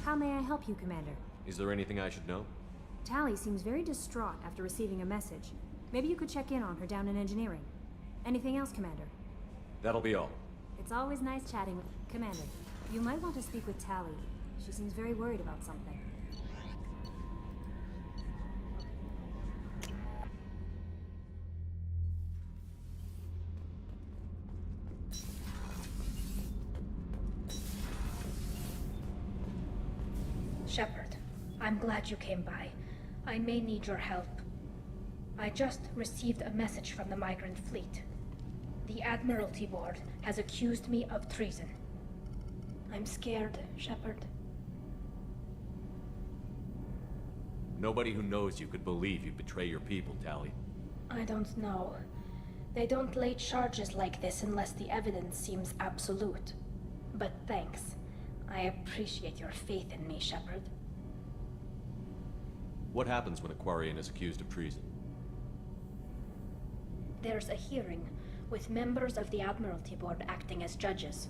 How may I help you, Commander? Is there anything I should know? Tally seems very distraught after receiving a message. Maybe you could check in on her down in engineering. Anything else, Commander? That'll be all. It's always nice chatting with... Commander, you might want to speak with Tally. She seems very worried about something. Shepard, I'm glad you came by. I may need your help. I just received a message from the migrant fleet. The Admiralty Board has accused me of treason. I'm scared, Shepard. Nobody who knows you could believe you'd betray your people, Tally. I don't know. They don't lay charges like this unless the evidence seems absolute. But thanks. I appreciate your faith in me, Shepard. What happens when a Quarian is accused of treason? There's a hearing, with members of the Admiralty Board acting as judges.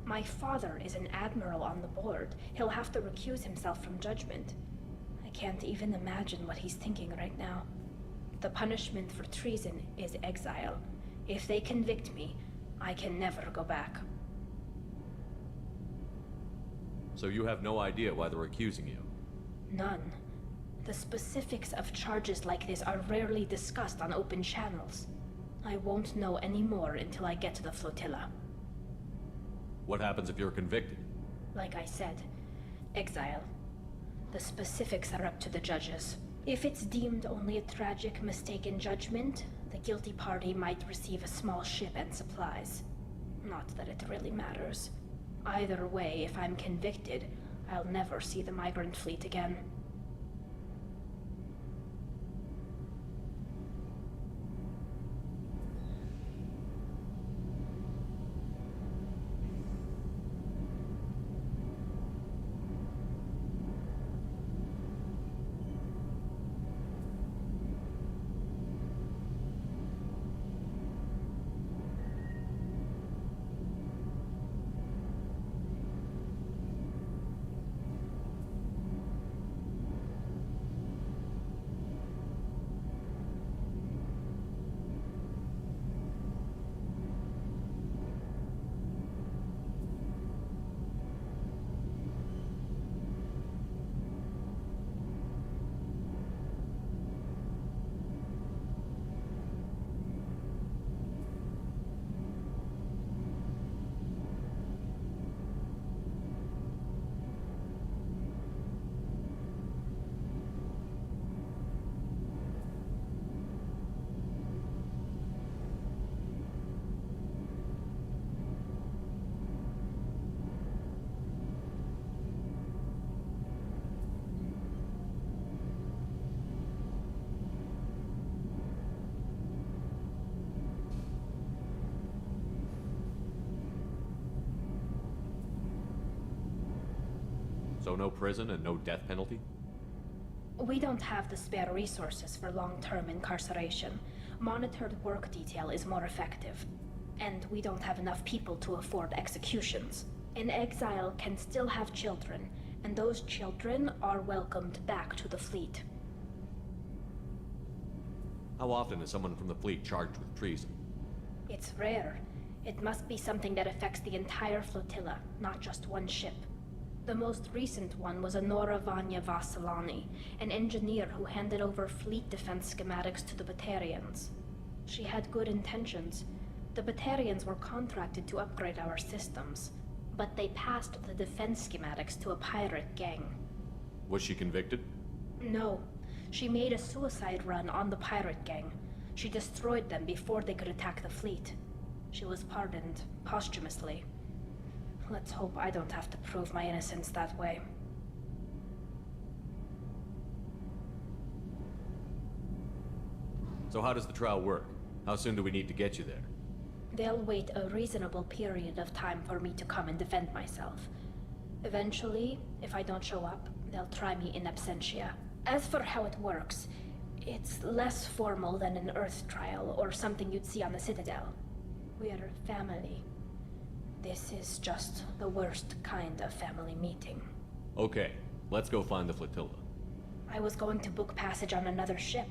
My father is an admiral on the board. He'll have to recuse himself from judgment. I can't even imagine what he's thinking right now. The punishment for treason is exile. If they convict me, I can never go back. So you have no idea why they're accusing you? None. The specifics of charges like this are rarely discussed on open channels. I won't know any more until I get to the flotilla. What happens if you're convicted? Like I said, exile. The specifics are up to the judges. If it's deemed only a tragic mistake in judgment, the guilty party might receive a small ship and supplies. Not that it really matters. Either way, if I'm convicted, I'll never see the migrant fleet again. So no prison and no death penalty? We don't have the spare resources for long-term incarceration. Monitored work detail is more effective. And we don't have enough people to afford executions. An exile can still have children, and those children are welcomed back to the fleet. How often is someone from the fleet charged with treason? It's rare. It must be something that affects the entire flotilla, not just one ship. The most recent one was Anora Vanya Vasilani, an engineer who handed over fleet defense schematics to the Batarians. She had good intentions. The Batarians were contracted to upgrade our systems, but they passed the defense schematics to a pirate gang. Was she convicted? No. She made a suicide run on the pirate gang. She destroyed them before they could attack the fleet. She was pardoned posthumously. Let's hope I don't have to prove my innocence that way. So how does the trial work? How soon do we need to get you there? They'll wait a reasonable period of time for me to come and defend myself. Eventually, if I don't show up, they'll try me in absentia. As for how it works, it's less formal than an Earth trial or something you'd see on the Citadel. We're family. This is just the worst kind of family meeting. Okay, let's go find the flotilla. I was going to book passage on another ship.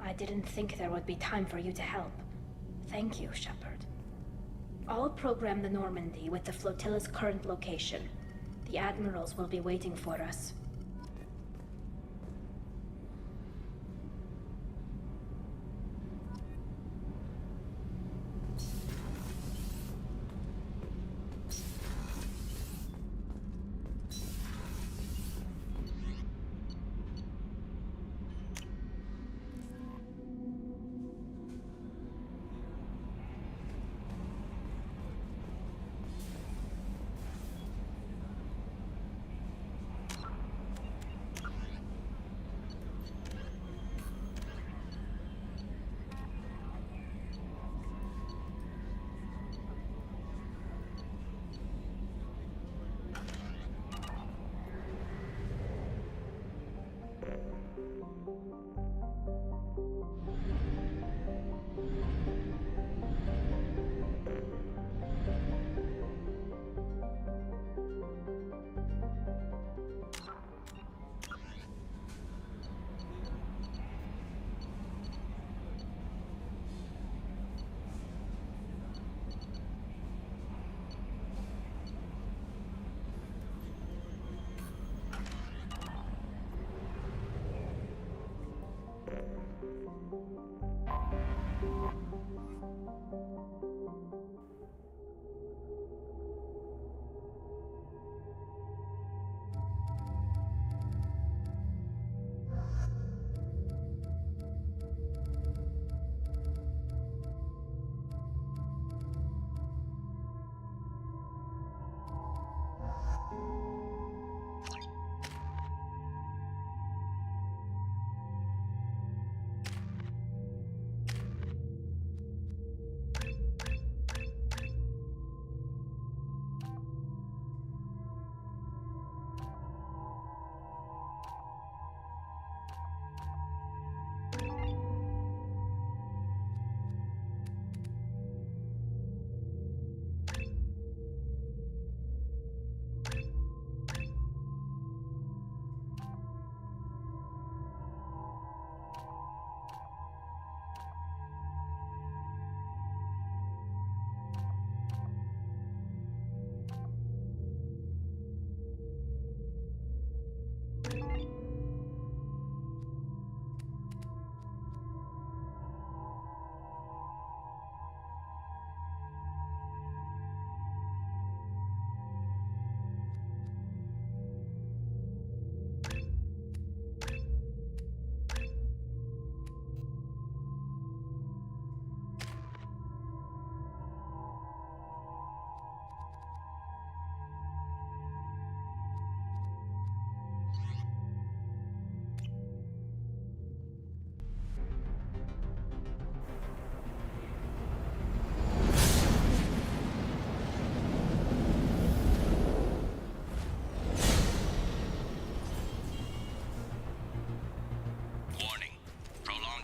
I didn't think there would be time for you to help. Thank you, Shepard. I'll program the Normandy with the flotilla's current location. The admirals will be waiting for us.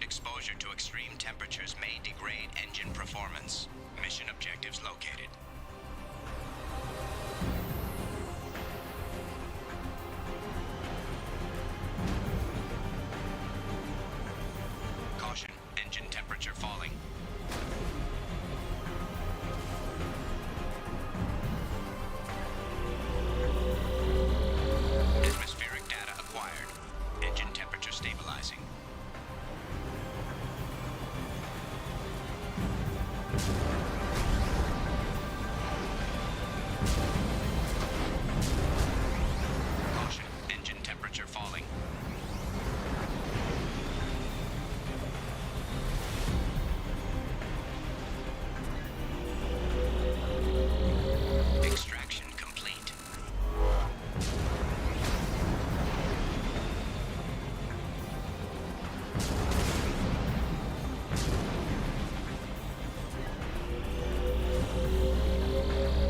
Exposure to extreme temperatures may degrade engine performance. Mission objectives located. Caution, engine temperature falling. Atmospheric data acquired. Engine temperature stabilizing. Caution, engine temperature falling. Extraction complete.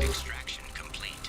Extraction complete.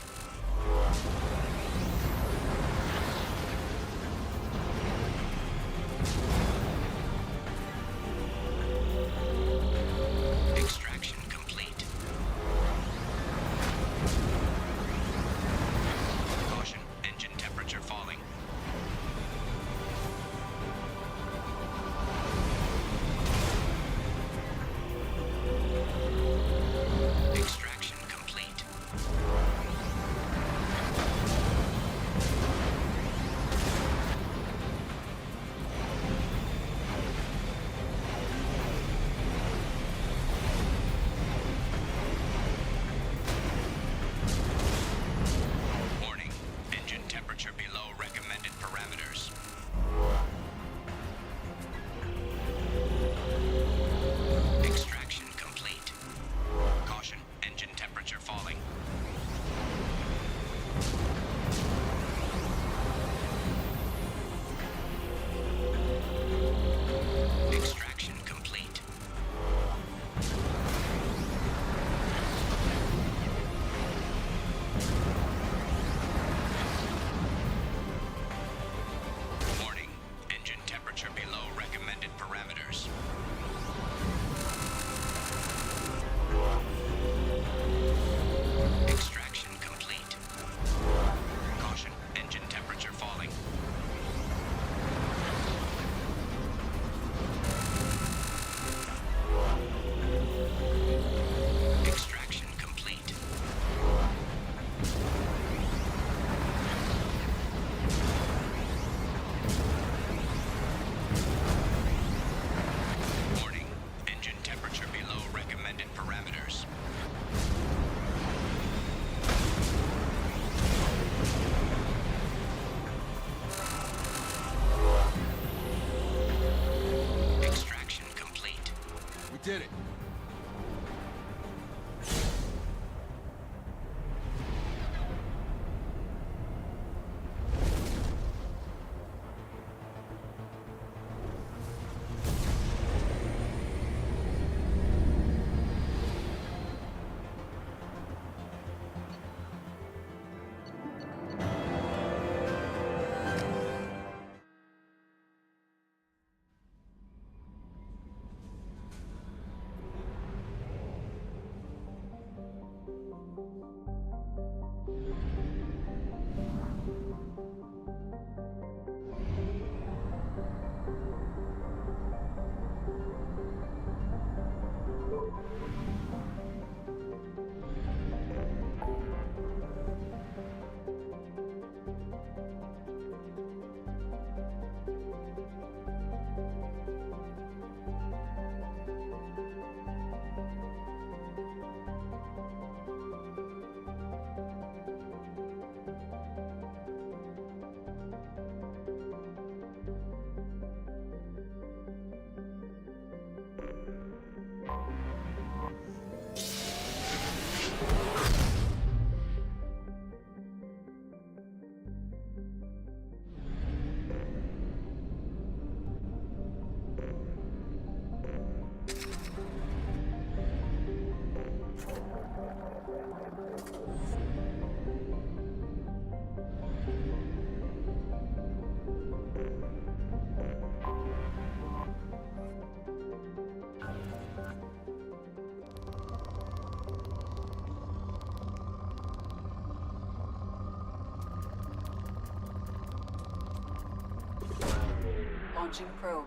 Launching probe.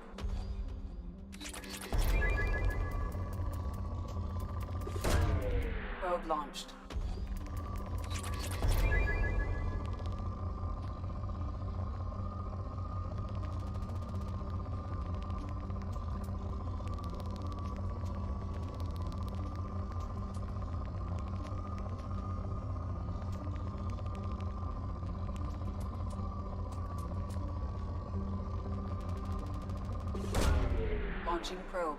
Probe launched. Launching probe.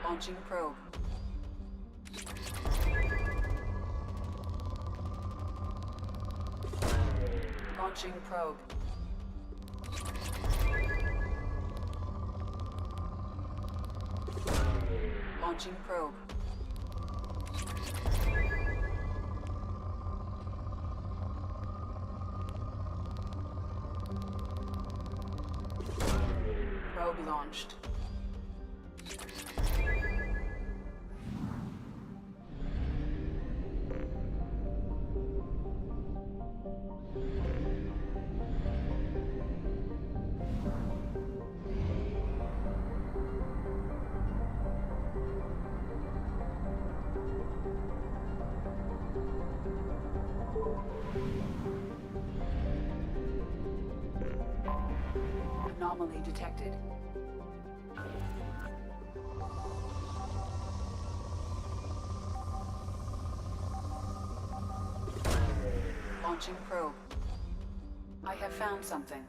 Launching probe. Launching probe. Launching probe. Probe launched. Anomaly detected. Launching probe. I have found something.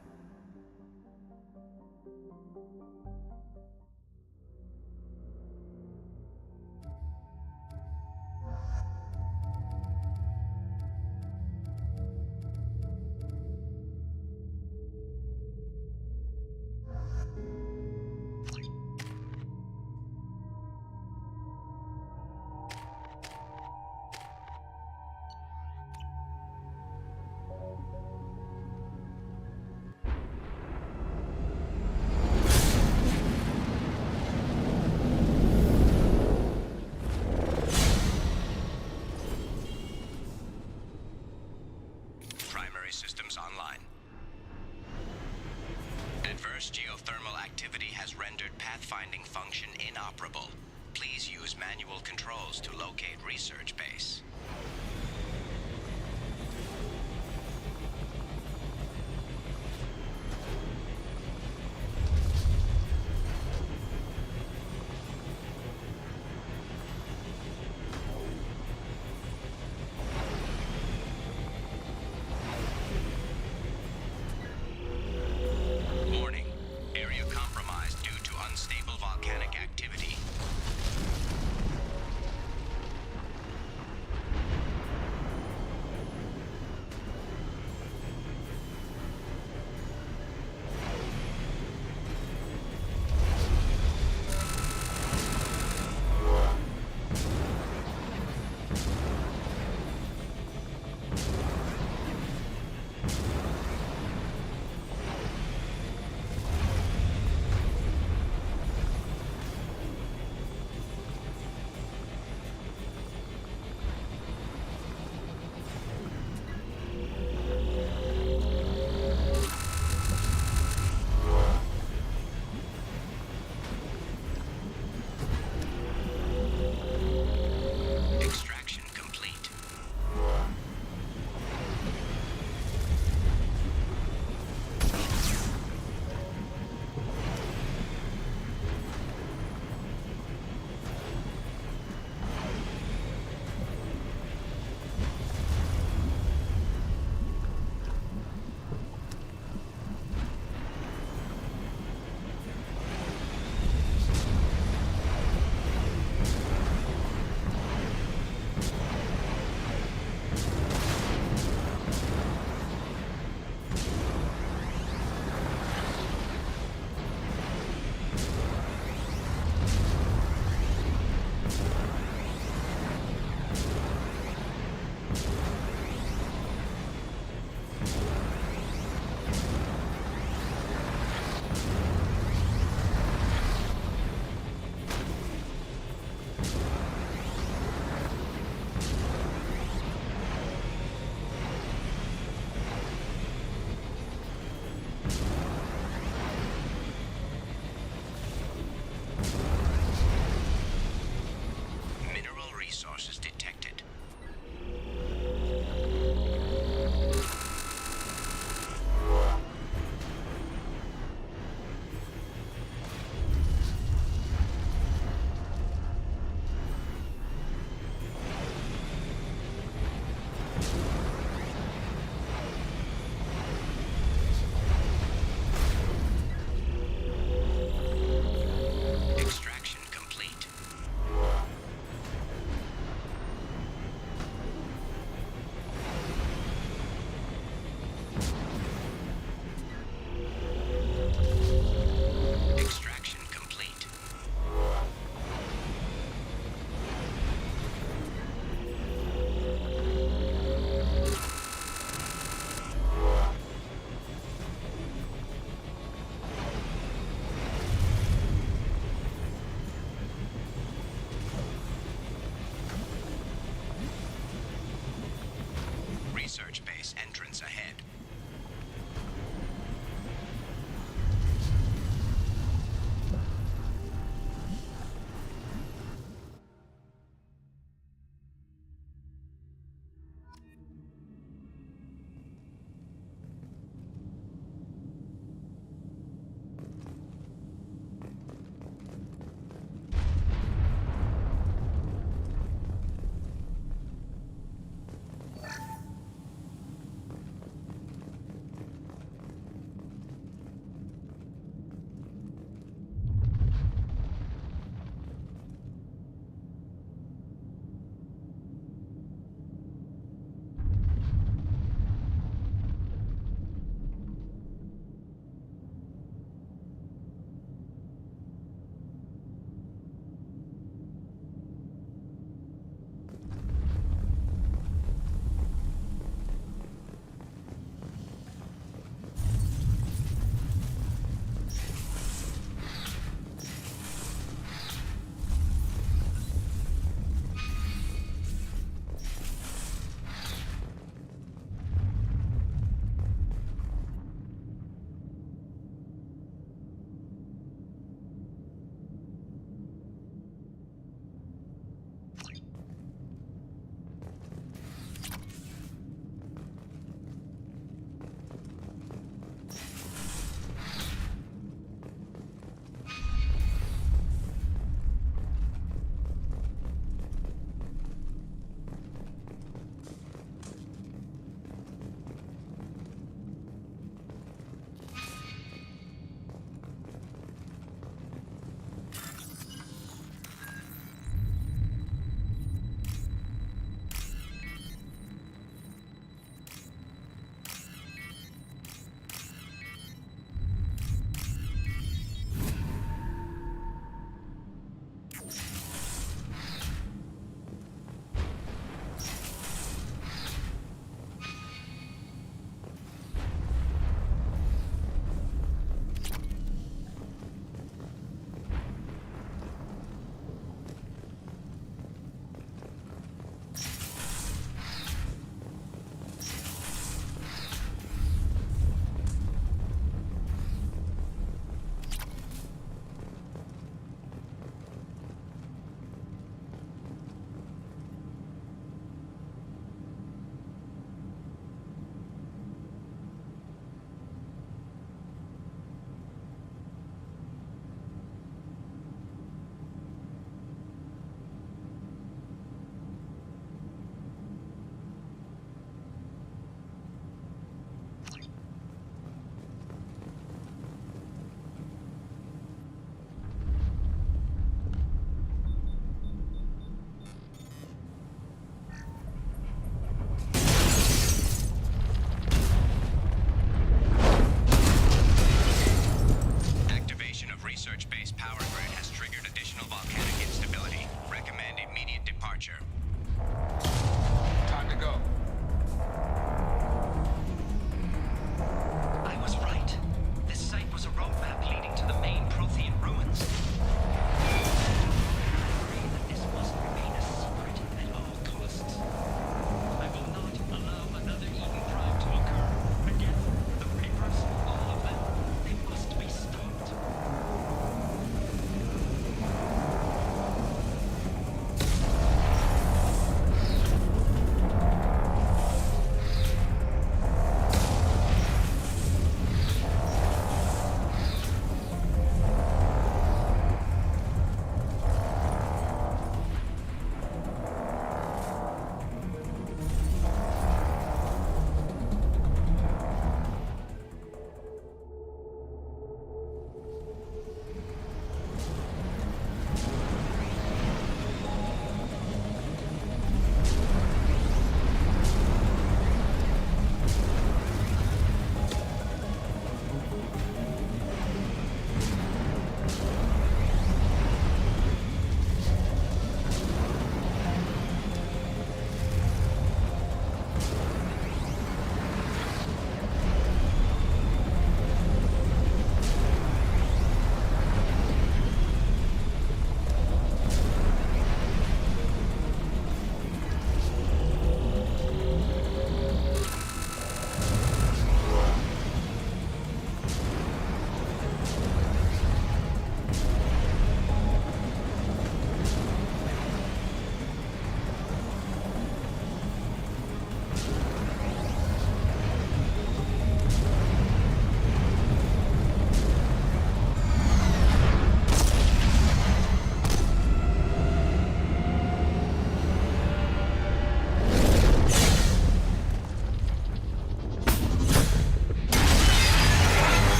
Systems online. Adverse geothermal activity has rendered pathfinding function inoperable. Please use manual controls to locate research base.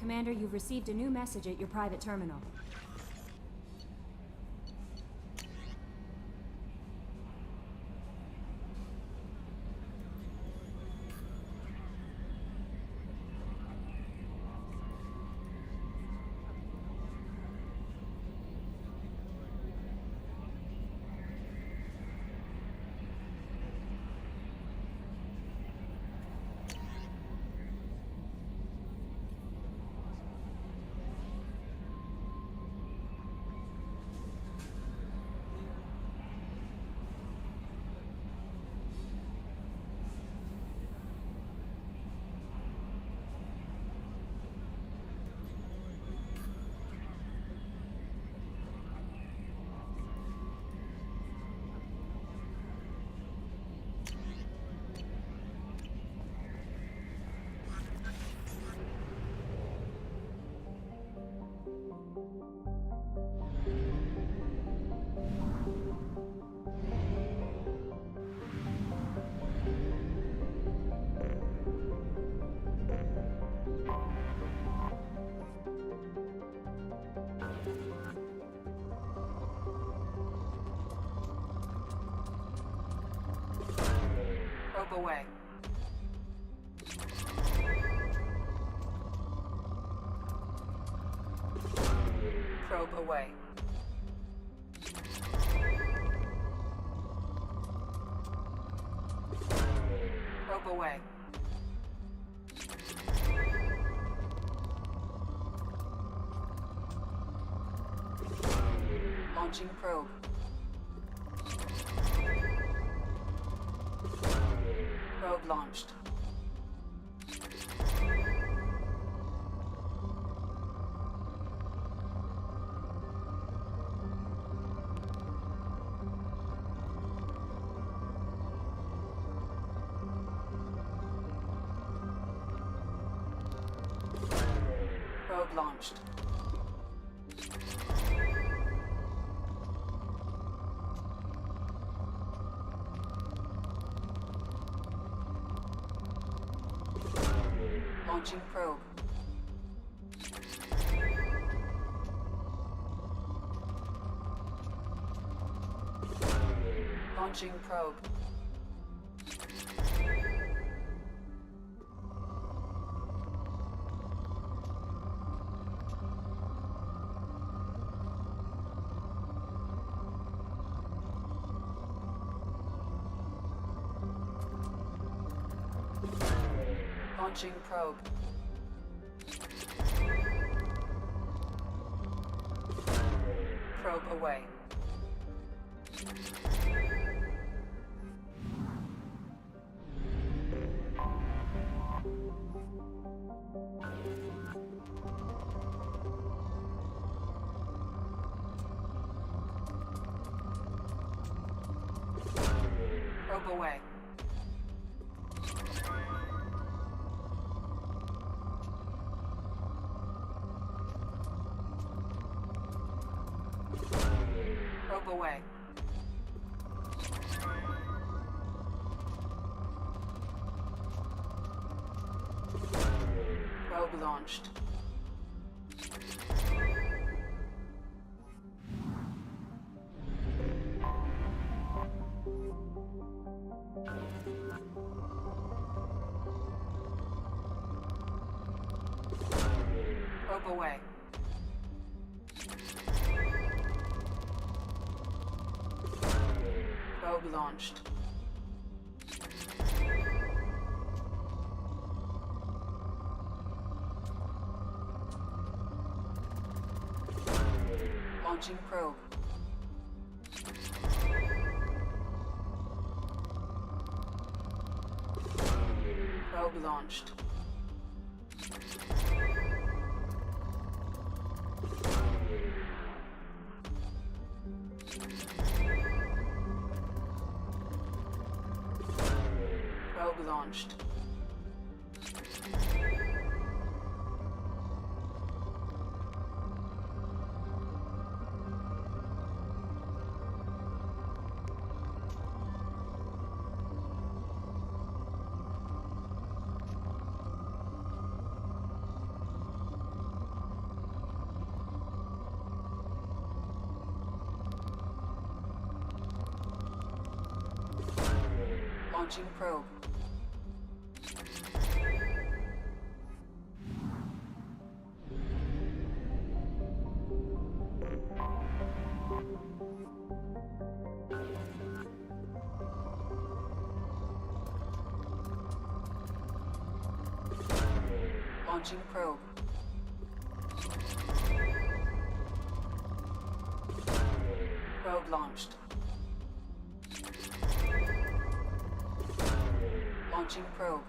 Commander, you've received a new message at your private terminal. Probe away. Probe away. Probe away. Launching probe. Probe launched. Probe launched. Launching probe. Launching probe. Launching probe. Probe away. Probe away. Probe away. Probe launched. Probe away. Probe launched. Launching probe. Probe launched. Probe launched. Launching probe. Launching probe. Probe launched. Launching probe.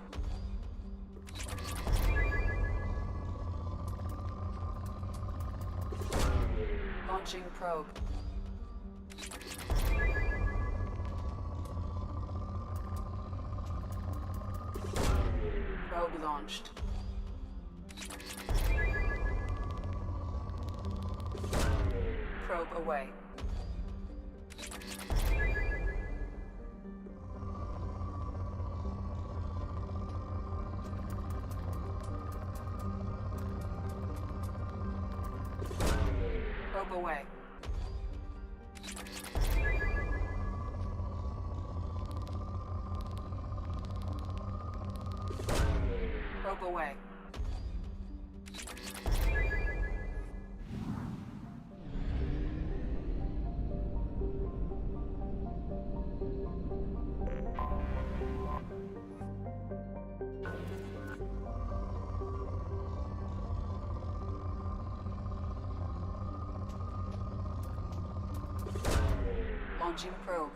Launching probe. Probe launched. Probe away. Probe away. Probe away. Launching probe.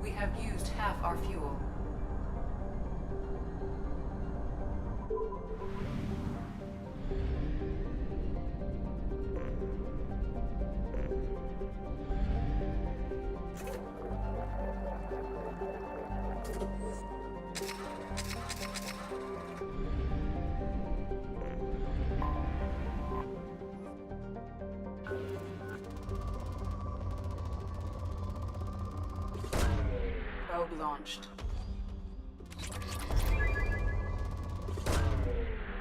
We have used half our fuel. Probe launched.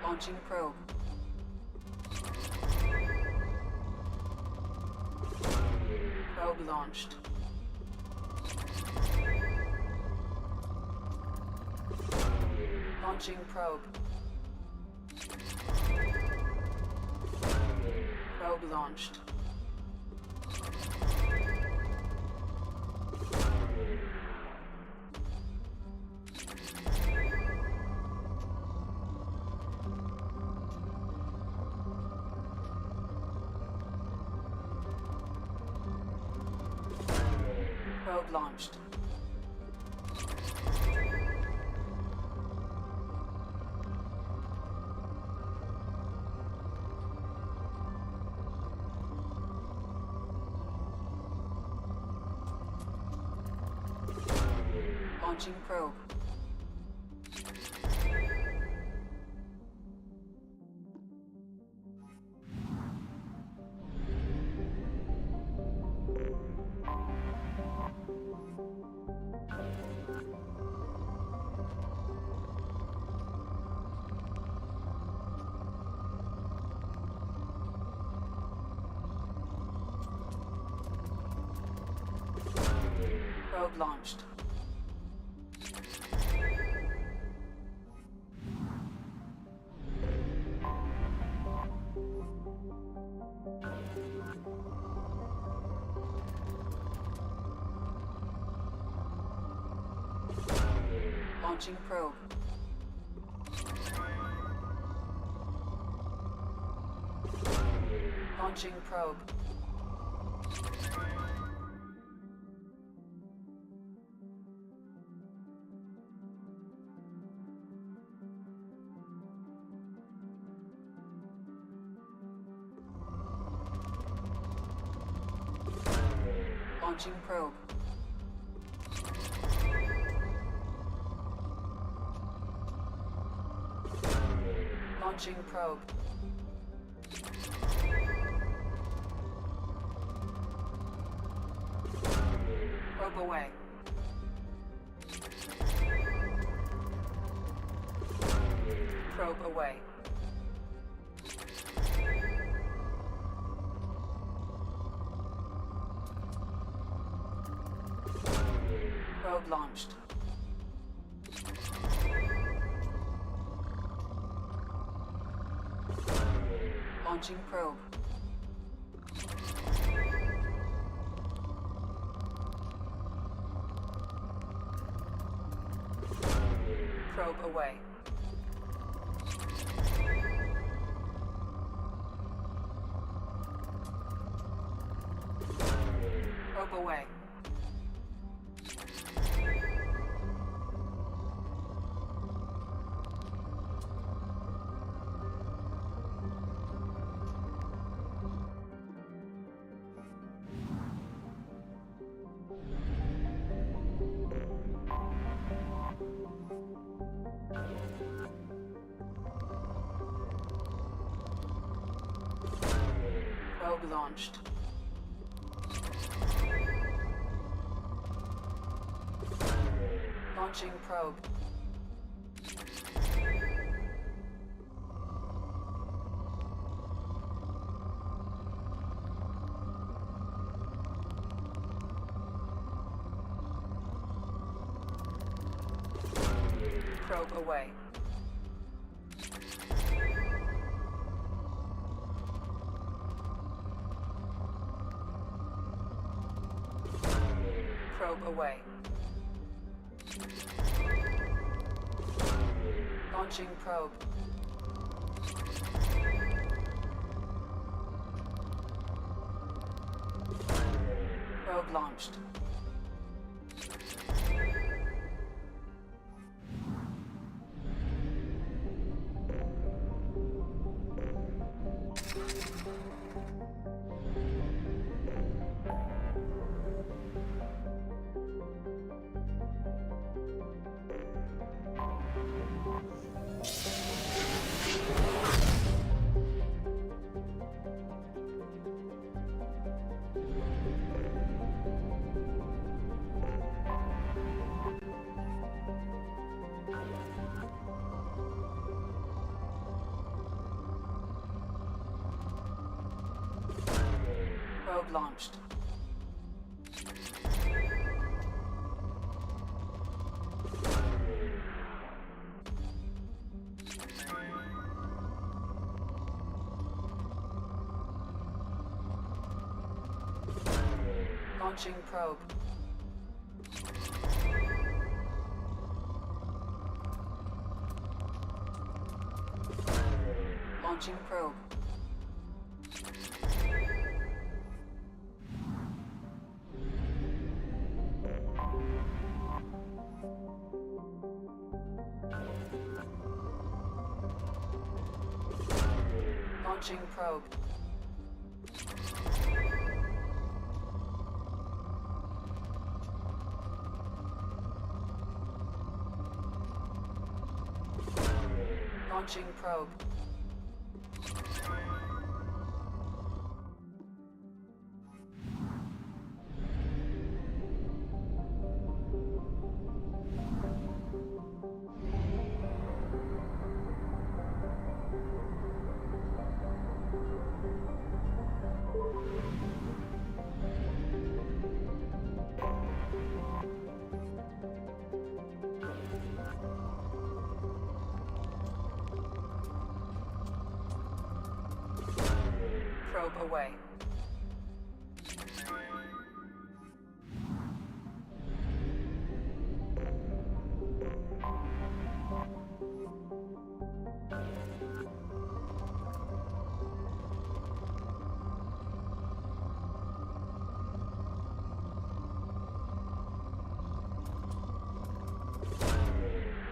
Launching probe. Probe launched. Launching probe. Probe launched. Probe launched. Launching probe. Probe launched. Launching probe. Launching probe. Launching probe. Launching probe. Probe away. Probe away. Probe launched. Launching probe. Probe away. Probe away. Probe launched. Launching probe. Probe away. Probe away. Launching probe. Probe launched. Probe launched. Launching probe. Launching probe. Launching probe. Launching probe. Probe away.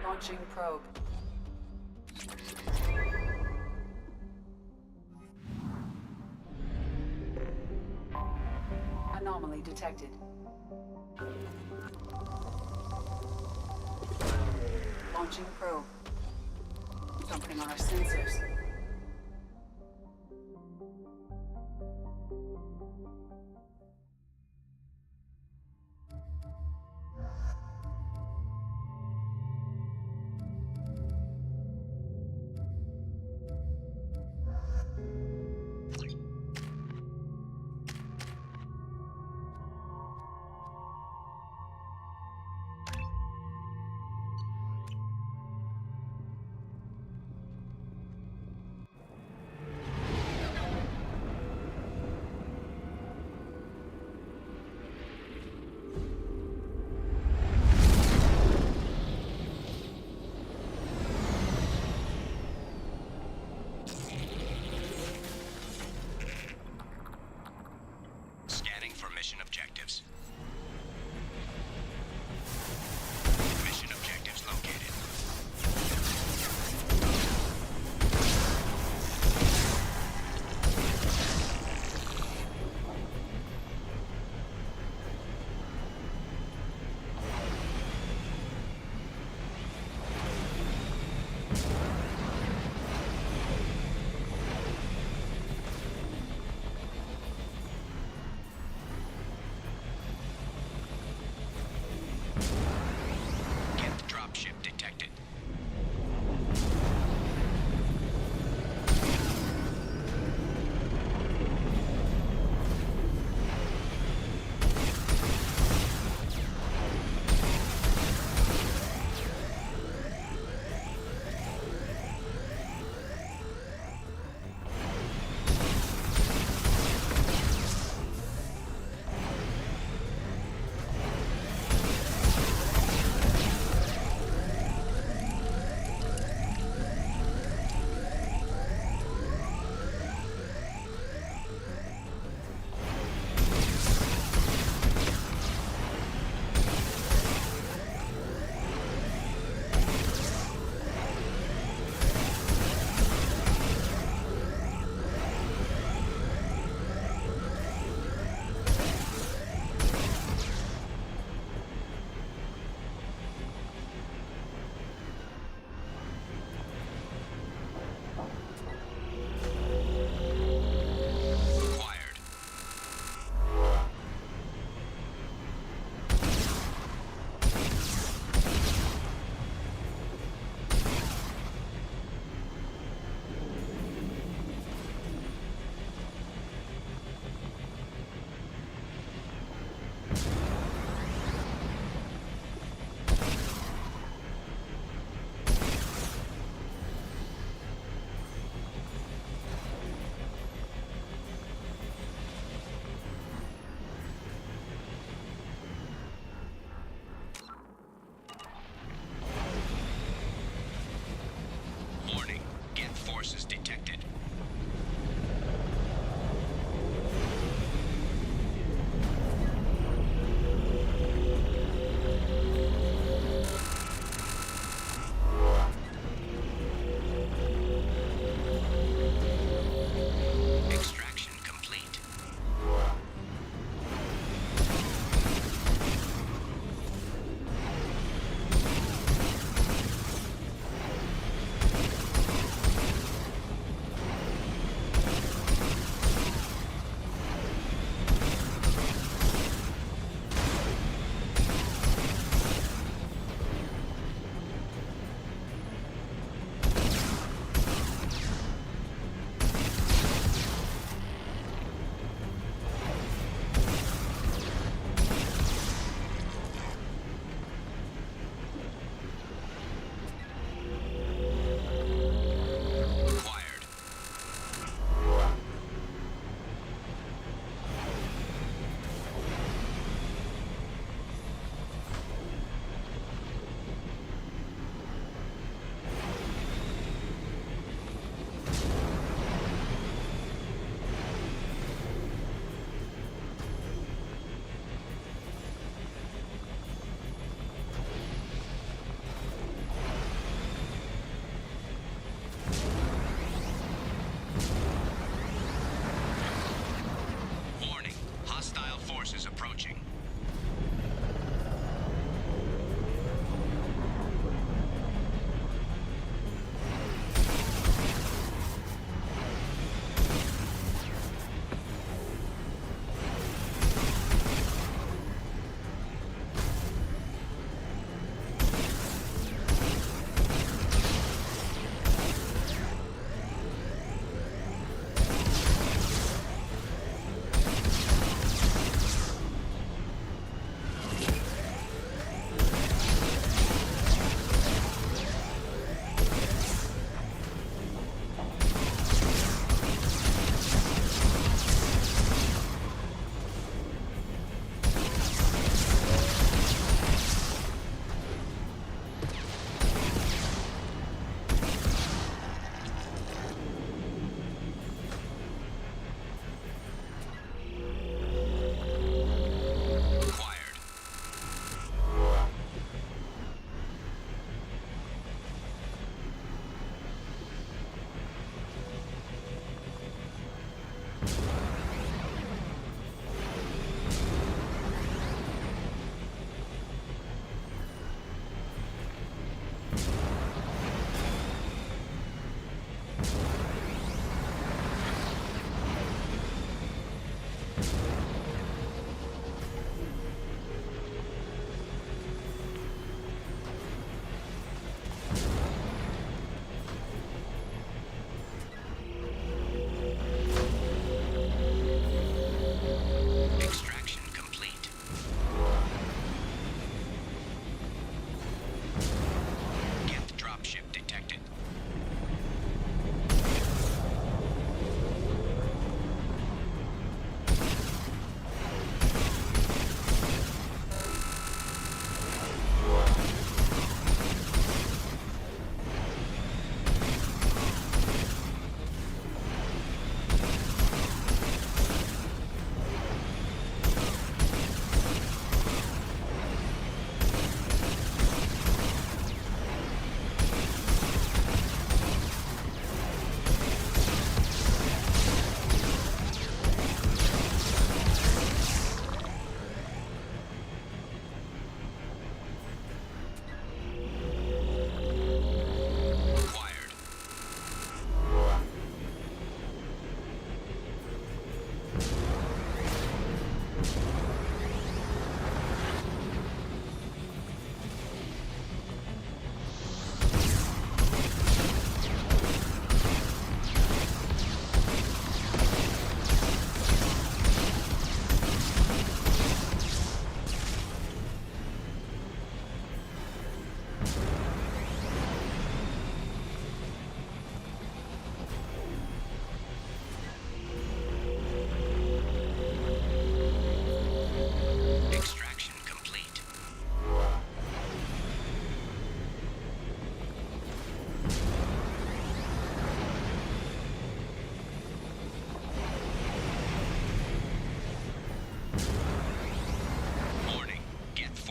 Launching probe. Anomaly detected. Launching probe. Something on our sensors.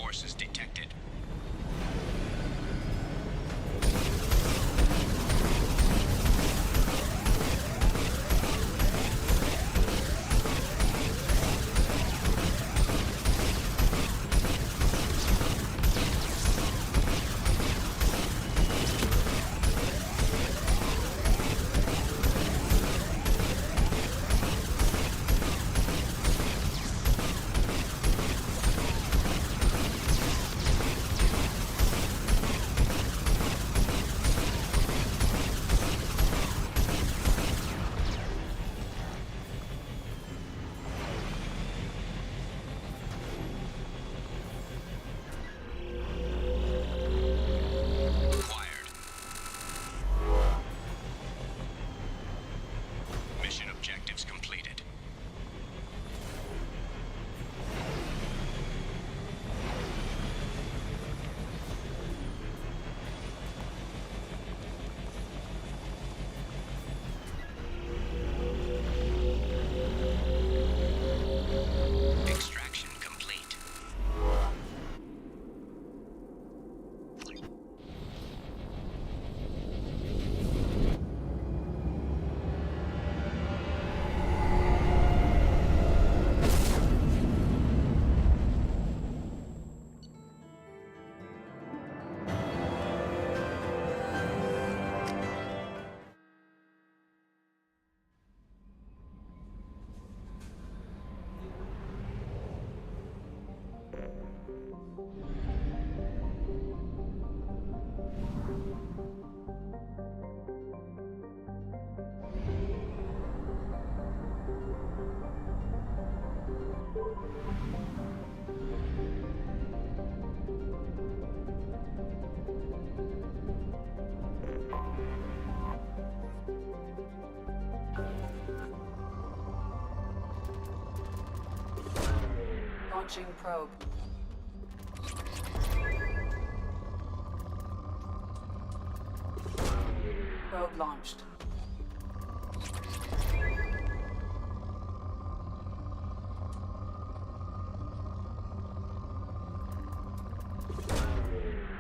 forces detected. Mission objectives completed. Extraction complete. Launching probe. Probe launched.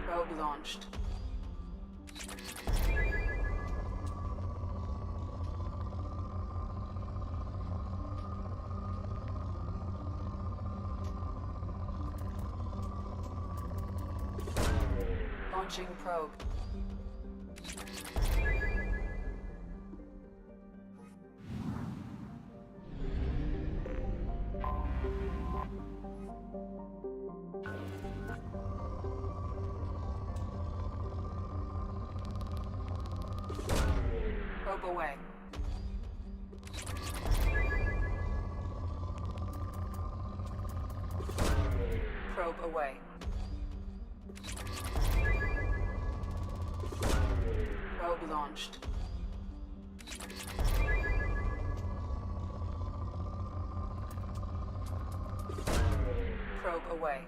Probe launched. Launching probe. Probe away. Probe away. Probe launched. Probe away.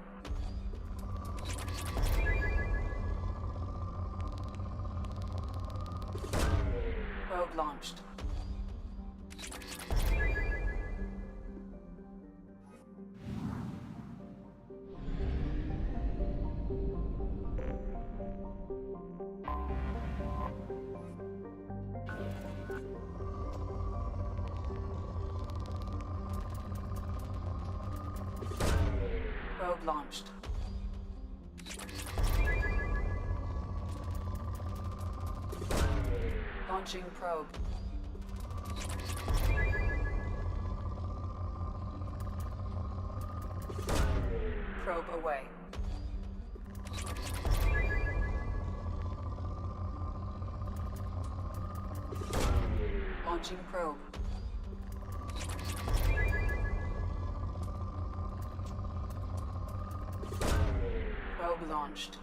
Probe launched. Probe launched. Launching probe. Probe away. Launching probe. Probe launched.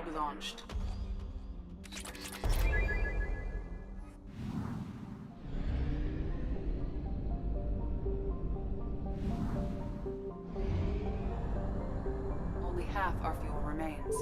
Probe launched. Only half our fuel remains.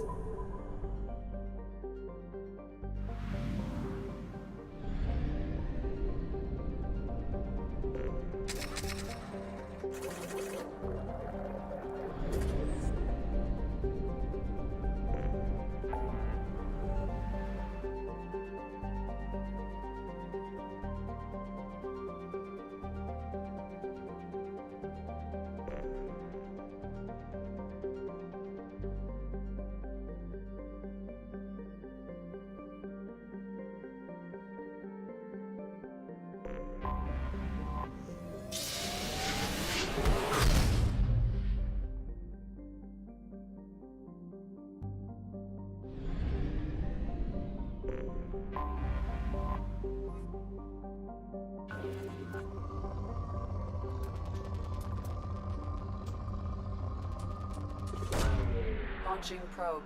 Launching probe.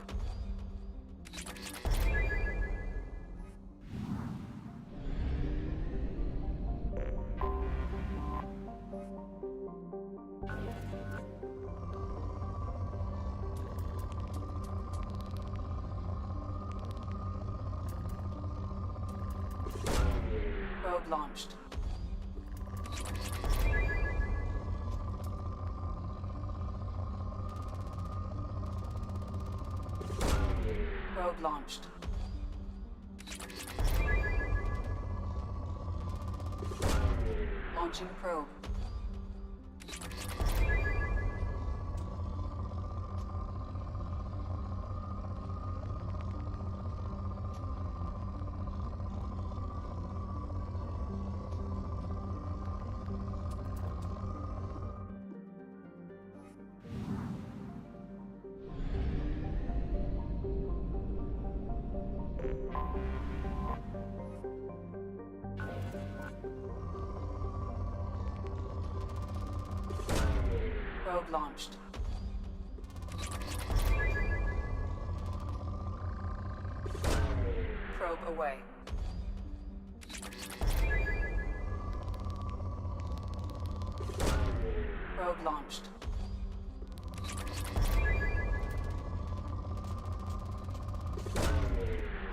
Probe launched. Probe launched. Launching probe. Probe launched. Probe away. Probe launched.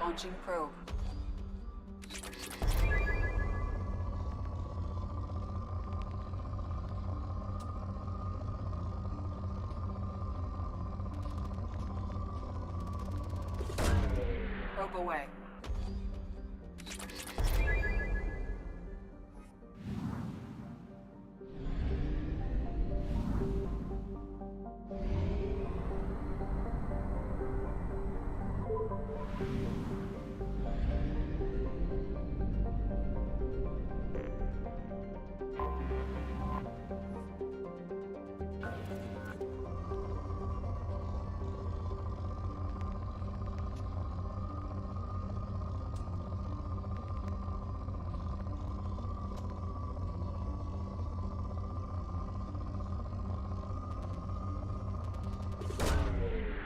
Launching probe. Probe away.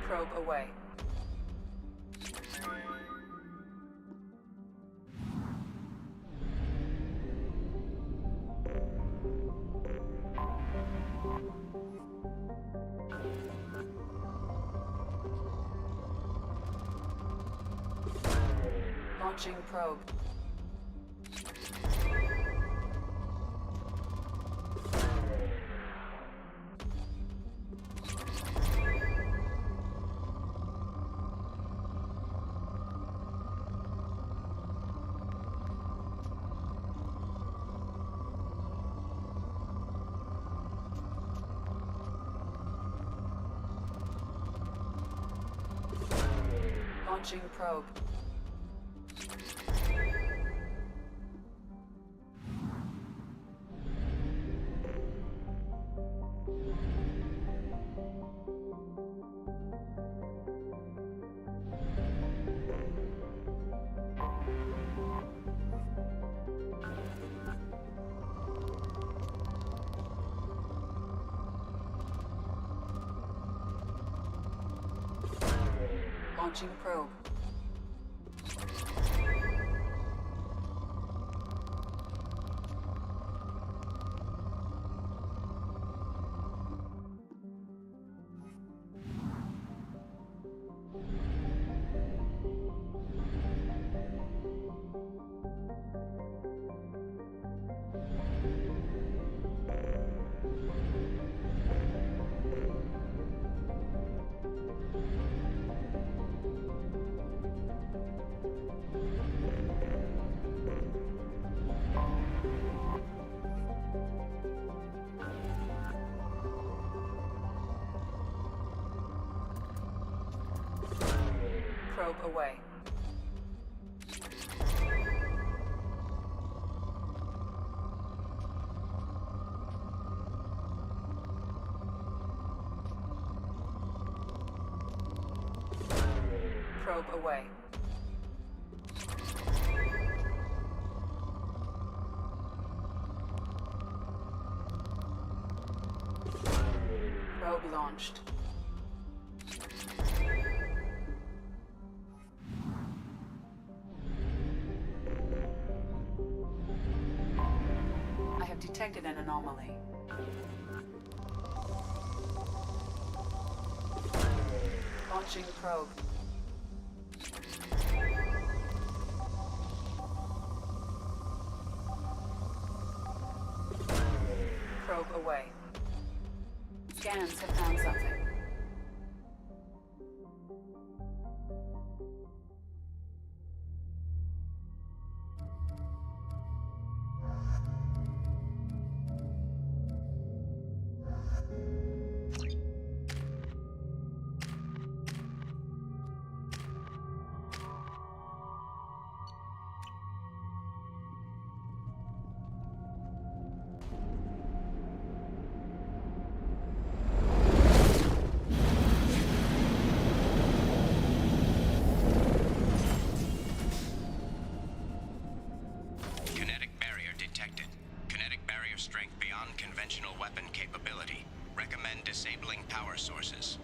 Probe away. Launching probe. Launching probe. Launching probe. Probe away. Probe away. Probe launched. I have detected an anomaly. Launching probe. Probe away. Scans have found something. Kinetic barrier detected. Kinetic barrier strength beyond conventional weapon capability. Recommend disabling power sources.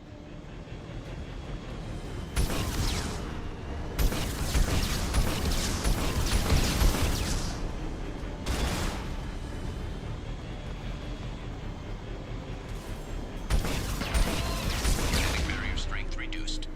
Kinetic barrier strength reduced.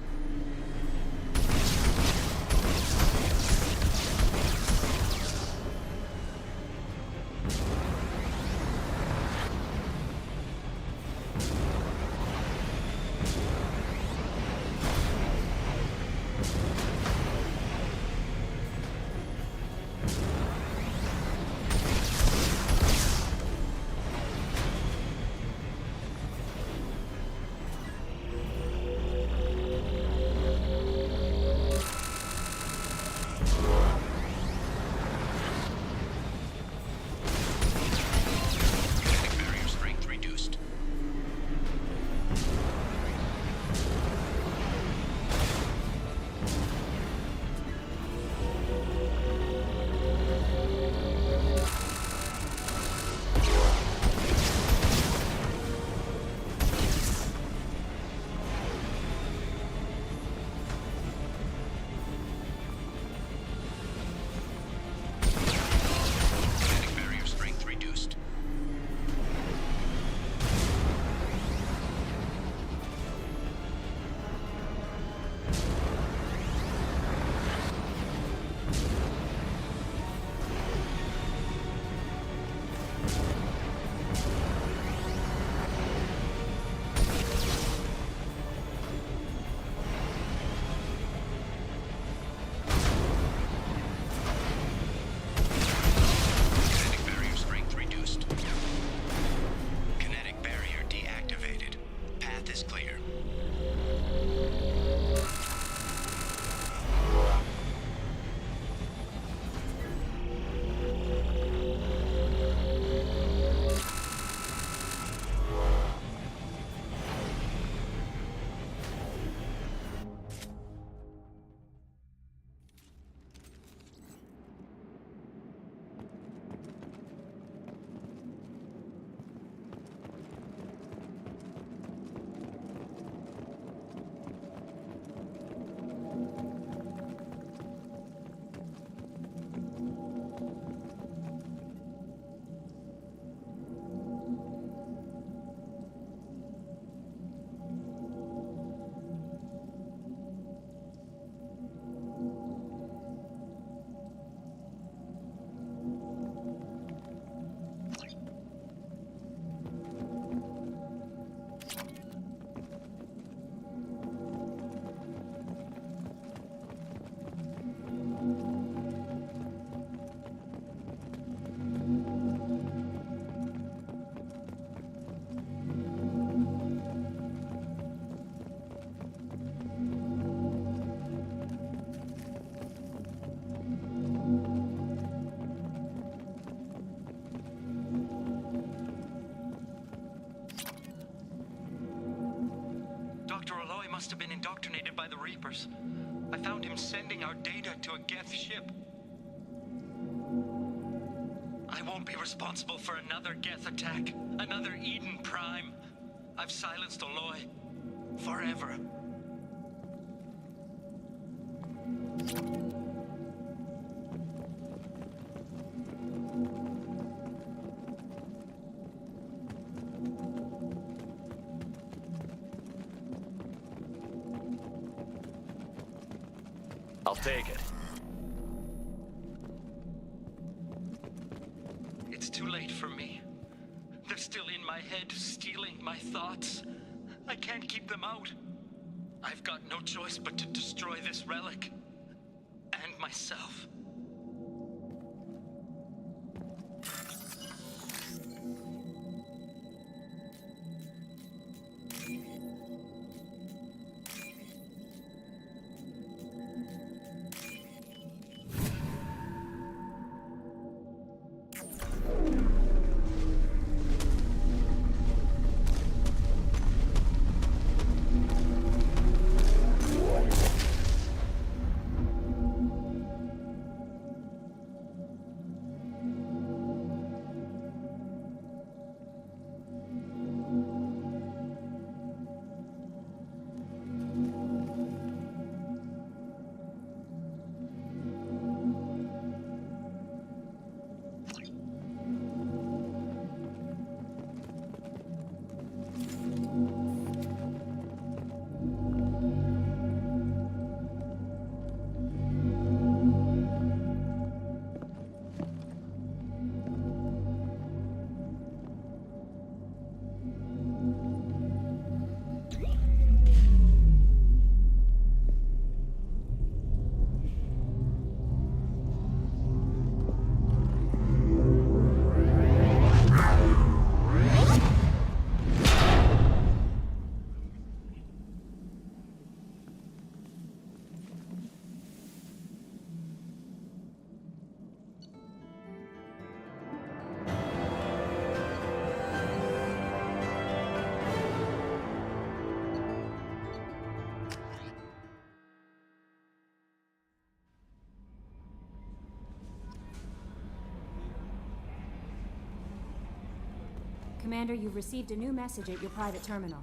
must have been indoctrinated by the Reapers. I found him sending our data to a Geth ship. I won't be responsible for another Geth attack, another Eden Prime. I've silenced Aloy. Forever. I'll take it. It's too late for me. They're still in my head, stealing my thoughts. I can't keep them out. I've got no choice but to destroy this relic. And myself. Commander, you've received a new message at your private terminal.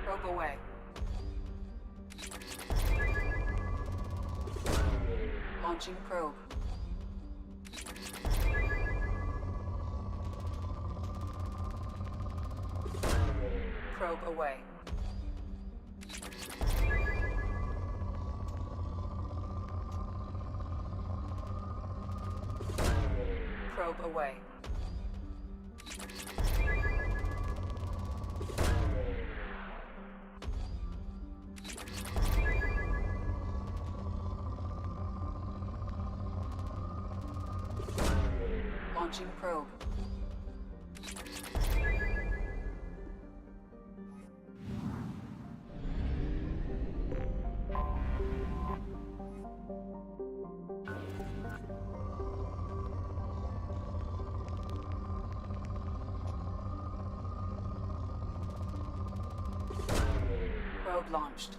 Probe away. Launching probe. Probe away. Probe away. Launching probe. Probe launched.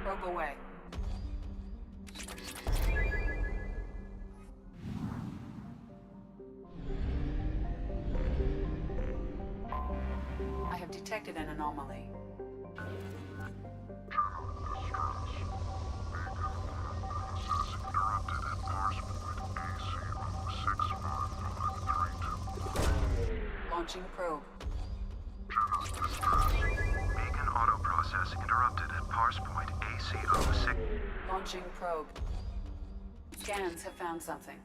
Probe away. I have detected an anomaly. Launching probe. Beacon autoprocess interrupted at parse point ACO6. Launching probe. Scans have found something.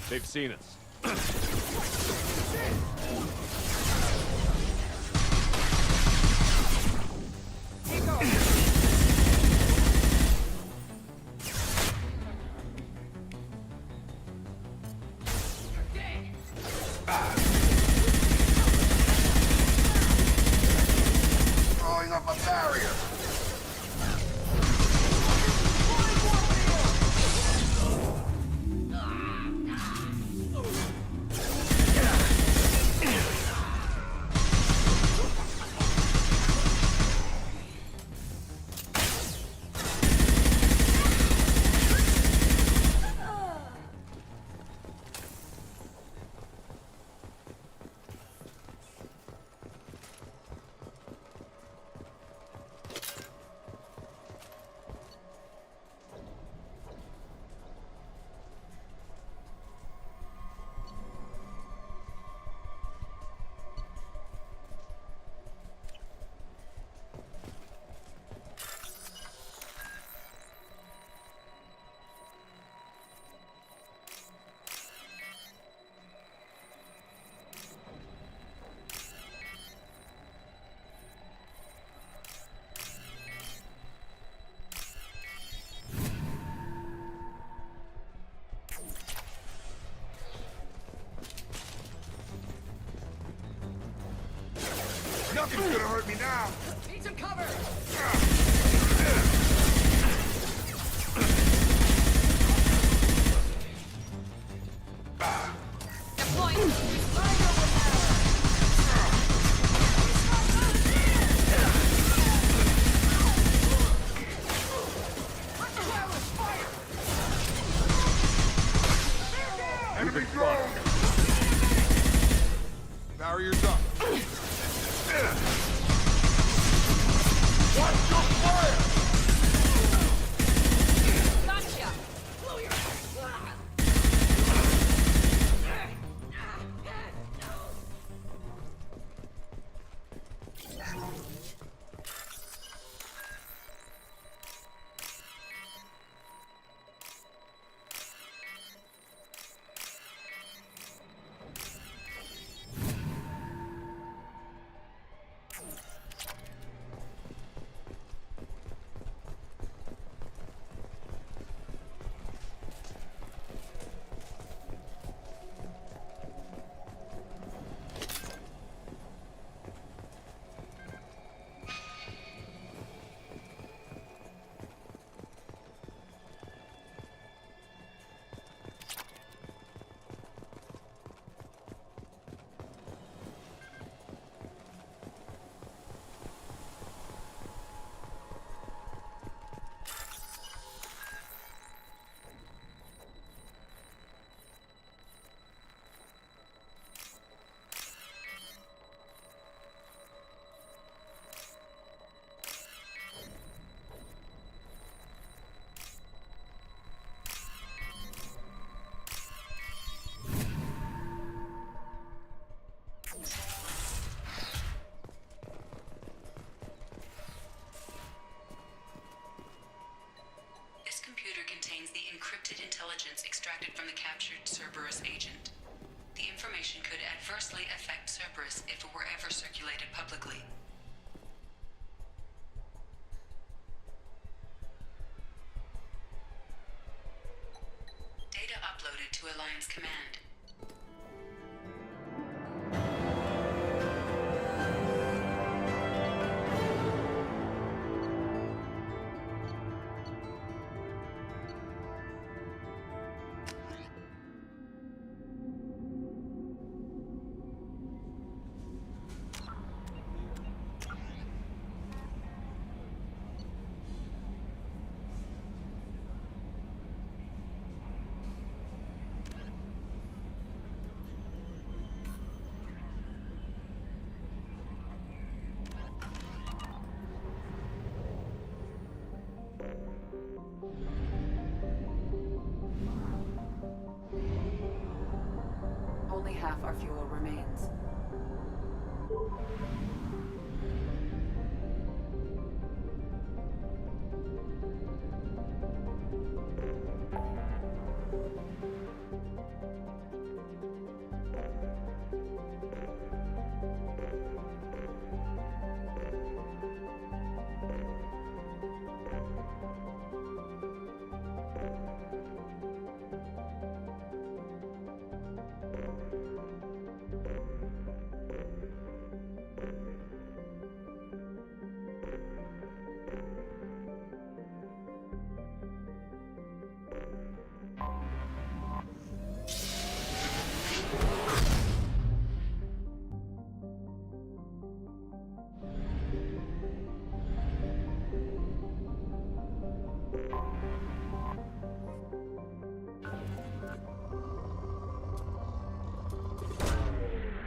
They've seen us. Throwing up a barrier. Nothing's gonna hurt me now. Need some cover! Deploying! Enemy drone! Barriers up. Watch your fire! Gotcha! intelligence extracted from the captured Cerberus agent. The information could adversely affect Cerberus if it were ever circulated publicly. Data uploaded to Alliance Command. Only half our fuel remains.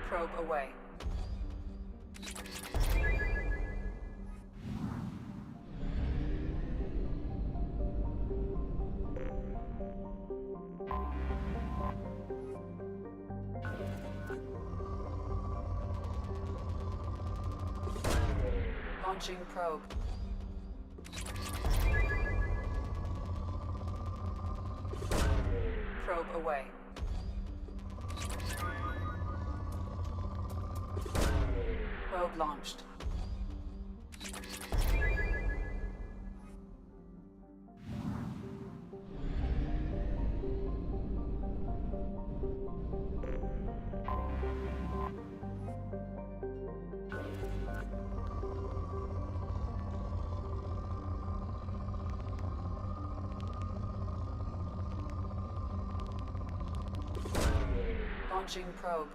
Probe away. Launching probe. Probe away. Probe launched. Launching probe.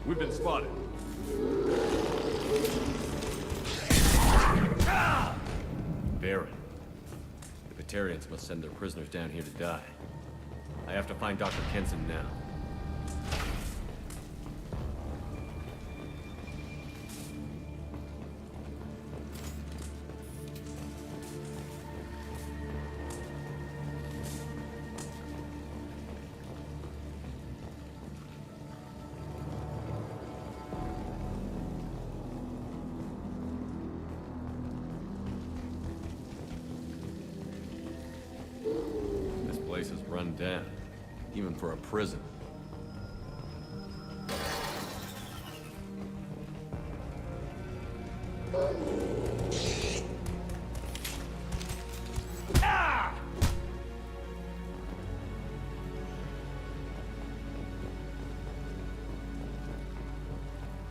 We've been spotted. Baron. The Batarians must send their prisoners down here to die. I have to find Dr. Kenson now. Run down. Even for a prison.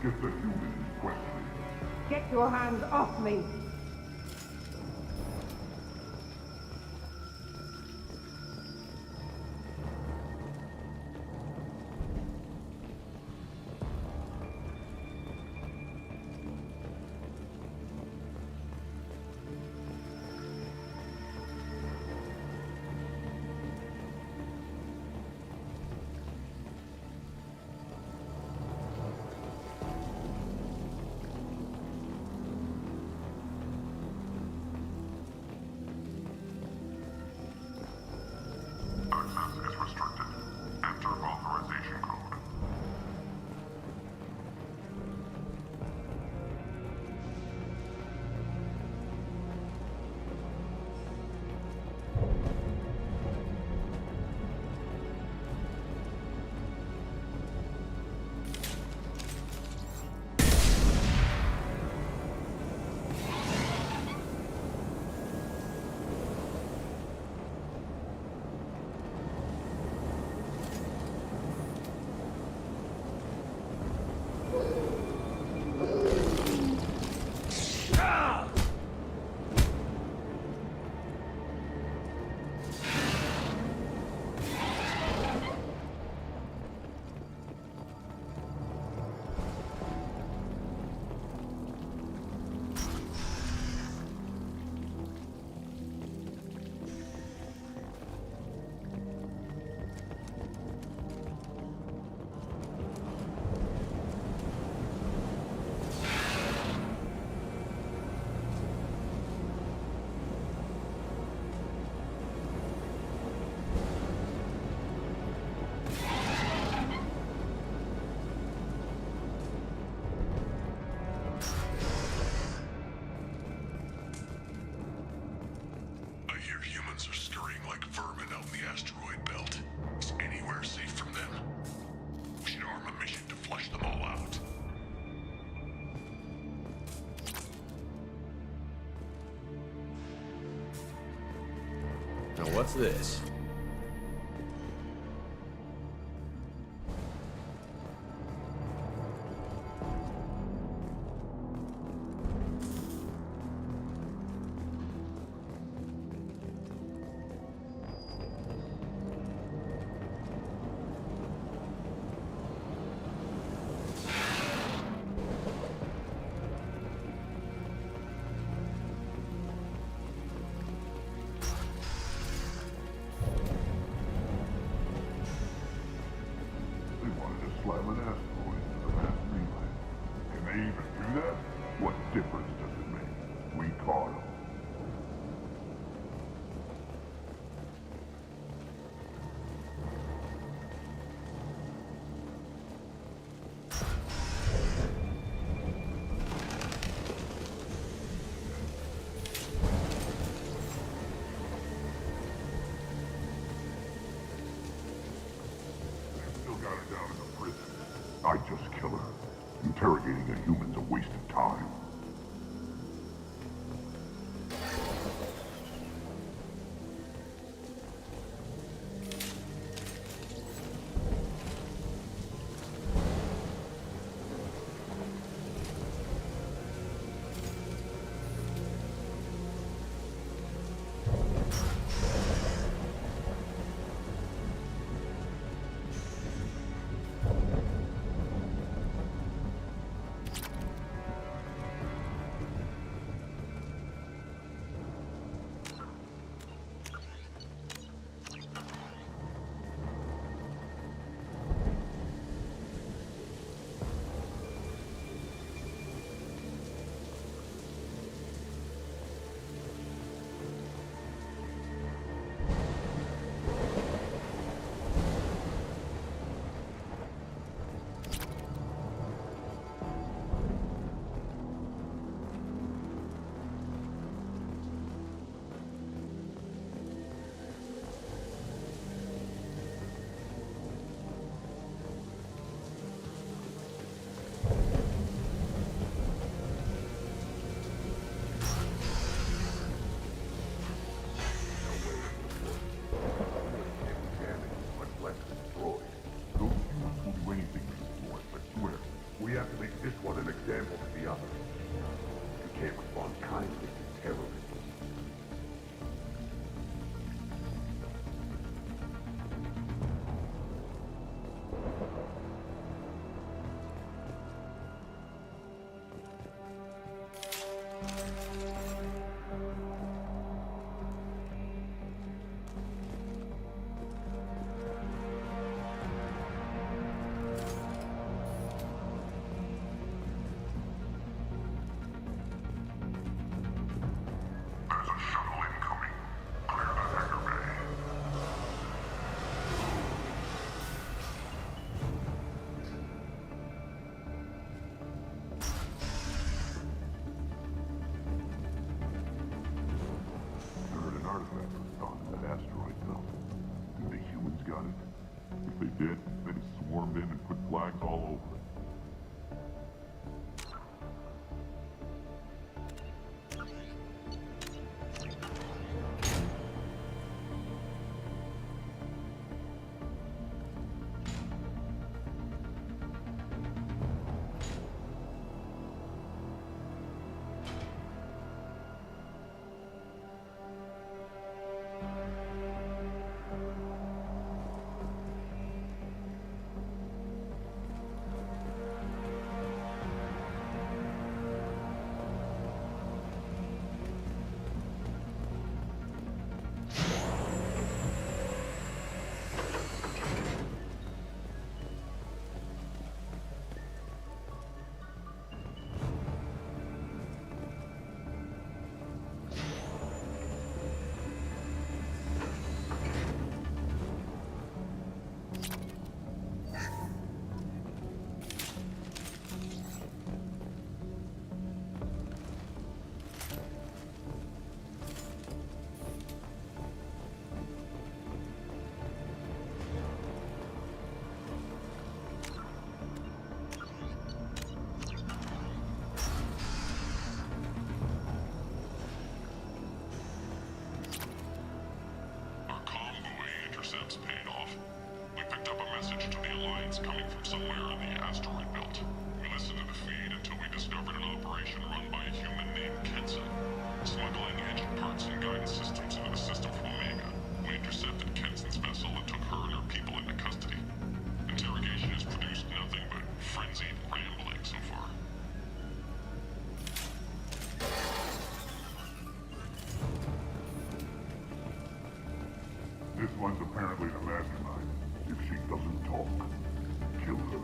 Get the human in question. Get your hands off me! Access is restricted. Enter authorization code. I hear humans are scurrying like vermin out in the asteroid belt. Is anywhere safe from them? We should arm a mission to flush them all out. Now what's this? on that asteroid belt. And the humans got it. If they did, they'd have swarmed in and put flags all over it. Paid off. We picked up a message to the Alliance coming from somewhere in the asteroid belt. We listened to the feed until we discovered an operation run by a human named Kenson, smuggling engine parts and guidance systems into the system from Omega. We intercepted Kenson's vessel and took her and her people into custody. Interrogation has produced nothing but frenzied rambling so far. This one's apparently the mastermind. If she doesn't talk, kill her.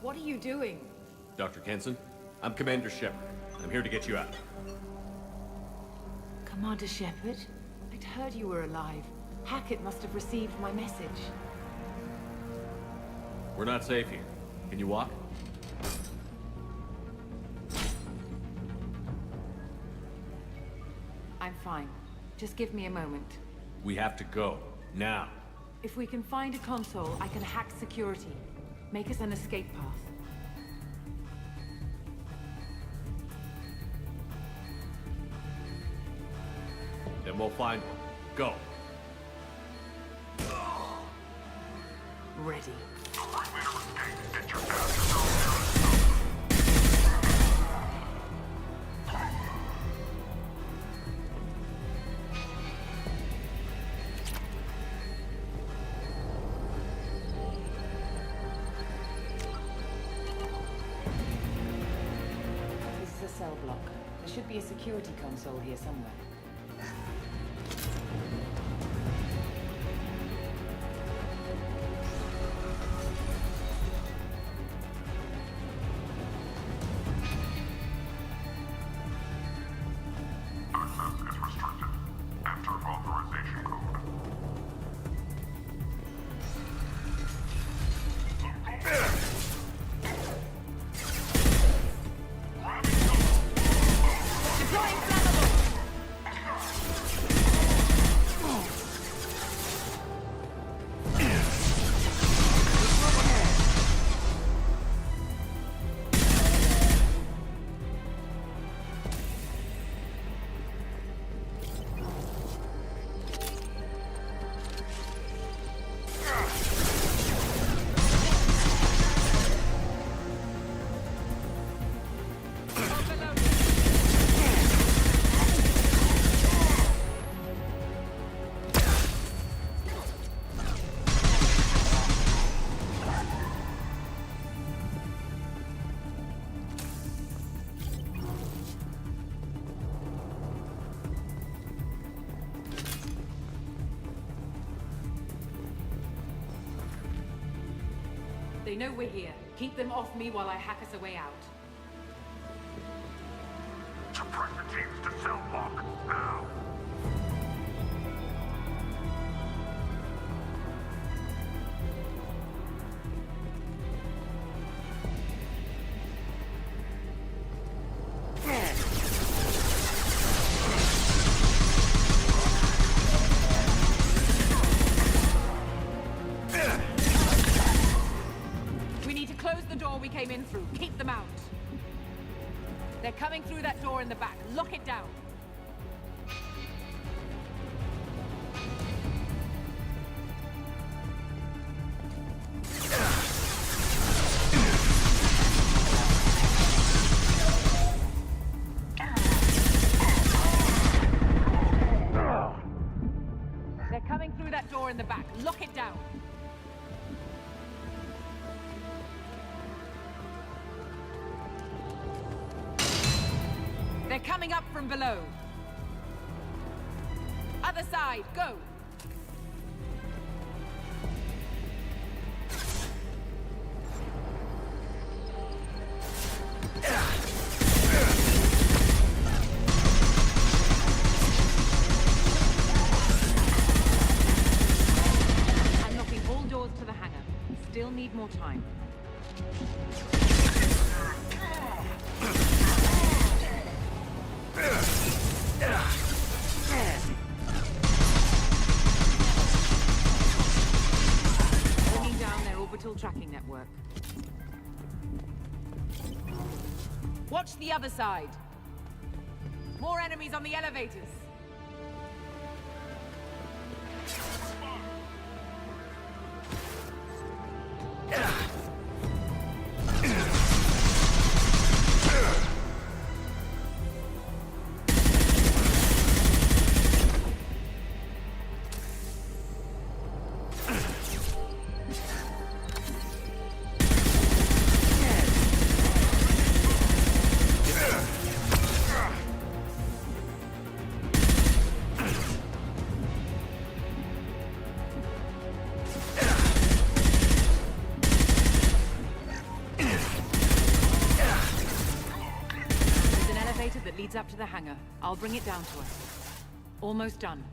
What are you doing? Dr. Kenson, I'm Commander Shepard. I'm here to get you out. Commander Shepard? I'd heard you were alive. Hackett must have received my message. We're not safe here. Can you walk? I'm fine. Just give me a moment. We have to go. Now. If we can find a console, I can hack security. Make us an escape path. Then we'll find one. Go. Ready. This is a cell block. There should be a security console here somewhere. They know we're here. Keep them off me while I hack us a way out. Suppressor teams to cell block, now. We need to close the door we came in through. Keep them out. They're coming through that door in the back. Lock it down. They're coming through that door in the back. Lock it down. They're coming up from below. Other side, go! Unlocking all doors to the hangar. Still need more time. Bringing down their orbital tracking network. Watch the other side. More enemies on the elevators. That leads up to the hangar. I'll bring it down to us. Almost done.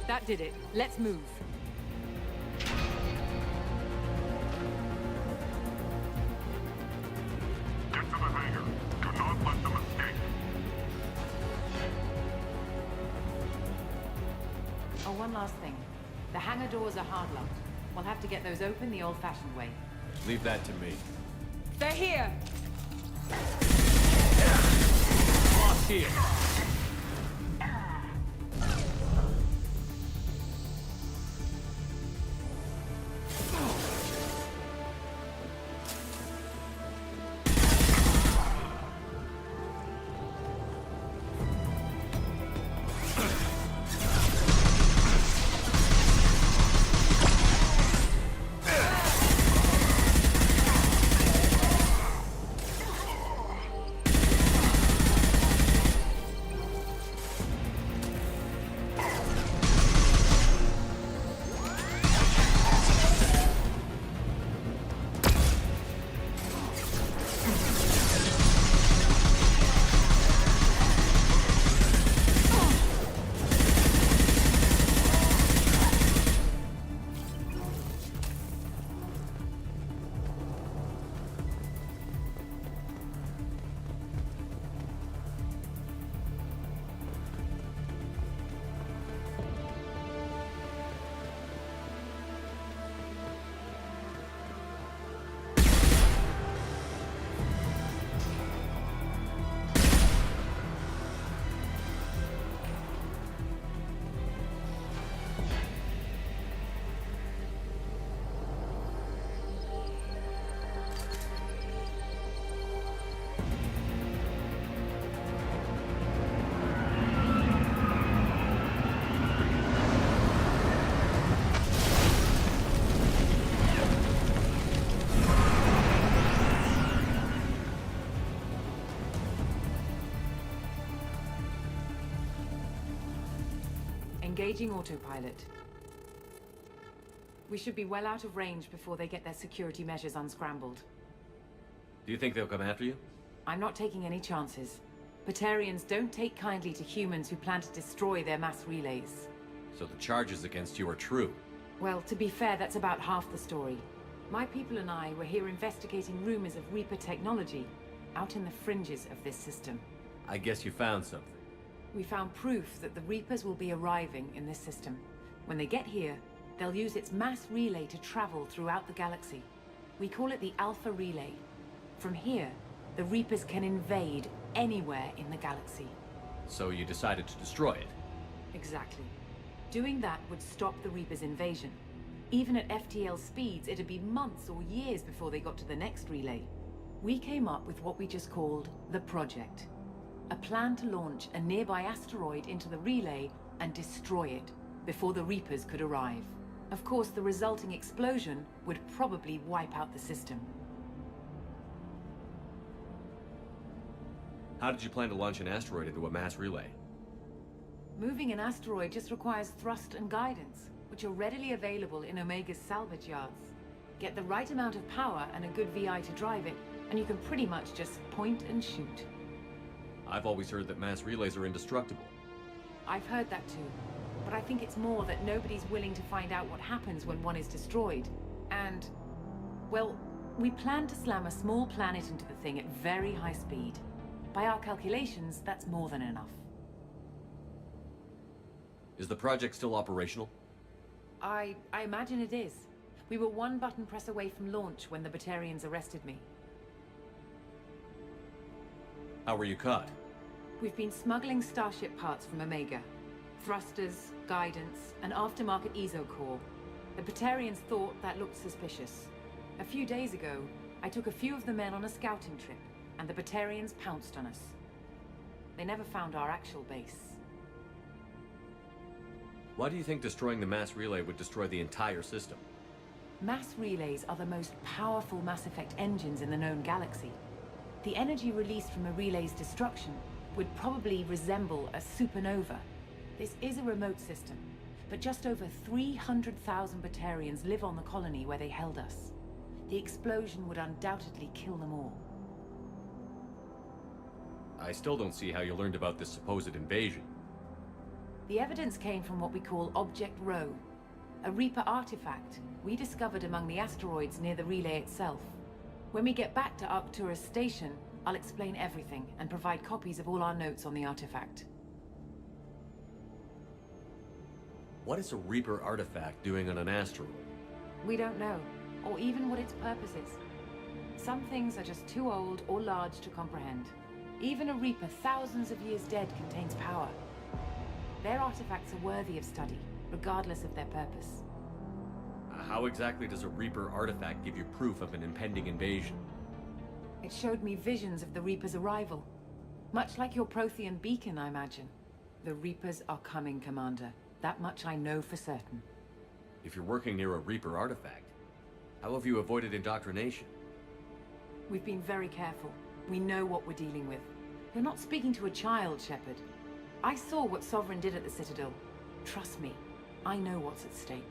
That did it. Let's move. Get to the hangar. Do not let them escape. Oh, one last thing. The hangar doors are hard locked. We'll have to get those open the old-fashioned way. Leave that to me. They're here! Boss here. Engaging autopilot. We should be well out of range before they get their security measures unscrambled. Do you think they'll come after you? I'm not taking any chances. Batarians don't take kindly to humans who plan to destroy their mass relays. So the charges against you are true? Well, to be fair, that's about half the story. My people and I were here investigating rumors of Reaper technology, out in the fringes of this system. I guess you found something. We found proof that the Reapers will be arriving in this system. When they get here, they'll use its mass relay to travel throughout the galaxy. We call it the Alpha Relay. From here, the Reapers can invade anywhere in the galaxy. So you decided to destroy it? Exactly. Doing that would stop the Reapers' invasion. Even at FTL speeds, it'd be months or years before they got to the next relay. We came up with what we just called the Project. A plan to launch a nearby asteroid into the relay and destroy it before the Reapers could arrive. Of course, the resulting explosion would probably wipe out the system. How did you plan to launch an asteroid into a mass relay? Moving an asteroid just requires thrust and guidance, which are readily available in Omega's salvage yards. Get the right amount of power and a good VI to drive it, and you can pretty much just point and shoot. I've always heard that mass relays are indestructible. I've heard that too, but I think it's more that nobody's willing to find out what happens when one is destroyed. And, well, we plan to slam a small planet into the thing at very high speed. By our calculations, that's more than enough. Is the project still operational? I imagine it is. We were one button press away from launch when the Batarians arrested me. How were you caught? We've been smuggling Starship parts from Omega. Thrusters, guidance, and aftermarket ESO core. The Batarians thought that looked suspicious. A few days ago, I took a few of the men on a scouting trip, and the Batarians pounced on us. They never found our actual base. Why do you think destroying the mass relay would destroy the entire system? Mass relays are the most powerful Mass Effect engines in the known galaxy. The energy released from a relay's destruction would probably resemble a supernova. This is a remote system, but just over 300,000 Batarians live on the colony where they held us. The explosion would undoubtedly kill them all. I still don't see how you learned about this supposed invasion. The evidence came from what we call Object Rho, a Reaper artifact we discovered among the asteroids near the relay itself. When we get back to Arcturus Station, I'll explain everything and provide copies of all our notes on the artifact. What is a Reaper artifact doing on an asteroid? We don't know, or even what its purpose is. Some things are just too old or large to comprehend. Even a Reaper thousands of years dead contains power. Their artifacts are worthy of study, regardless of their purpose. How exactly does a Reaper artifact give you proof of an impending invasion? It showed me visions of the Reaper's arrival. Much like your Prothean beacon, I imagine. The Reapers are coming, Commander. That much I know for certain. If you're working near a Reaper artifact, how have you avoided indoctrination? We've been very careful. We know what we're dealing with. You're not speaking to a child, Shepard. I saw what Sovereign did at the Citadel. Trust me, I know what's at stake.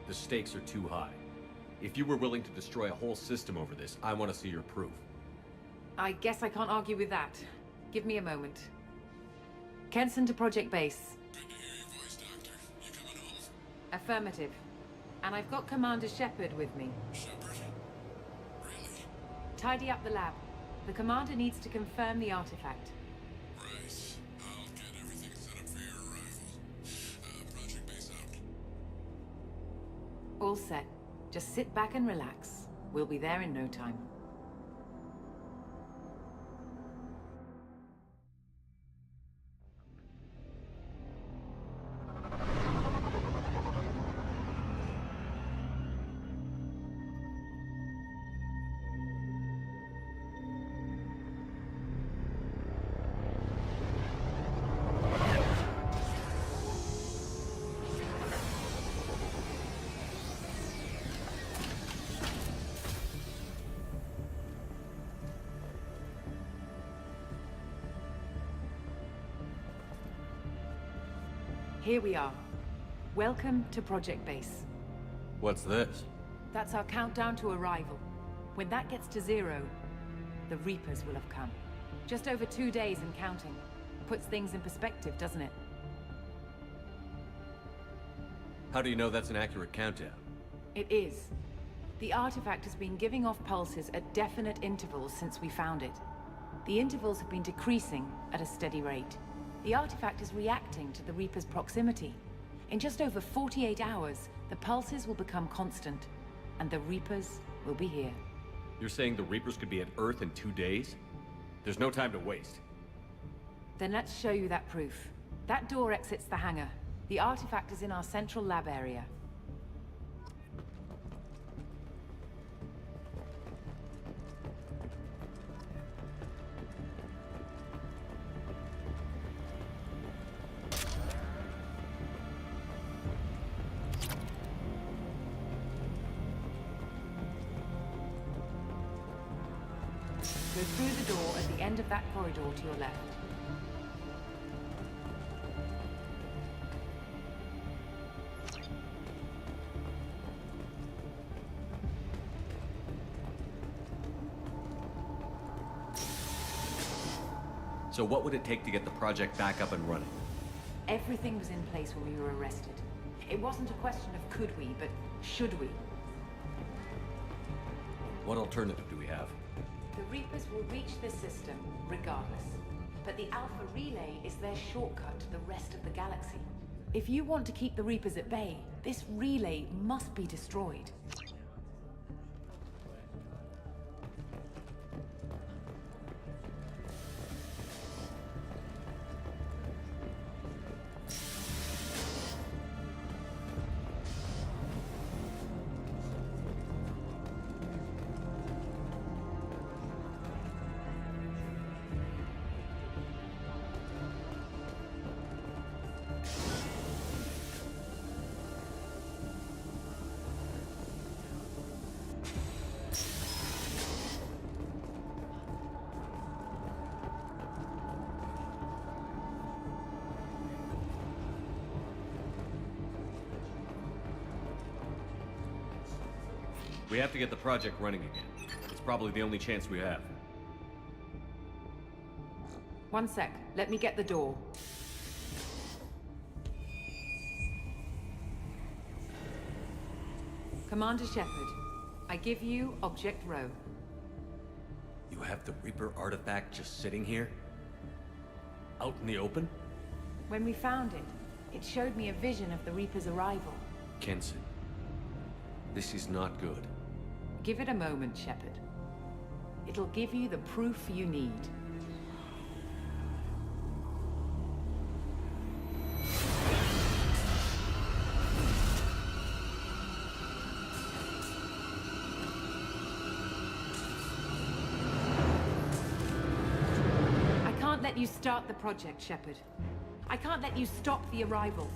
The stakes are too high. If you were willing to destroy a whole system over this, I want to see your proof. I guess I can't argue with that. Give me a moment. Kenson to Project Base. Good to hear your voice, Doctor. You coming home? Affirmative. And I've got Commander Shepard with me. Shepard? Really? Tidy up the lab. The Commander needs to confirm the artifact. Right. I'll get everything set up for your arrival. Project Base out. All set. Just sit back and relax. We'll be there in no time. Here we are. Welcome to Project Base. What's this? That's our countdown to arrival. When that gets to 0, the Reapers will have come. Just over 2 days and counting. Puts things in perspective, doesn't it? How do you know that's an accurate countdown? It is. The artifact has been giving off pulses at definite intervals since we found it. The intervals have been decreasing at a steady rate. The artifact is reacting to the Reaper's proximity. In just over 48 hours, the pulses will become constant, and the Reapers will be here. You're saying the Reapers could be at Earth in 2 days? There's no time to waste. Then let's show you that proof. That door exits the hangar. The artifact is in our central lab area. Go through the door at the end of that corridor to your left. So what would it take to get the project back up and running? Everything was in place when we were arrested. It wasn't a question of could we, but should we. What alternative do we have? The Reapers will reach this system regardless. But the Alpha Relay is their shortcut to the rest of the galaxy. If you want to keep the Reapers at bay, this relay must be destroyed. We have to get the project running again. It's probably the only chance we have. One sec. Let me get the door. Commander Shepard, I give you Object Row. You have the Reaper artifact just sitting here? Out in the open? When we found it, it showed me a vision of the Reaper's arrival. Kenson, this is not good. Give it a moment, Shepard. It'll give you the proof you need. I can't let you start the project, Shepard. I can't let you stop the arrival.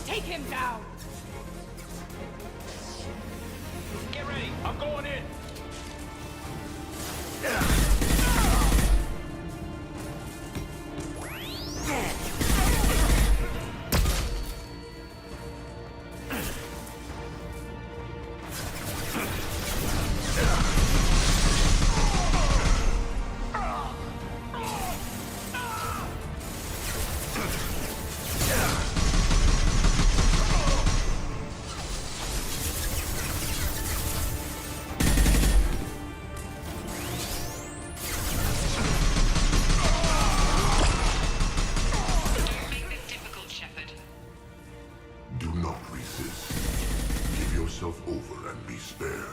Take him down! Get ready, I'm going in. Over and be spared.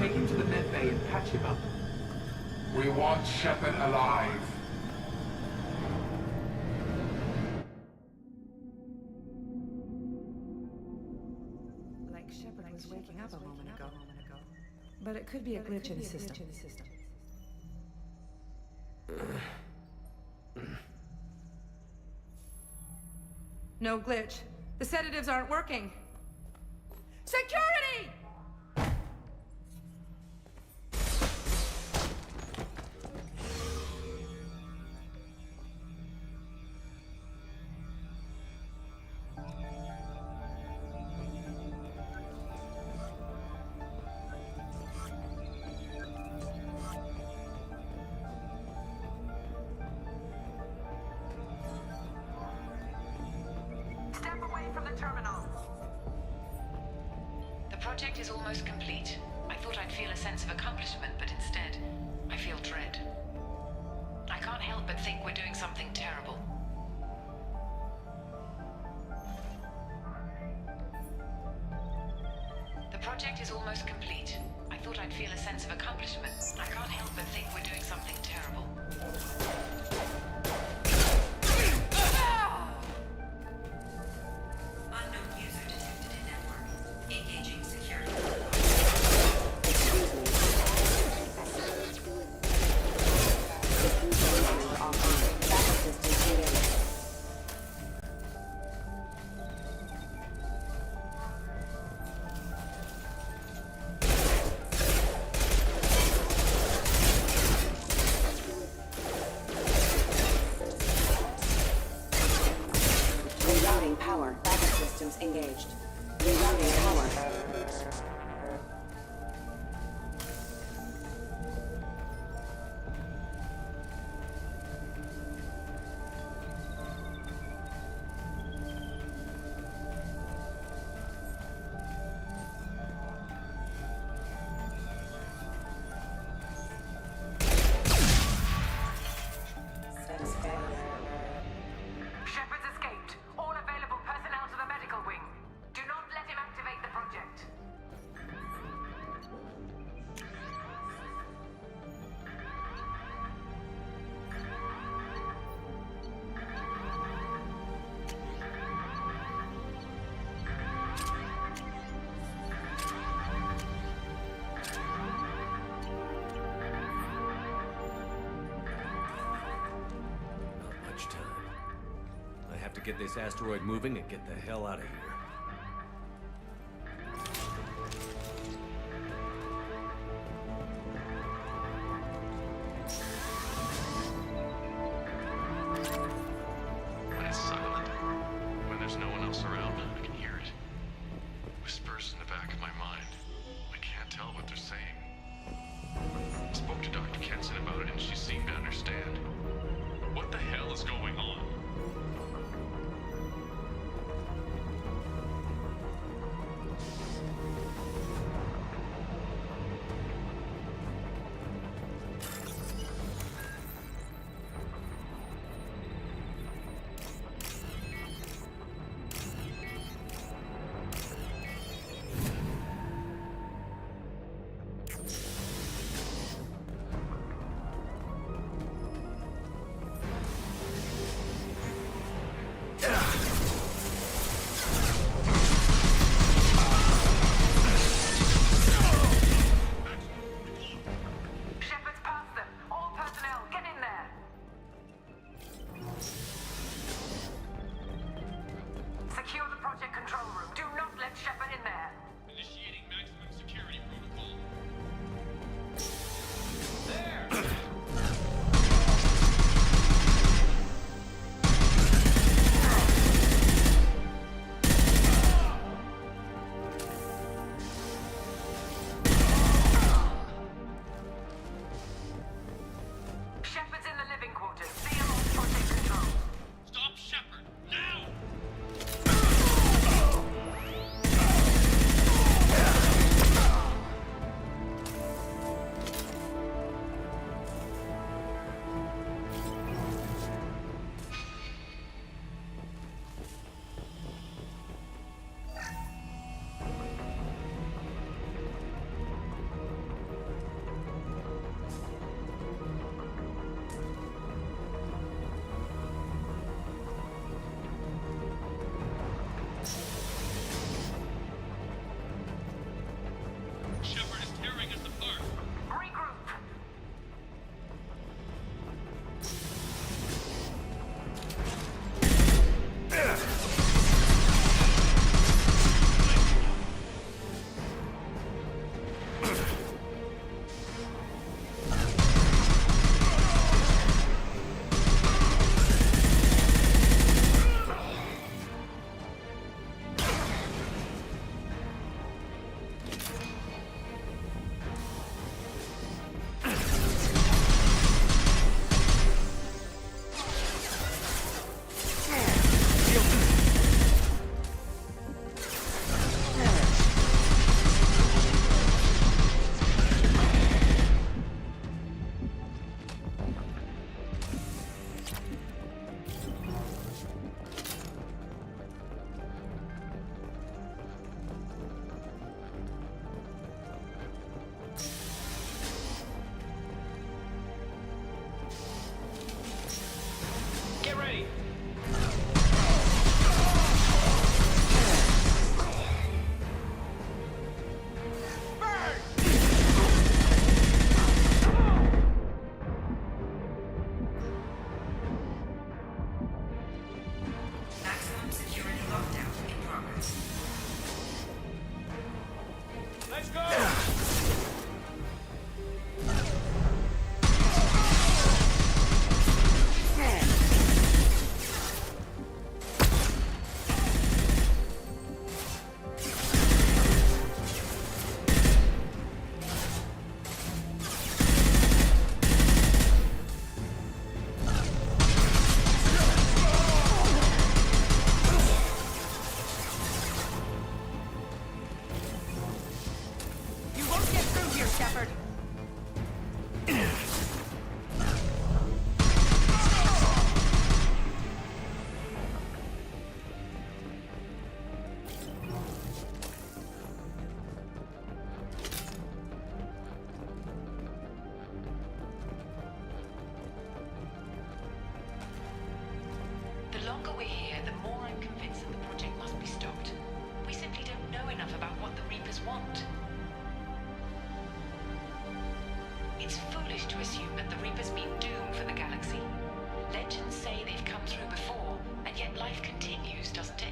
take him to the med bay and patch him up. We want Shepard alive. Like Shepard was waking up a moment ago. But it could be a glitch in the system. No glitch. The sedatives aren't working. Security! Step away from the terminal. The project is almost complete. I thought I'd feel a sense of accomplishment, but instead, I feel dread. I can't help but think we're doing something terrible. The project is almost complete. I thought I'd feel a sense of accomplishment. I can't help but think we're doing something terrible. Unknown user detected in network. Engaging security. Rerouting power. Backup systems engaged. Rerouting power. Shepard's escaped. All available personnel to the medical wing. Do not let him activate the project. Not much time. I have to get this asteroid moving and get the hell out of here. When it's silent, when there's no one else around, I can hear it. Whispers in the back of my mind. I can't tell what they're saying. I spoke to Dr. Kenson about it and she seemed to understand. What the hell is going on? Shepard. The longer we're here, the more I'm convinced that the project must be stopped. We simply don't know enough about what the Reapers want. It's foolish to assume that the Reapers mean doom for the galaxy. Legends say they've come through before, and yet life continues, doesn't it?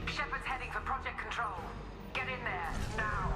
Shepard's heading for Project Control. Get in there, now.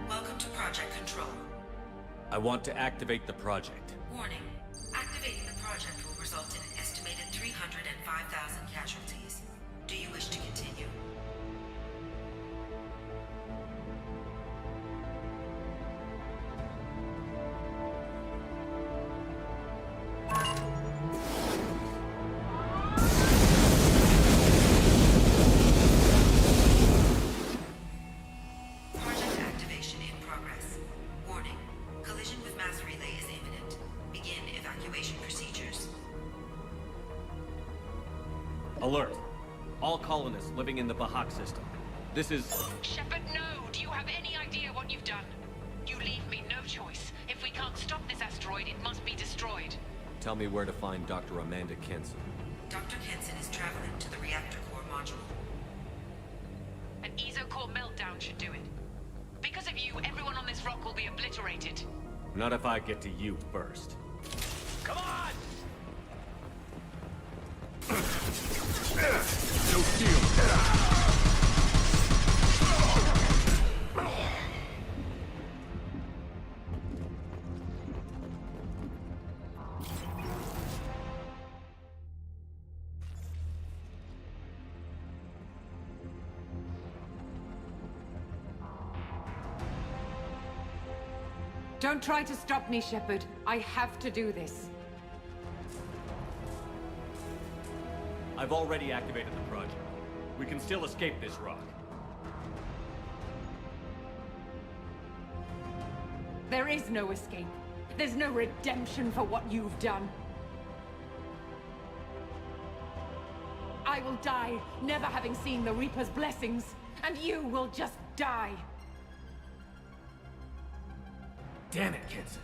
Welcome to Project Control. I want to activate the project. Warning. Activating the project will result in an estimated 305,000 casualties. Do you wish to continue? Project activation in progress. Warning. Collision with mass relay is imminent. Begin evacuation procedures. Alert! All colonists living in the Bahak system. This is... Shepard, no! Do you have any idea what you've done? You leave me no choice. If we can't stop this asteroid, it must be destroyed. Tell me where to find Dr. Amanda Kenson. Dr. Kenson is traveling to the reactor core module. An ESO-core meltdown should do it. Because of you, everyone on this rock will be obliterated. Not if I get to you first. Come on! No shield! Don't try to stop me, Shepard. I have to do this. I've already activated the project. We can still escape this rock. There is no escape. There's no redemption for what you've done. I will die, never having seen the Reaper's blessings, and you will just die. Damn it, Kenson.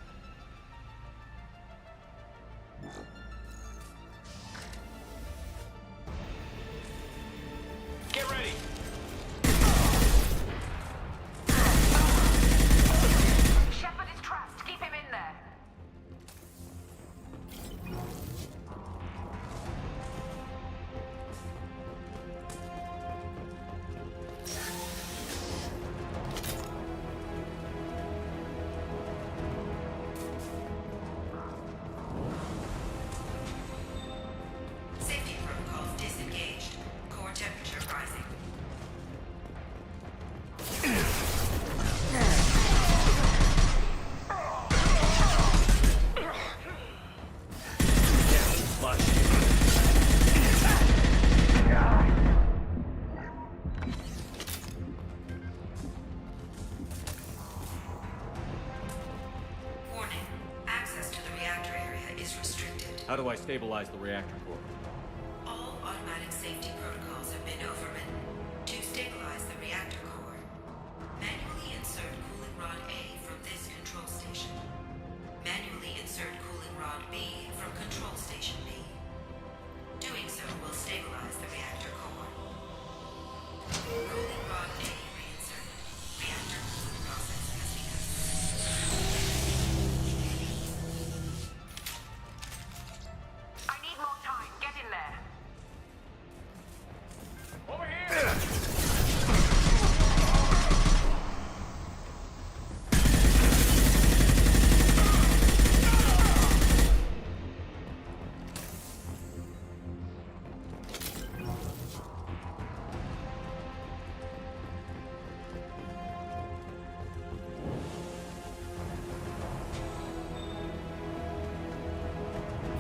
do I stabilize the reactor core? All automatic safety protocols have been overridden. To stabilize the reactor core, manually insert cooling rod A from this control station. Manually insert cooling rod B from control station B. Doing so will stabilize the reactor core. Cooling rod A reinserted. Reactor cooling process has begun. I need more time. Get in there. Over here!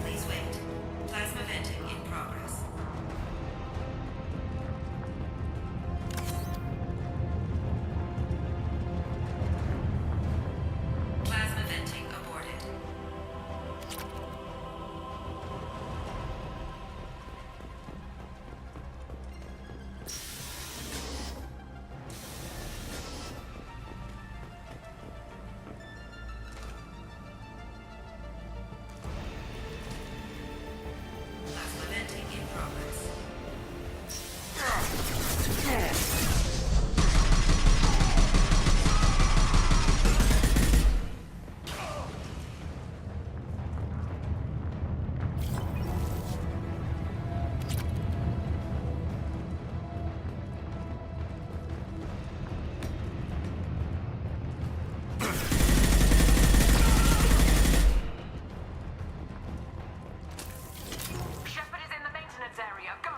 Please wait. Plasma venting in progress. Plasma venting aborted. Plasma venting in progress. Shepard is in the maintenance area. Go!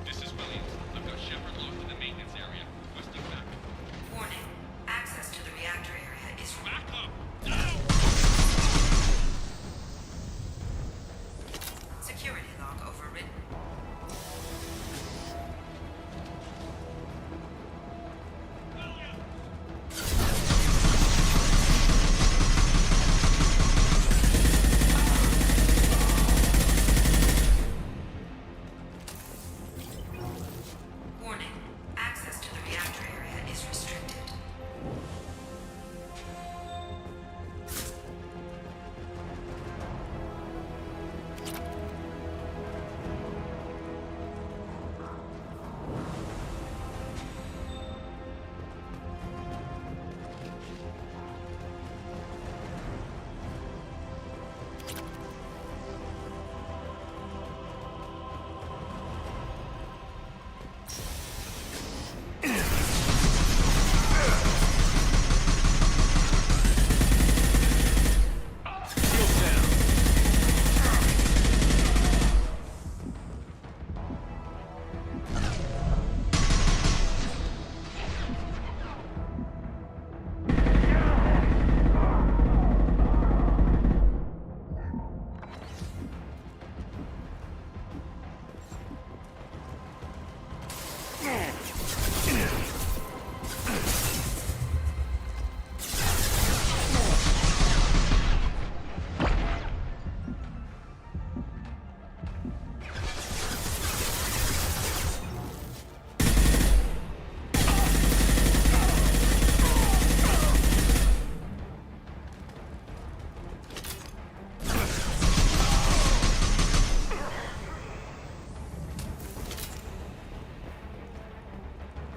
This is Williams. I've got Shepard locked in the maintenance area. Requesting backup. Warning. Access to the reactor area is Backup! security log overridden. Warning. Access to the reactor area is restricted.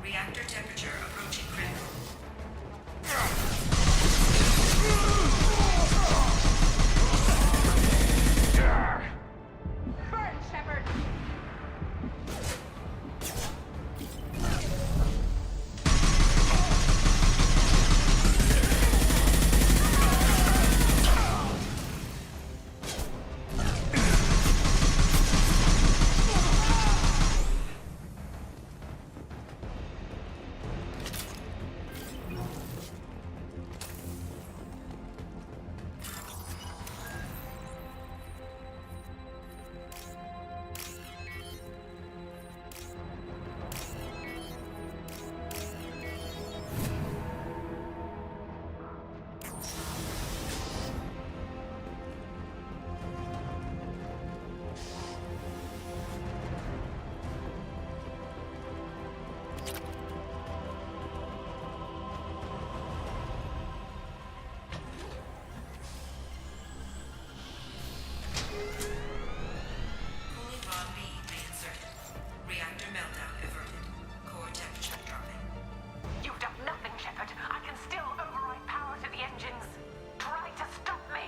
Reactor temperature approaching critical. Burn, Shepard! Cooling rod B reinserted. Reactor meltdown averted. Core temperature dropping. You've done nothing, Shepard. I can still override power to the engines. Try to stop me.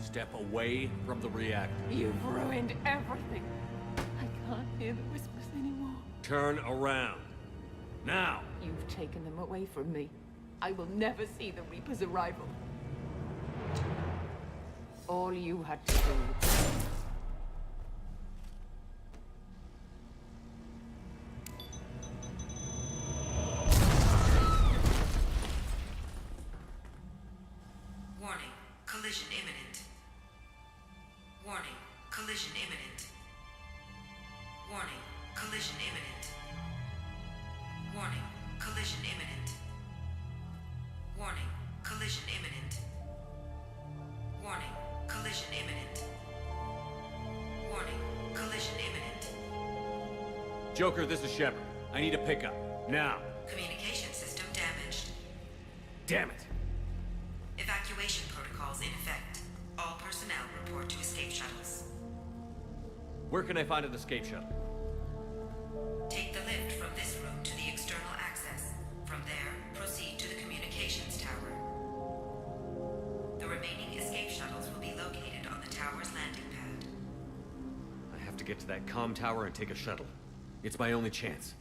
Step away from the reactor. You've ruined everything. I can't hear the whispers anymore. Turn around. Now! You've taken them away from me. I will never see the Reaper's arrival. All you had to do... Warning. Collision imminent. Warning. Collision imminent. Warning. Collision imminent. Warning. Collision imminent. Warning. Collision imminent. Warning. Collision imminent. Warning. Collision imminent. Joker, this is Shepard. I need a pickup. Now. Communication system damaged. Damn it. Evacuation protocols in effect. All personnel report to escape shuttles. Where can I find an escape shuttle? Take the lift from this room to the external access. From there, proceed to the communications tower. The remaining escape shuttles will be located on the tower's landing pad. I have to get to that comm tower and take a shuttle. It's my only chance.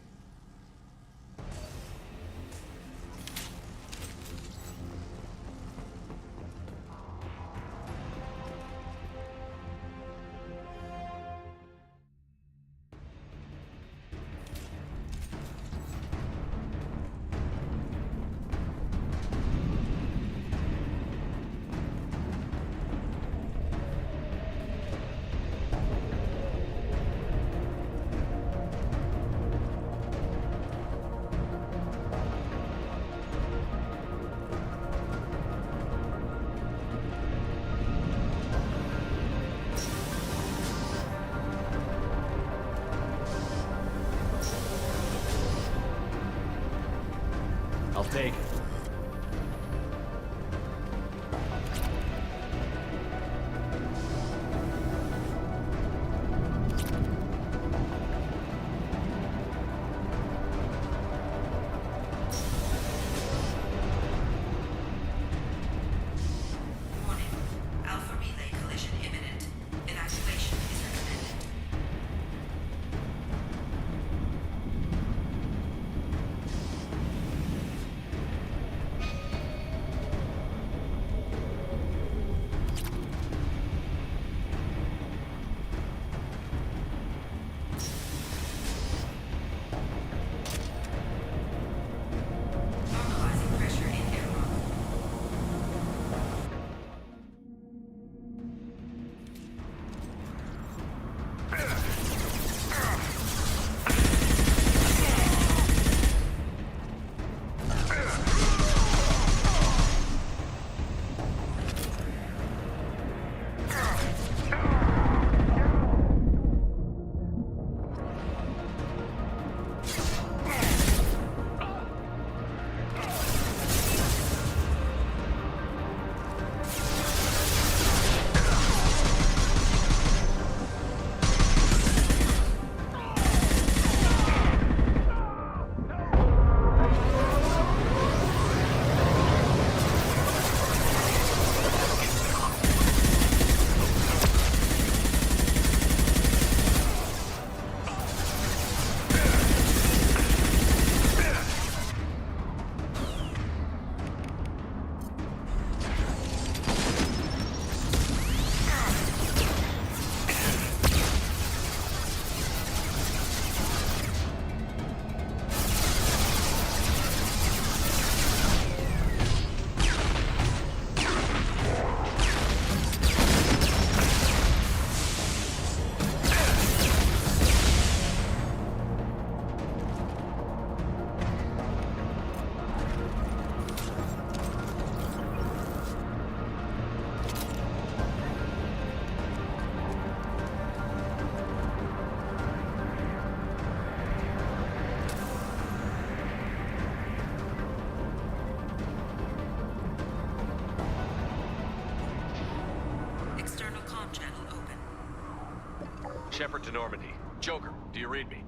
Shepard to Normandy. Joker, do you read me?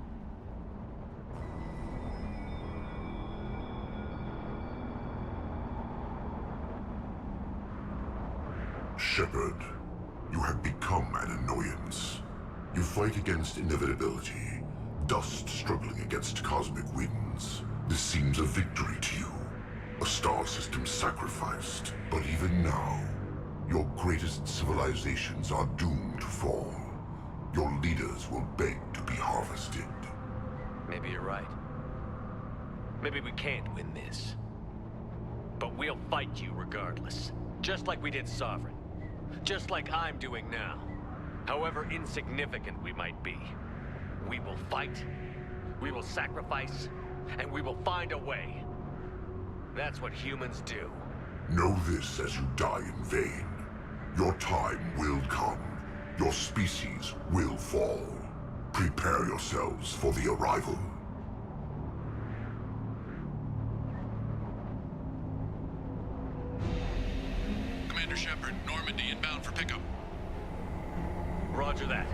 Shepard, you have become an annoyance. You fight against inevitability, dust struggling against cosmic winds. This seems a victory to you, a star system sacrificed. But even now, your greatest civilizations are doomed to fall. Your leaders will beg to be harvested. Maybe you're right. Maybe we can't win this. But we'll fight you regardless. Just like we did Sovereign. Just like I'm doing now. However insignificant we might be. We will fight, we will sacrifice, and we will find a way. That's what humans do. Know this as you die in vain. Your time will come. Your species will fall. Prepare yourselves for the arrival. Commander Shepard, Normandy inbound for pickup. Roger that.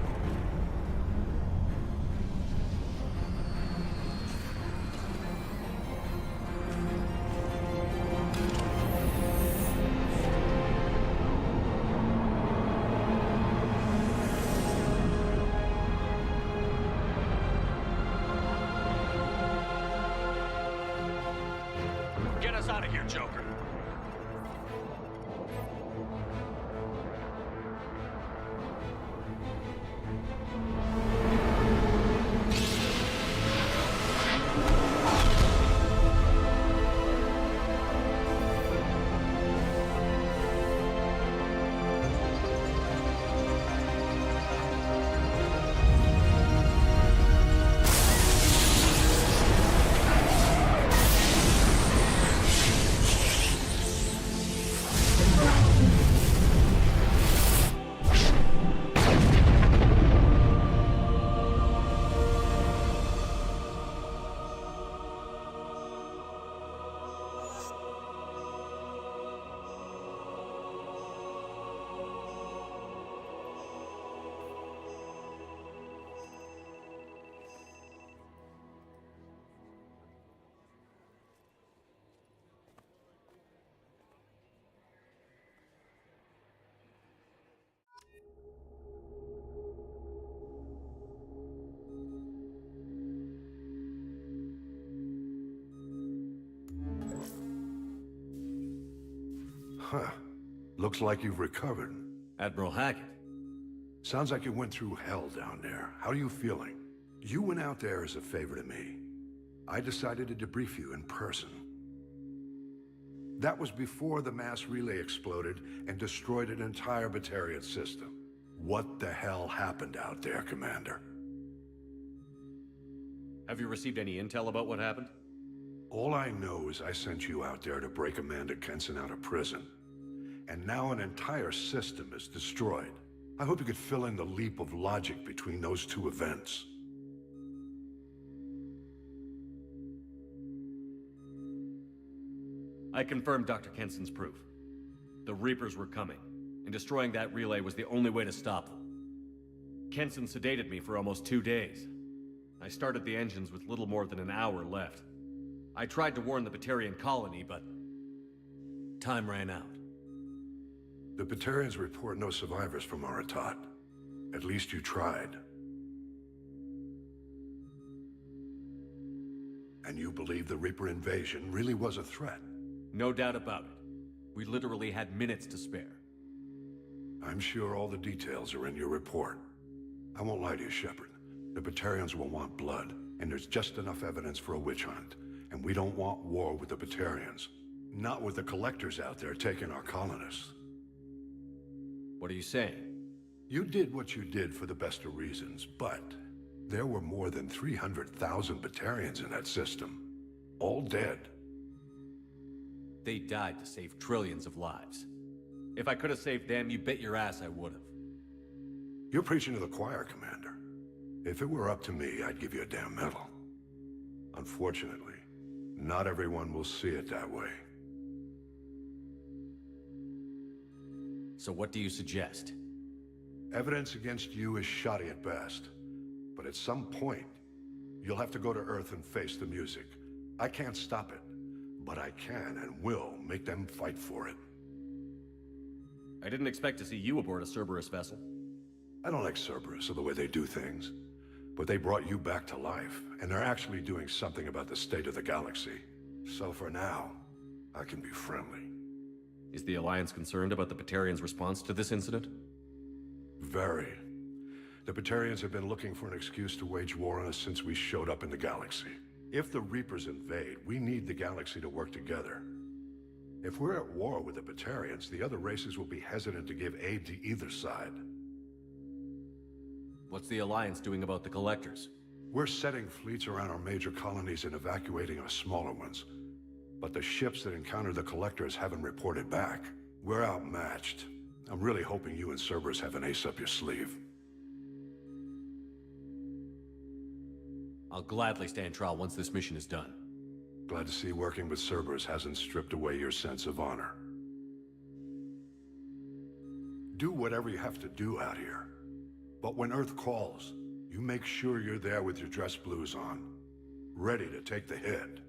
Get us out of here, Joker. Huh. Looks like you've recovered. Admiral Hackett. Sounds like you went through hell down there. How are you feeling? You went out there as a favor to me. I decided to debrief you in person. That was before the mass relay exploded and destroyed an entire Batarian system. What the hell happened out there, Commander? Have you received any intel about what happened? All I know is I sent you out there to break Amanda Kenson out of prison. And now an entire system is destroyed. I hope you could fill in the leap of logic between those two events. I confirmed Dr. Kenson's proof. The Reapers were coming, and destroying that relay was the only way to stop them. Kenson sedated me for almost 2 days. I started the engines with little more than an hour left. I tried to warn the Batarian colony, but time ran out. The Batarians report no survivors from Aratat. At least you tried. And you believe the Reaper invasion really was a threat? No doubt about it. We literally had minutes to spare. I'm sure all the details are in your report. I won't lie to you, Shepard. The Batarians will want blood, and there's just enough evidence for a witch hunt. And we don't want war with the Batarians. Not with the collectors out there taking our colonists. What are you saying? You did what you did for the best of reasons, but there were more than 300,000 Batarians in that system. All dead. They died to save trillions of lives. If I could have saved them, you bet your ass I would have. You're preaching to the choir, Commander. If it were up to me, I'd give you a damn medal. Unfortunately, not everyone will see it that way. So what do you suggest? Evidence against you is shoddy at best. But at some point, you'll have to go to Earth and face the music. I can't stop it, but I can and will make them fight for it. I didn't expect to see you aboard a Cerberus vessel. I don't like Cerberus or the way they do things. But they brought you back to life, and they're actually doing something about the state of the galaxy. So for now, I can be friendly. Is the Alliance concerned about the Batarians' response to this incident? Very. The Batarians have been looking for an excuse to wage war on us since we showed up in the galaxy. If the Reapers invade, we need the galaxy to work together. If we're at war with the Batarians, the other races will be hesitant to give aid to either side. What's the Alliance doing about the Collectors? We're setting fleets around our major colonies and evacuating our smaller ones. But the ships that encounter the Collectors haven't reported back. We're outmatched. I'm really hoping you and Cerberus have an ace up your sleeve. I'll gladly stand trial once this mission is done. Glad to see working with Cerberus hasn't stripped away your sense of honor. Do whatever you have to do out here. But when Earth calls, you make sure you're there with your dress blues on, ready to take the hit.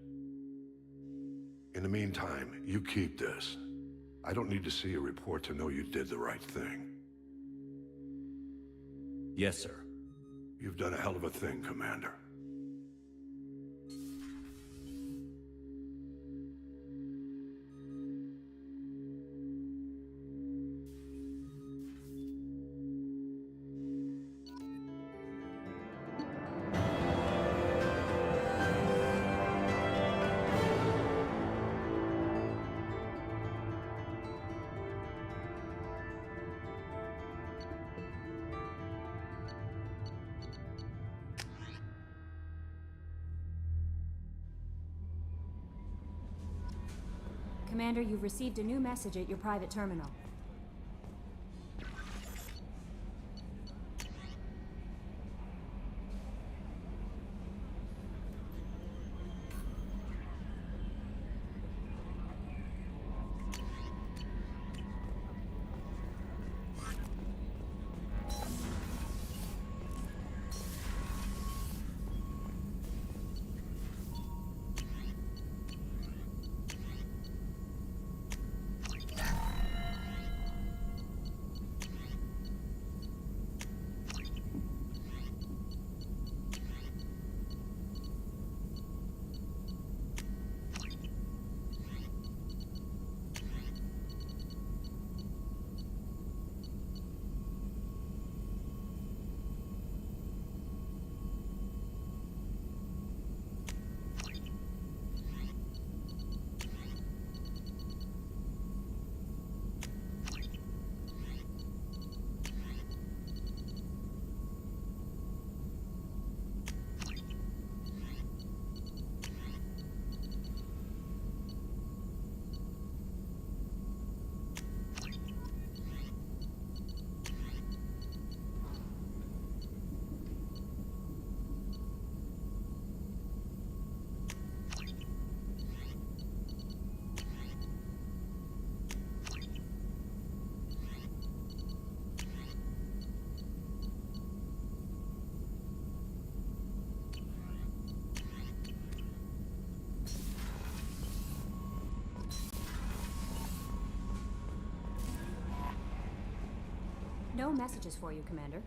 In the meantime, you keep this. I don't need to see a report to know you did the right thing. Yes, sir. You've done a hell of a thing, Commander. Commander, you've received a new message at your private terminal. No messages for you, Commander.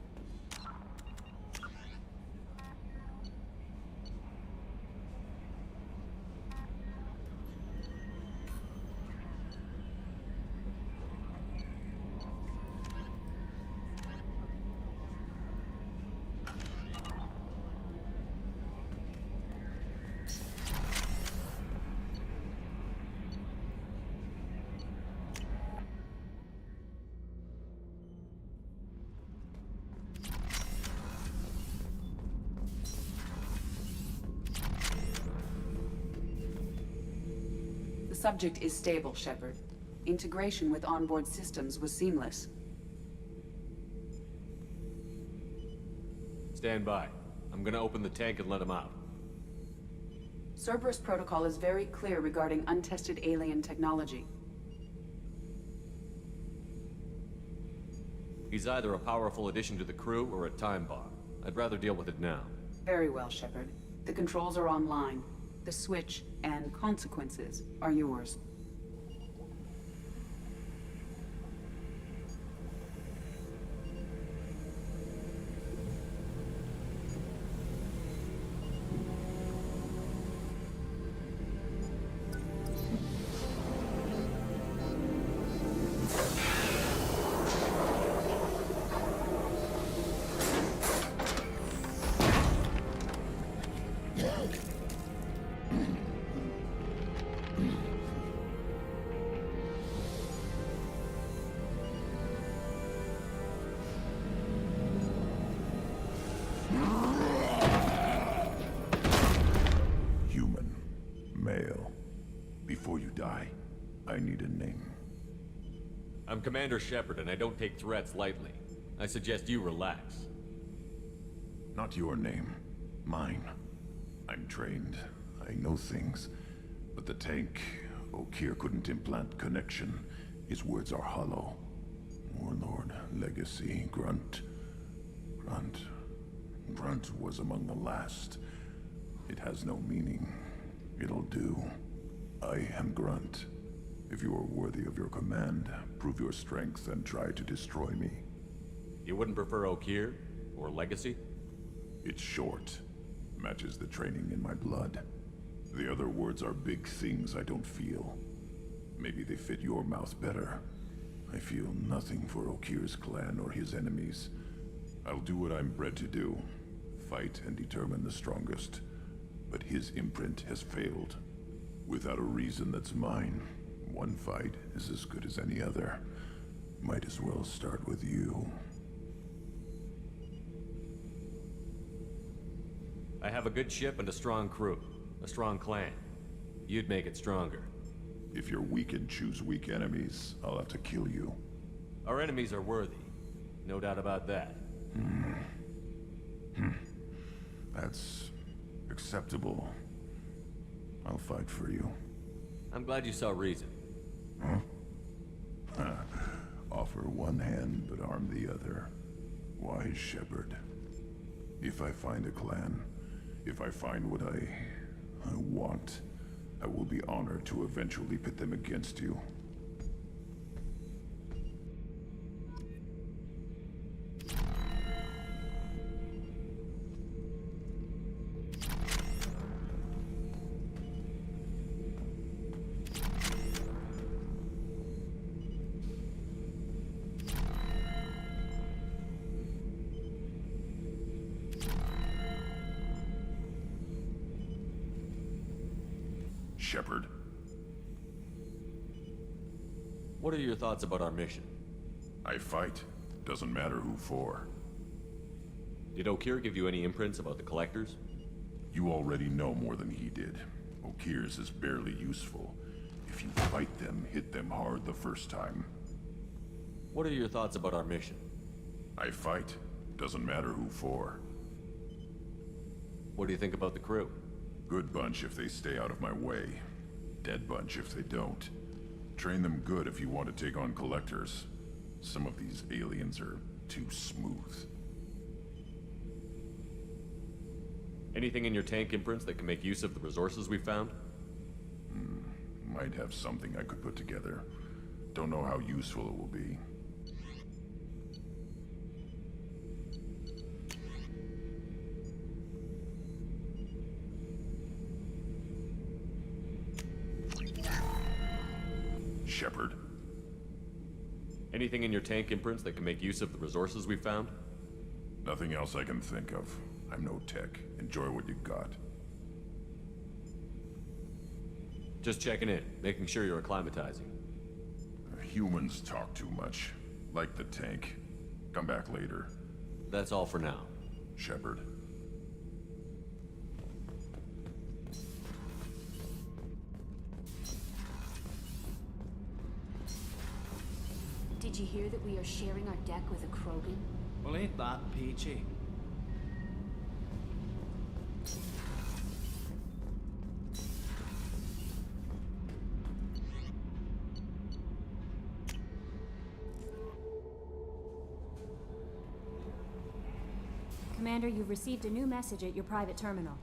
The subject is stable, Shepard. Integration with onboard systems was seamless. Stand by. I'm gonna open the tank and let him out. Cerberus protocol is very clear regarding untested alien technology. He's either a powerful addition to the crew or a time bomb. I'd rather deal with it now. Very well, Shepard. The controls are online. The switch and consequences are yours. Human. Male. Before you die, I need a name. I'm Commander Shepard, and I don't take threats lightly. I suggest you relax. Not your name. Mine. I'm trained. I know things. But the tank, Okeer couldn't implant connection. His words are hollow. Warlord, Legacy, Grunt. Grunt was among the last. It has no meaning. It'll do. I am Grunt. If you are worthy of your command, prove your strength and try to destroy me. You wouldn't prefer Okeer? Or Legacy? It's short. Matches the training in my blood. The other words are big things I don't feel. Maybe they fit your mouth better. I feel nothing for Okeer's clan or his enemies. I'll do what I'm bred to do. Fight and determine the strongest. But his imprint has failed. Without a reason that's mine, one fight is as good as any other. Might as well start with you. I have a good ship and a strong crew. A strong clan. You'd make it stronger. If you're weak and choose weak enemies, I'll have to kill you. Our enemies are worthy. No doubt about that. That's acceptable. I'll fight for you. I'm glad you saw reason. Huh? Offer one hand, but arm the other. Wise Shepard. If I find a clan, if I find what I want, I will be honored to eventually pit them against you. Shepard. What are your thoughts about our mission? I fight. Doesn't matter who for. Did Okeer give you any imprints about the Collectors? You already know more than he did. Okeer's is barely useful. If you fight them, hit them hard the first time. What are your thoughts about our mission? I fight. Doesn't matter who for. What do you think about the crew? Good bunch if they stay out of my way. Dead bunch if they don't. Train them good if you want to take on Collectors. Some of these aliens are too smooth. Anything in your tank imprints that can make use of the resources we found? Might have something I could put together. Don't know how useful it will be. Shepard. Anything in your tank imprints that can make use of the resources we found? Nothing else I can think of. I'm no tech. Enjoy what you got. Just checking in, making sure you're acclimatizing. Humans talk too much. Like the tank. Come back later. That's all for now. Shepard. Did you hear that we are sharing our deck with a Krogan? Well, ain't that peachy? Commander, you've received a new message at your private terminal.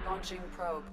Launching probe.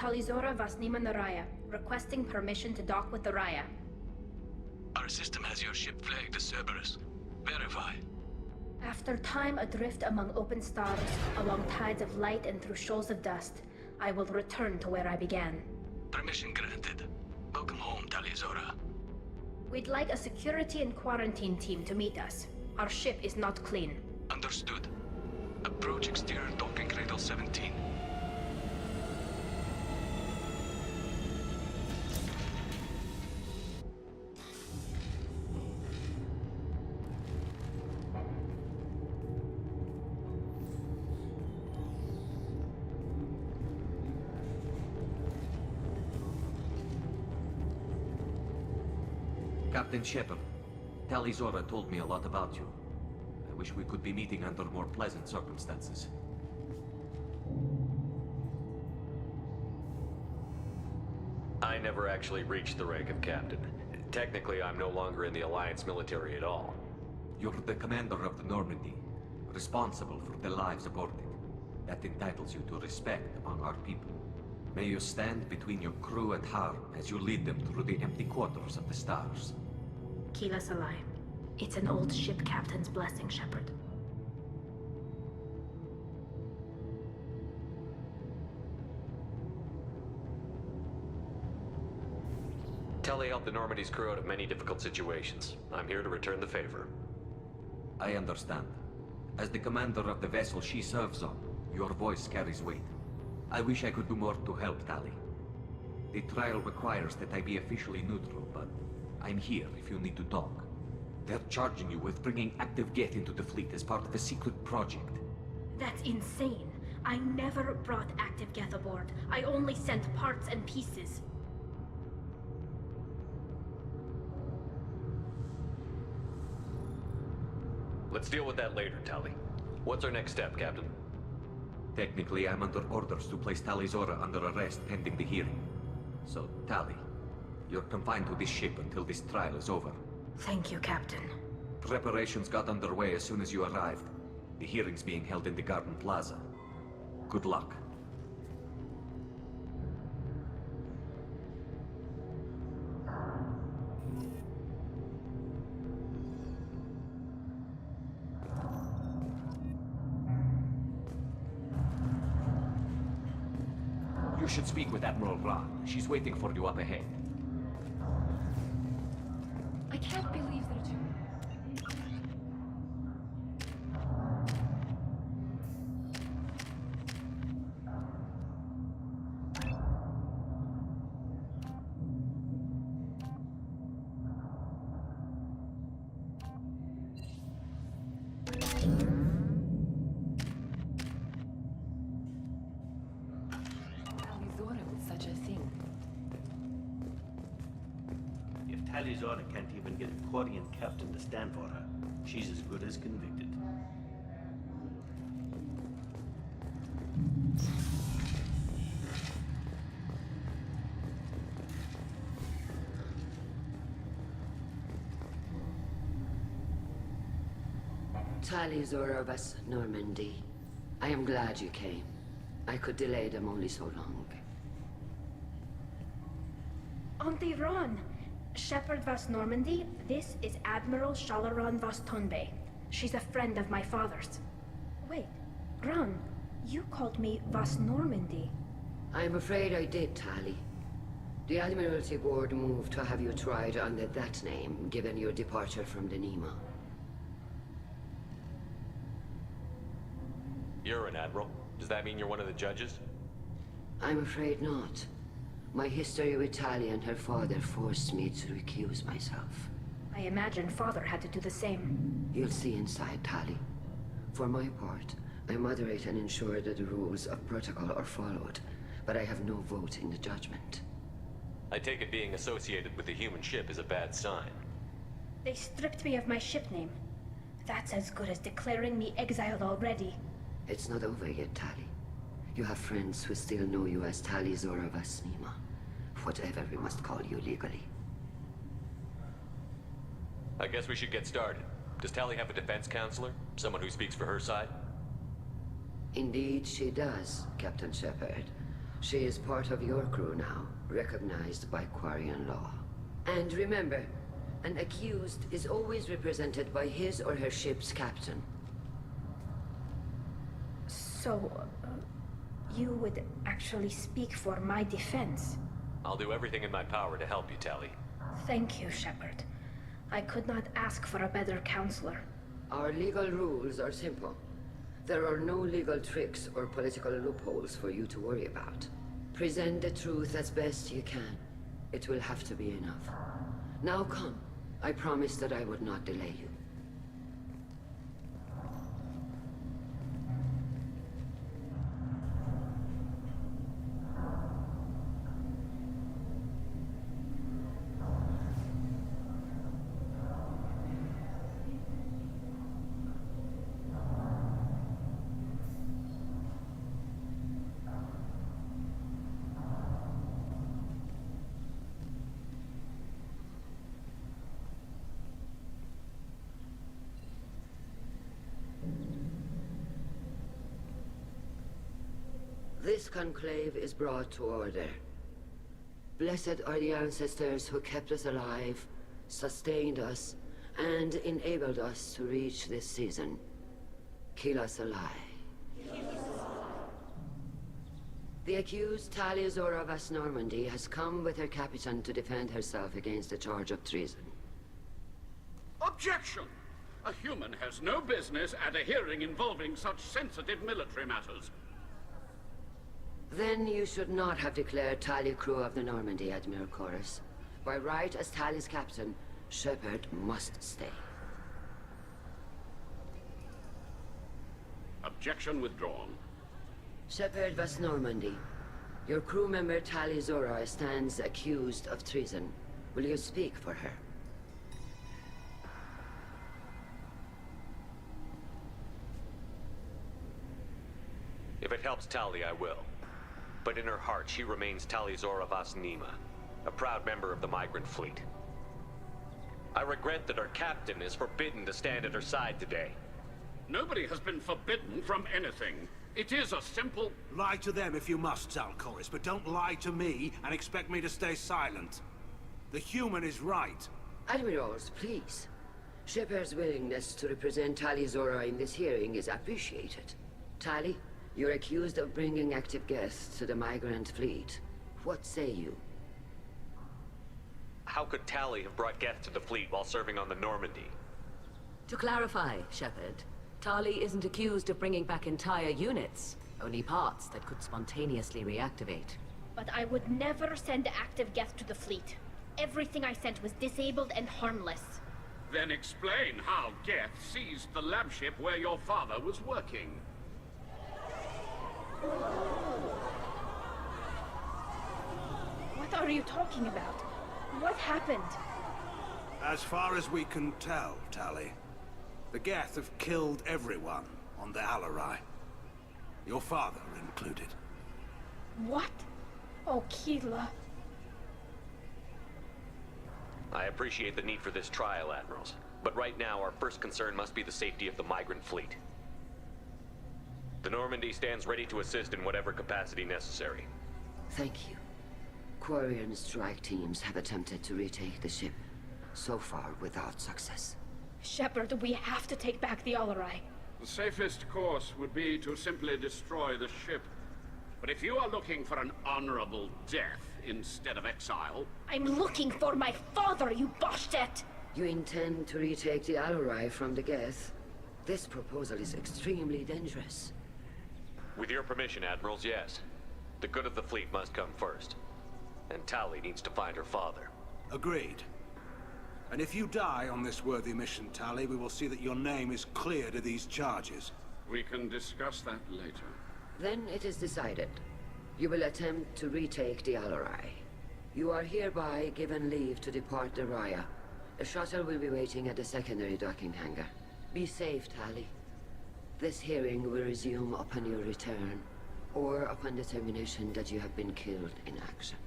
Talizora Vasnima Naraya, requesting permission to dock with the Raya. Our system has your ship flagged as Cerberus. Verify. After time adrift among open stars, along tides of light and through shoals of dust, I will return to where I began. Permission granted. Welcome home, Talizora. We'd like a security and quarantine team to meet us. Our ship is not clean. Understood. Approach exterior docking cradle 17. Captain Shepard, Talizora told me a lot about you. I wish we could be meeting under more pleasant circumstances. I never actually reached the rank of captain. Technically, I'm no longer in the Alliance military at all. You're the commander of the Normandy, responsible for the lives aboard it. That entitles you to respect among our people. May you stand between your crew and harm as you lead them through the empty quarters of the stars. Kila Salai. It's an old ship captain's blessing, Shepard. Telly helped the Normandy's crew out of many difficult situations. I'm here to return the favor. I understand. As the commander of the vessel she serves on, your voice carries weight. I wish I could do more to help, Tali. The trial requires that I be officially neutral, but I'm here if you need to talk. They're charging you with bringing active Geth into the fleet as part of a secret project. That's insane. I never brought active Geth aboard. I only sent parts and pieces. Let's deal with that later, Tali. What's our next step, Captain? Technically, I'm under orders to place Talizora under arrest pending the hearing. So, Tali, you're confined to this ship until this trial is over. Thank you, Captain. Preparations got underway as soon as you arrived. The hearing's being held in the Garden Plaza. Good luck. You should speak with Admiral Ron. She's waiting for you up ahead. I can't believe that it's... Talizora can't even get a Quarian captain to stand for her. She's as good as convicted. Talizora Vas Normandy. I am glad you came. I could delay them only so long. Auntie Ron! Shepard Vas Normandy, this is Admiral Shalaron Vas Tonbe. She's a friend of my father's. Wait, Ron, you called me Vas Normandy. I'm afraid I did, Tali. The Admiralty Board moved to have you tried under that name, given your departure from the Nima. You're an admiral. Does that mean you're one of the judges? I'm afraid not. My history with Tali and her father forced me to recuse myself. I imagine father had to do the same. You'll see inside, Tali. For my part, I moderate and ensure that the rules of protocol are followed, but I have no vote in the judgment. I take it being associated with the human ship is a bad sign. They stripped me of my ship name. That's as good as declaring me exiled already. It's not over yet, Tali. You have friends who still know you as Talizora Vas Nima. Whatever we must call you legally. I guess we should get started. Does Tali have a defense counselor? Someone who speaks for her side? Indeed, she does, Captain Shepard. She is part of your crew now, recognized by Quarian law. And remember, an accused is always represented by his or her ship's captain. So, you would actually speak for my defense? I'll do everything in my power to help you, Tali. Thank you, Shepard. I could not ask for a better counselor. Our legal rules are simple. There are no legal tricks or political loopholes for you to worry about. Present the truth as best you can. It will have to be enough. Now come. I promised that I would not delay you. This conclave is brought to order. Blessed are the ancestors who kept us alive, sustained us, and enabled us to reach this season. Kill us alive. The accused Tali Zora Vas Normandy has come with her captain to defend herself against a charge of treason. Objection! A human has no business at a hearing involving such sensitive military matters. Then you should not have declared Tali crew of the Normandy, Admiral Chorus. By right as Tali's captain, Shepard must stay. Objection withdrawn. Shepard Vas Normandy, your crew member Tali Zora stands accused of treason. Will you speak for her? If it helps Tali, I will. But in her heart, she remains Tali Zora Vas Nima, a proud member of the migrant fleet. I regret that our captain is forbidden to stand at her side today. Nobody has been forbidden from anything. It is a simple... Lie to them if you must, Zalcoris, but don't lie to me and expect me to stay silent. The human is right. Admirals, please. Shepard's willingness to represent Tali Zora in this hearing is appreciated. Tali, you're accused of bringing active guests to the migrant fleet. What say you? How could Tali have brought guests to the fleet while serving on the Normandy? To clarify, Shepard, Tali isn't accused of bringing back entire units, only parts that could spontaneously reactivate. But I would never send active guests to the fleet. Everything I sent was disabled and harmless. Then explain how Geth seized the lab ship where your father was working. What are you talking about? What happened? As far as we can tell, Tali, the Geth have killed everyone on the Alarai. Your father included. What? Oh, Keela. I appreciate the need for this trial, Admirals. But right now, our first concern must be the safety of the migrant fleet. The Normandy stands ready to assist in whatever capacity necessary. Thank you. Quarian strike teams have attempted to retake the ship, so far without success. Shepard, we have to take back the Alarai. The safest course would be to simply destroy the ship. But if you are looking for an honorable death instead of exile... I'm looking for my father, you Boshtet! You intend to retake the Alarai from the Geth? This proposal is extremely dangerous. With your permission, Admirals, yes. The good of the fleet must come first. And Tali needs to find her father. Agreed. And if you die on this worthy mission, Tali, we will see that your name is cleared of these charges. We can discuss that later. Then it is decided. You will attempt to retake the Alarai. You are hereby given leave to depart the Raya. A shuttle will be waiting at the secondary docking hangar. Be safe, Tali. This hearing will resume upon your return, or upon determination that you have been killed in action.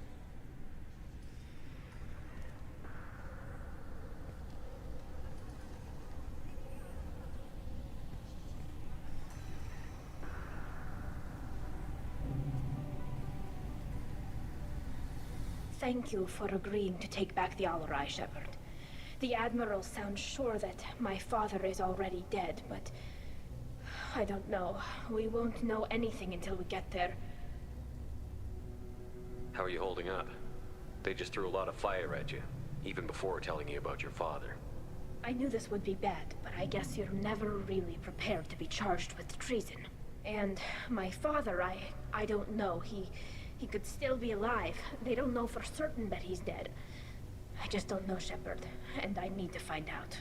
Thank you for agreeing to take back the Alarai, Shepard. The Admiral sounds sure that my father is already dead, but I don't know. We won't know anything until we get there. How are you holding up? They just threw a lot of fire at you, even before telling you about your father. I knew this would be bad, but I guess you're never really prepared to be charged with treason. And my father, I don't know. He could still be alive. They don't know for certain that he's dead. I just don't know, Shepard, and I need to find out.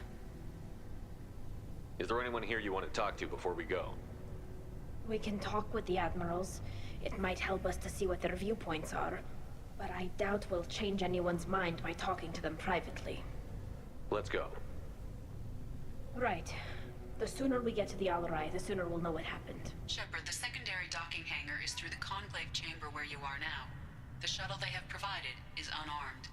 Is there anyone here you want to talk to before we go? We can talk with the Admirals. It might help us to see what their viewpoints are. But I doubt we'll change anyone's mind by talking to them privately. Let's go. Right. The sooner we get to the Alarai, the sooner we'll know what happened. Shepard, the secondary docking hangar is through the Conclave chamber where you are now. The shuttle they have provided is unarmed.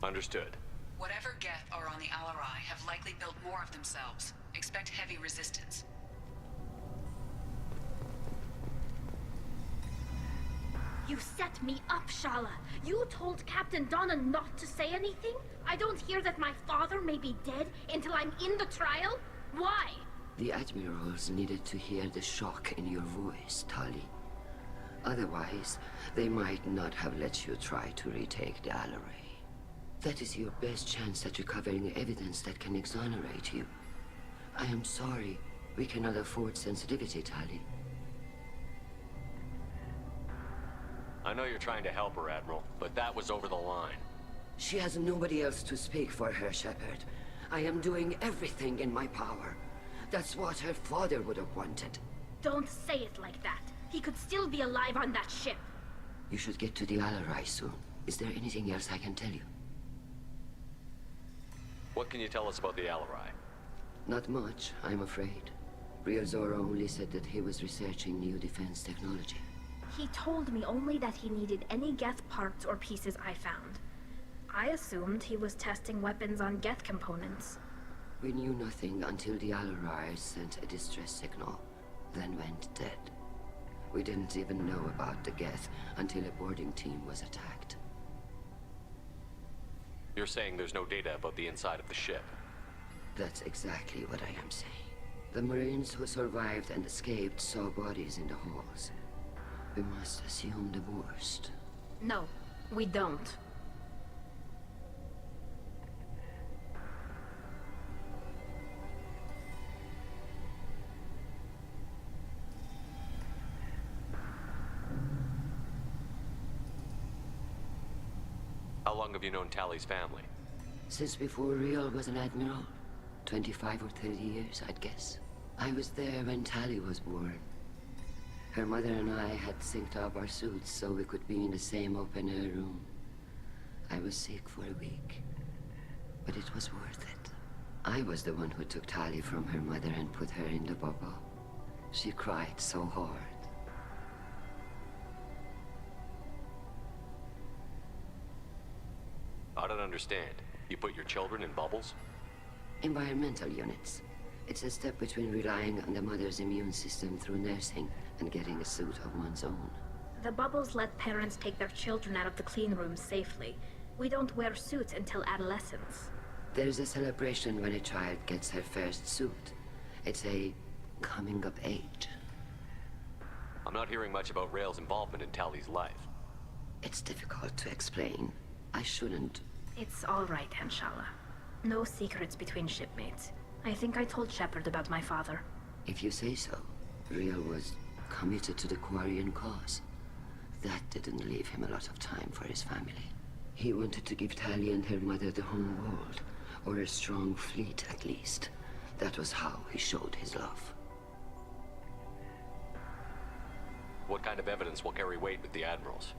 Understood. Whatever Geth are on the Alarai have likely built more of themselves. Expect heavy resistance. You set me up, Shala. You told Captain Donna not to say anything? I don't hear that my father may be dead until I'm in the trial? Why? The Admirals needed to hear the shock in your voice, Tali. Otherwise, they might not have let you try to retake the Alarai. That is your best chance at recovering evidence that can exonerate you. I am sorry. We cannot afford sensitivity, Tali. I know you're trying to help her, Admiral, but that was over the line. She has nobody else to speak for her, Shepard. I am doing everything in my power. That's what her father would have wanted. Don't say it like that. He could still be alive on that ship. You should get to the Alarai soon. Is there anything else I can tell you? What can you tell us about the Alarai? Not much, I'm afraid. Real Zora only said that he was researching new defense technology. He told me only that he needed any Geth parts or pieces I found. I assumed he was testing weapons on Geth components. We knew nothing until the Alarai sent a distress signal, then went dead. We didn't even know about the Geth until a boarding team was attacked. You're saying there's no data about the inside of the ship? That's exactly what I am saying. The Marines who survived and escaped saw bodies in the halls. We must assume the worst. No, we don't. How long have you known Tali's family? Since before Real was an admiral. 25 or 30 years, I'd guess. I was there when Tali was born. Her mother and I had synced up our suits so we could be in the same open-air room. I was sick for a week, but it was worth it. I was the one who took Tali from her mother and put her in the bubble. She cried so hard. I don't understand. You put your children in bubbles? Environmental units. It's a step between relying on the mother's immune system through nursing and getting a suit of one's own. The bubbles let parents take their children out of the clean rooms safely. We don't wear suits until adolescence. There's a celebration when a child gets her first suit. It's a coming of age. I'm not hearing much about Rail's involvement in Tali's life. It's difficult to explain. I shouldn't. It's all right, Anshala. No secrets between shipmates. I think I told Shepard about my father. If you say so. Real was committed to the Quarian cause. That didn't leave him a lot of time for his family. He wanted to give Tali and her mother the home world, or a strong fleet at least. That was how he showed his love. What kind of evidence will carry weight with the Admirals?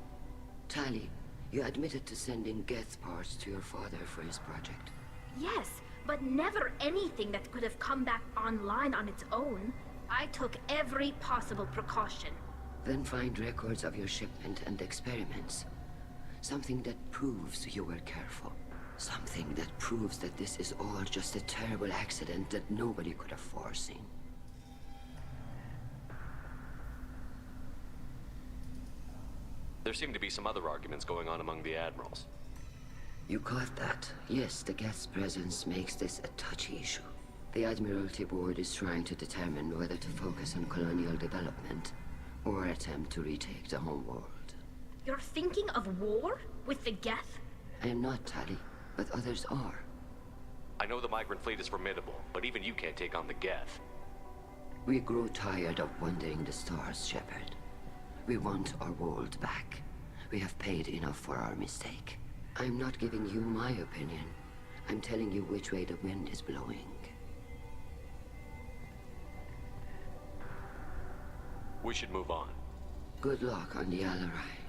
Tali, you admitted to sending Geth parts to your father for his project. Yes, but never anything that could have come back online on its own. I took every possible precaution. Then find records of your shipment and experiments. Something that proves you were careful. Something that proves that this is all just a terrible accident that nobody could have foreseen. There seem to be some other arguments going on among the admirals. You caught that? Yes, the guest's presence makes this a touchy issue. The Admiralty Board is trying to determine whether to focus on colonial development or attempt to retake the homeworld. You're thinking of war? With the Geth? I am not, Tali, but others are. I know the migrant fleet is formidable, but even you can't take on the Geth. We grow tired of wandering the stars, Shepard. We want our world back. We have paid enough for our mistake. I'm not giving you my opinion. I'm telling you which way the wind is blowing. We should move on. Good luck on the Alarai.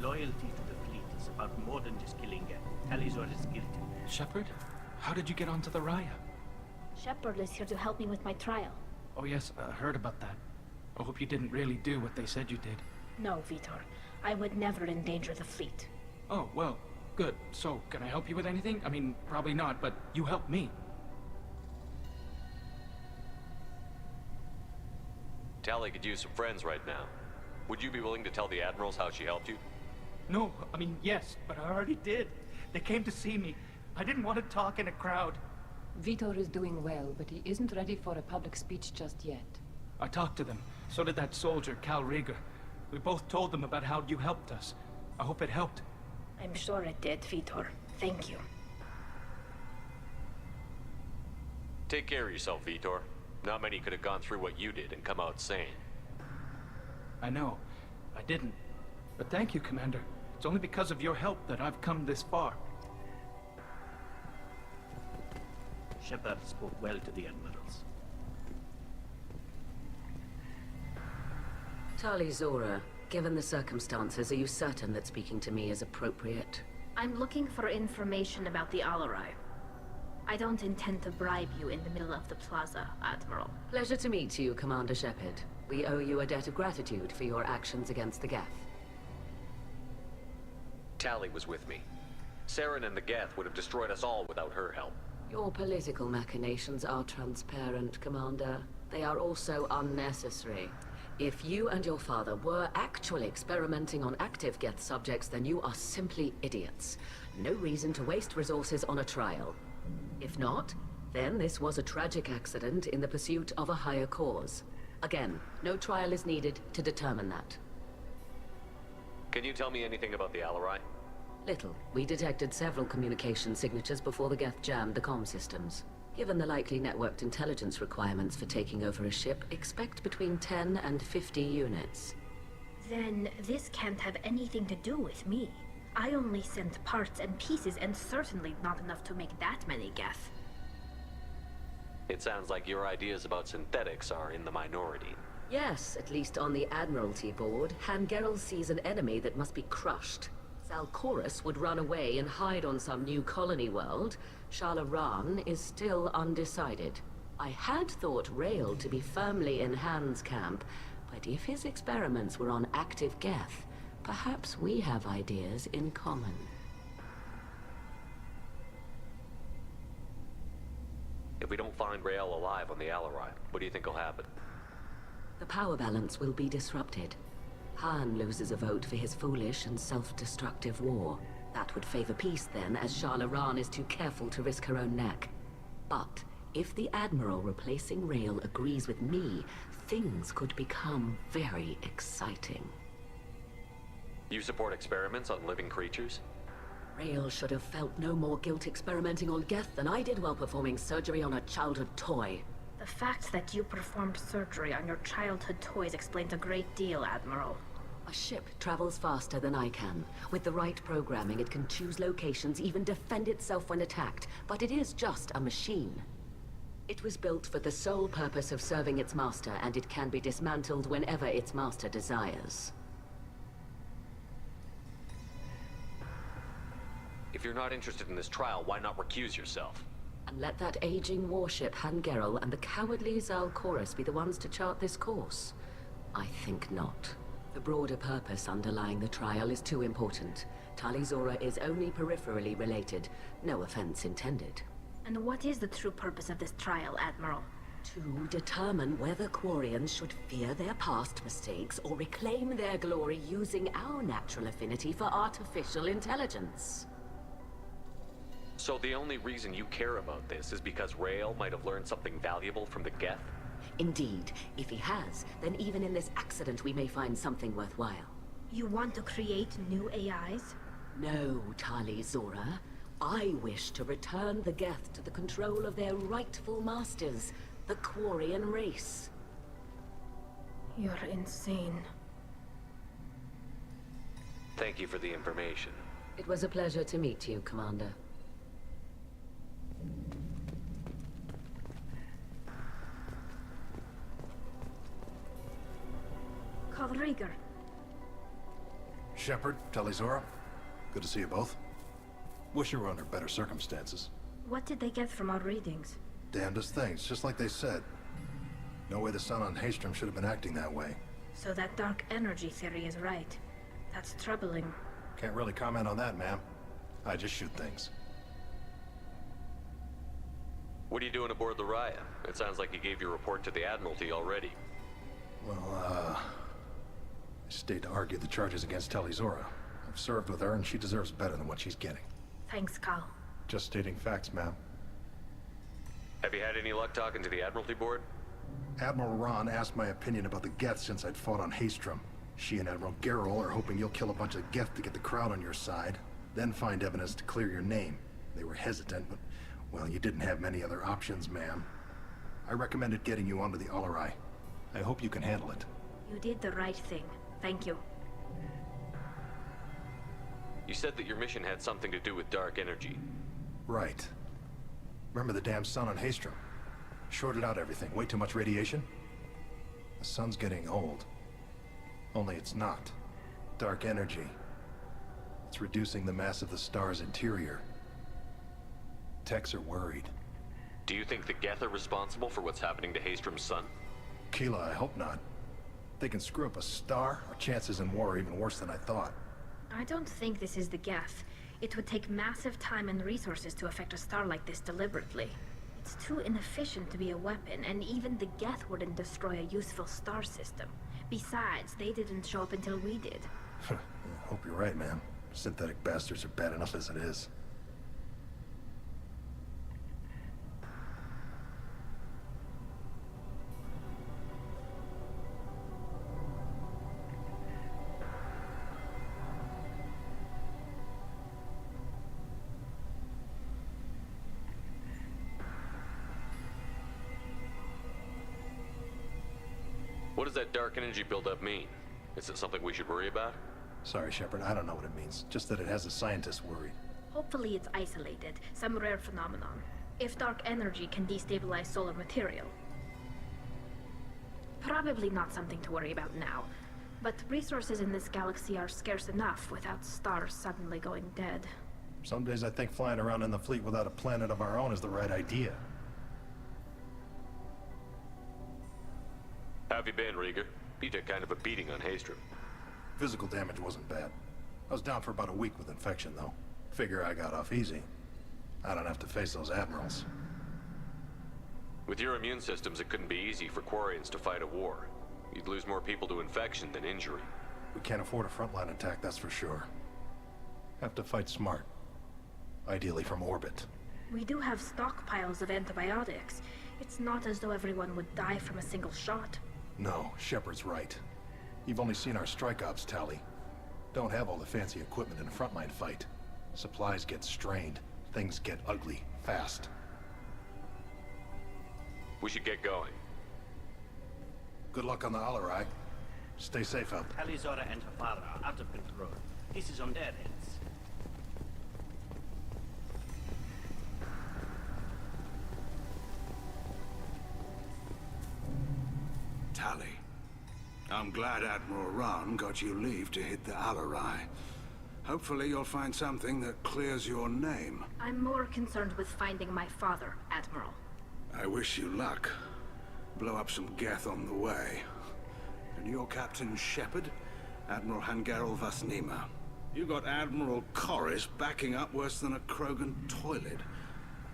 Loyalty to the fleet is about more than just killing Talizor is guilty. Shepard? How did you get onto the Raya? Shepard is here to help me with my trial. Oh yes, I heard about that. I hope you didn't really do what they said you did. No, Vitor. I would never endanger the fleet. Oh, well, good. So, can I help you with anything? I mean, probably not, but you helped me. Tali could use some friends right now. Would you be willing to tell the admirals how she helped you? No, I mean, yes, but I already did. They came to see me. I didn't want to talk in a crowd. Vitor is doing well, but he isn't ready for a public speech just yet. I talked to them. So did that soldier, Cal Rieger. We both told them about how you helped us. I hope it helped. I'm sure it did, Vitor. Thank you. Take care of yourself, Vitor. Not many could have gone through what you did and come out sane. I know. I didn't. But thank you, Commander. It's only because of your help that I've come this far. Shepard spoke well to the admirals. Tali Zora, given the circumstances, are you certain that speaking to me is appropriate? I'm looking for information about the Alarai. I don't intend to bribe you in the middle of the plaza, Admiral. Pleasure to meet you, Commander Shepard. We owe you a debt of gratitude for your actions against the Geth. Tali was with me. Saren and the Geth would have destroyed us all without her help. Your political machinations are transparent, Commander. They are also unnecessary. If you and your father were actually experimenting on active Geth subjects, then you are simply idiots. No reason to waste resources on a trial. If not, then this was a tragic accident in the pursuit of a higher cause. Again, no trial is needed to determine that. Can you tell me anything about the Alarai? Little. We detected several communication signatures before the Geth jammed the comm systems. Given the likely networked intelligence requirements for taking over a ship, expect between 10 and 50 units. Then this can't have anything to do with me. I only sent parts and pieces, and certainly not enough to make that many Geth. It sounds like your ideas about synthetics are in the minority. Yes, at least on the Admiralty Board, Hangerel sees an enemy that must be crushed. Salchorus would run away and hide on some new colony world. Shalaran is still undecided. I had thought Rael to be firmly in Han's camp, but if his experiments were on active Geth, perhaps we have ideas in common. If we don't find Rael alive on the Alarai, what do you think will happen? The power balance will be disrupted. Han loses a vote for his foolish and self-destructive war. That would favor peace then, as Shalaran is too careful to risk her own neck. But if the Admiral replacing Rael agrees with me, things could become very exciting. You support experiments on living creatures? Rael should have felt no more guilt experimenting on Geth than I did while performing surgery on a childhood toy. The fact that you performed surgery on your childhood toys explains a great deal, Admiral. A ship travels faster than I can. With the right programming, it can choose locations, even defend itself when attacked. But it is just a machine. It was built for the sole purpose of serving its master, and it can be dismantled whenever its master desires. If you're not interested in this trial, why not recuse yourself? And let that aging warship Hangerel and the cowardly Zal Chorus be the ones to chart this course? I think not. The broader purpose underlying the trial is too important. Talizora is only peripherally related. No offense intended. And what is the true purpose of this trial, Admiral? To determine whether Quarians should fear their past mistakes or reclaim their glory using our natural affinity for artificial intelligence. So the only reason you care about this is because Rael might have learned something valuable from the Geth? Indeed. If he has, then even in this accident we may find something worthwhile. You want to create new AIs? No, Talizora. I wish to return the Geth to the control of their rightful masters, the Quarian race. You're insane. Thank you for the information. It was a pleasure to meet you, Commander. Call Rieger. Shepard, Talizora, good to see you both. Wish you were under better circumstances. What did they get from our readings? Damnedest things, just like they said. No way the sun on Haestrom should have been acting that way. So that dark energy theory is right. That's troubling. Can't really comment on that, ma'am. I just shoot things. What are you doing aboard the Raya? It sounds like you gave your report to the Admiralty already. Well, I stayed to argue the charges against Talizora. I've served with her, and she deserves better than what she's getting. Thanks, Cal. Just stating facts, ma'am. Have you had any luck talking to the Admiralty Board? Admiral Ron asked my opinion about the Geth since I'd fought on Haestrom. She and Admiral Gerrel are hoping you'll kill a bunch of Geth to get the crowd on your side, then find evidence to clear your name. They were hesitant, but, well, you didn't have many other options, ma'am. I recommended getting you onto the Alarai. I hope you can handle it. You did the right thing. Thank you. You said that your mission had something to do with dark energy. Right. Remember the damn sun on Haestrom? Shorted out everything. Way too much radiation? The sun's getting old. Only it's not. Dark energy. It's reducing the mass of the star's interior. Techs are worried. Do you think the Geth are responsible for what's happening to Haestrom's sun? Keela, I hope not. They can screw up a star, our chances in war are even worse than I thought. I don't think this is the Geth. It would take massive time and resources to affect a star like this deliberately. It's too inefficient to be a weapon, and even the Geth wouldn't destroy a useful star system. Besides, they didn't show up until we did. I hope you're right, ma'am. Synthetic bastards are bad enough as it is. What does that dark energy buildup mean? Is it something we should worry about? Sorry, Shepard, I don't know what it means. Just that it has the scientists worried. Hopefully it's isolated, some rare phenomenon. If dark energy can destabilize solar material. Probably not something to worry about now. But resources in this galaxy are scarce enough without stars suddenly going dead. Some days I think flying around in the fleet without a planet of our own is the right idea. How have you been, Rieger? You took kind of a beating on Haestrom. Physical damage wasn't bad. I was down for about a week with infection, though. Figure I got off easy. I don't have to face those admirals. With your immune systems, it couldn't be easy for Quarians to fight a war. You'd lose more people to infection than injury. We can't afford a frontline attack, that's for sure. Have to fight smart. Ideally from orbit. We do have stockpiles of antibiotics. It's not as though everyone would die from a single shot. No, Shepard's right. You've only seen our strike ops tally. Don't have all the fancy equipment in a frontline fight. Supplies get strained. Things get ugly, fast. We should get going. Good luck on the Alarai. Stay safe out there. Talizora and her father are out of control. This is on their heads. Tali. I'm glad Admiral Rahn got you leave to hit the Alarai. Hopefully you'll find something that clears your name. I'm more concerned with finding my father, Admiral. I wish you luck. Blow up some Geth on the way. And your Captain Shepard? Admiral Hangarel Vasnima. You got Admiral Corris backing up worse than a Krogan toilet.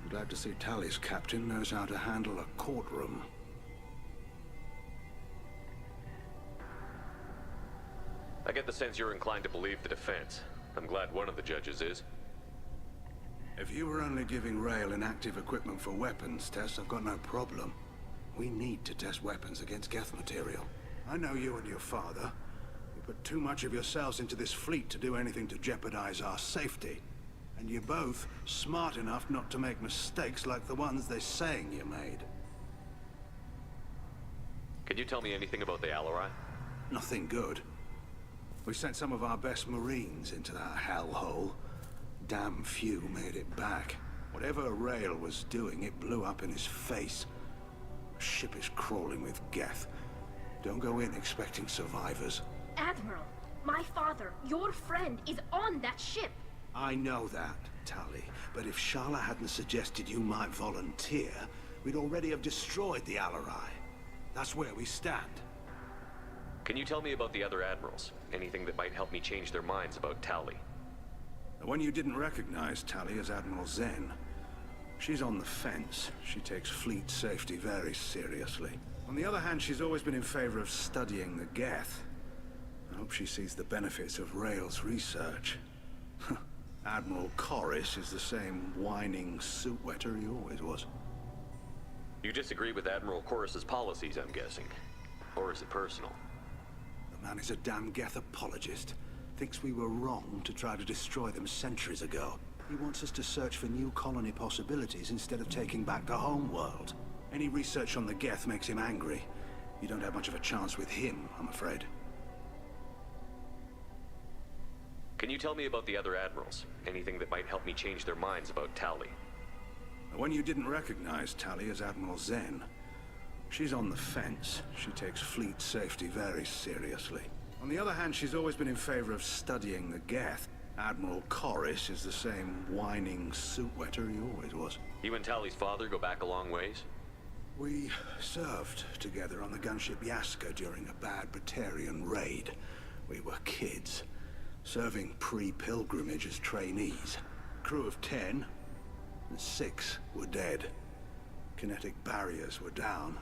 I'm glad to see Tali's captain knows how to handle a courtroom. I get the sense you're inclined to believe the defense. I'm glad one of the judges is. If you were only giving Rail inactive equipment for weapons tests, I've got no problem. We need to test weapons against Geth material. I know you and your father. You put too much of yourselves into this fleet to do anything to jeopardize our safety. And you're both smart enough not to make mistakes like the ones they're saying you made. Can you tell me anything about the Alarai? Nothing good. We sent some of our best Marines into that hellhole. Damn few made it back. Whatever Rail was doing, it blew up in his face. The ship is crawling with Geth. Don't go in expecting survivors. Admiral, my father, your friend, is on that ship. I know that, Tali. But if Shala hadn't suggested you might volunteer, we'd already have destroyed the Alarai. That's where we stand. Can you tell me about the other admirals? Anything that might help me change their minds about Tali? The one you didn't recognize, Tali, is Admiral Zen. She's on the fence. She takes fleet safety very seriously. On the other hand, she's always been in favor of studying the Geth. I hope she sees the benefits of Rail's research. Admiral Corris is the same whining suit-wetter he always was. You disagree with Admiral Corris's policies, I'm guessing. Or is it personal? The man is a damn Geth apologist. Thinks we were wrong to try to destroy them centuries ago. He wants us to search for new colony possibilities instead of taking back the homeworld. Any research on the Geth makes him angry. You don't have much of a chance with him, I'm afraid. Can you tell me about the other admirals? Anything that might help me change their minds about Tali? The one you didn't recognize, Tali, is Admiral Zen. She's on the fence. She takes fleet safety very seriously. On the other hand, she's always been in favor of studying the Geth. Admiral Corris is the same whining suit-wetter he always was. You and Tali's father go back a long ways? We served together on the gunship Yaska during a bad Batarian raid. We were kids, serving pre-pilgrimage as trainees. Crew of 10, and 6 were dead. Kinetic barriers were down.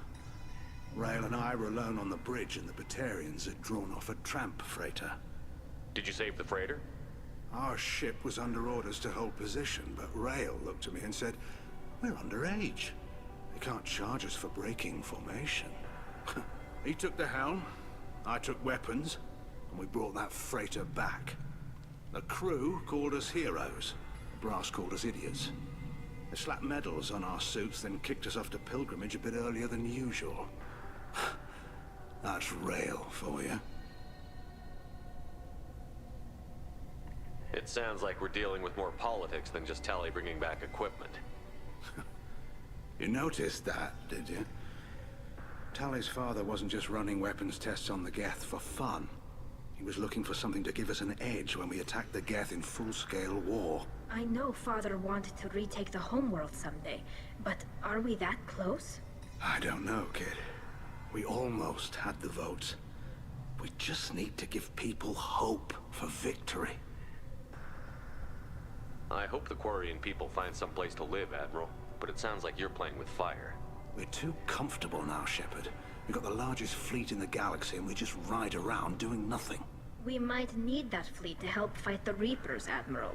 Rail and I were alone on the bridge, and the Batarians had drawn off a tramp freighter. Did you save the freighter? Our ship was under orders to hold position, but Rail looked at me and said, "We're underage. They can't charge us for breaking formation." He took the helm, I took weapons, and we brought that freighter back. The crew called us heroes. The brass called us idiots. They slapped medals on our suits, then kicked us off to pilgrimage a bit earlier than usual. That's Rail for you. It sounds like we're dealing with more politics than just Tali bringing back equipment. You noticed that, did you? Tali's father wasn't just running weapons tests on the Geth for fun. He was looking for something to give us an edge when we attacked the Geth in full-scale war. I know Father wanted to retake the homeworld someday, but are we that close? I don't know, kid. We almost had the votes. We just need to give people hope for victory. I hope the Quarian people find some place to live, Admiral, but it sounds like you're playing with fire. We're too comfortable now, Shepard. We've got the largest fleet in the galaxy and we just ride around doing nothing. We might need that fleet to help fight the Reapers, Admiral.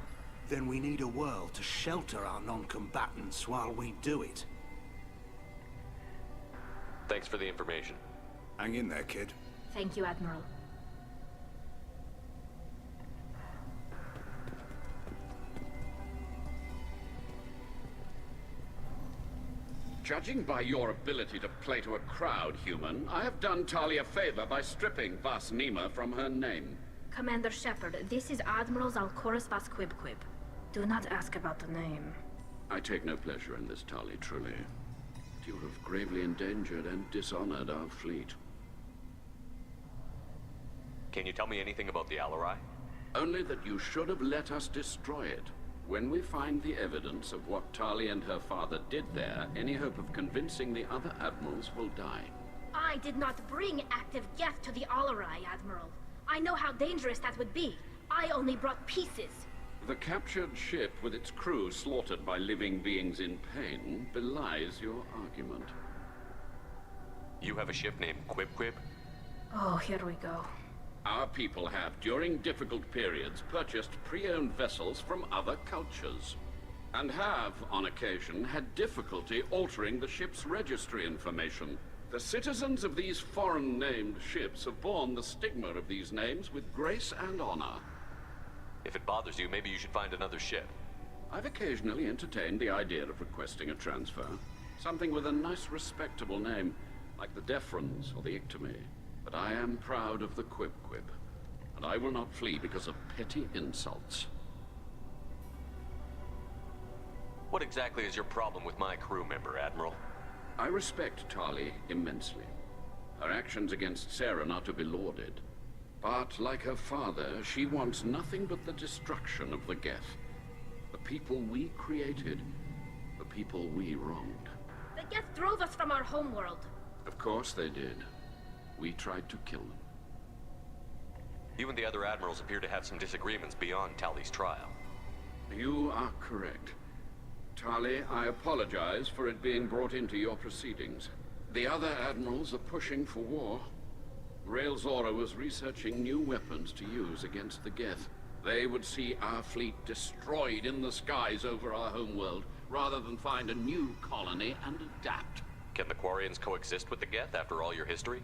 Then we need a world to shelter our non-combatants while we do it. Thanks for the information. Hang in there, kid. Thank you, Admiral. Judging by your ability to play to a crowd, human, I have done Tali a favor by stripping Vasnima from her name. Commander Shepard, this is Admiral Zalkoris Vasquibquib. Do not ask about the name. I take no pleasure in this, Tali, truly. You have gravely endangered and dishonored our fleet. Can you tell me anything about the Alarai? Only that you should have let us destroy it. When we find the evidence of what Tali and her father did there, any hope of convincing the other admirals will die. I did not bring active Geth to the Alarai, Admiral. I know how dangerous that would be. I only brought pieces. The captured ship with its crew slaughtered by living beings in pain belies your argument. You have a ship named Quib? Oh, here we go. Our people have, during difficult periods, purchased pre-owned vessels from other cultures. And have, on occasion, had difficulty altering the ship's registry information. The citizens of these foreign-named ships have borne the stigma of these names with grace and honor. If it bothers you, maybe you should find another ship. I've occasionally entertained the idea of requesting a transfer. Something with a nice, respectable name, like the Defrons or the Ictomy. But I am proud of the Quib, and I will not flee because of petty insults. What exactly is your problem with my crew member, Admiral? I respect Tali immensely. Her actions against Saren are to be lauded. But, like her father, she wants nothing but the destruction of the Geth. The people we created, the people we wronged. The Geth drove us from our homeworld. Of course they did. We tried to kill them. You and the other admirals appear to have some disagreements beyond Tali's trial. You are correct. Tali, I apologize for it being brought into your proceedings. The other admirals are pushing for war. Rael Zora was researching new weapons to use against the Geth. They would see our fleet destroyed in the skies over our homeworld, rather than find a new colony and adapt. Can the Quarians coexist with the Geth after all your history?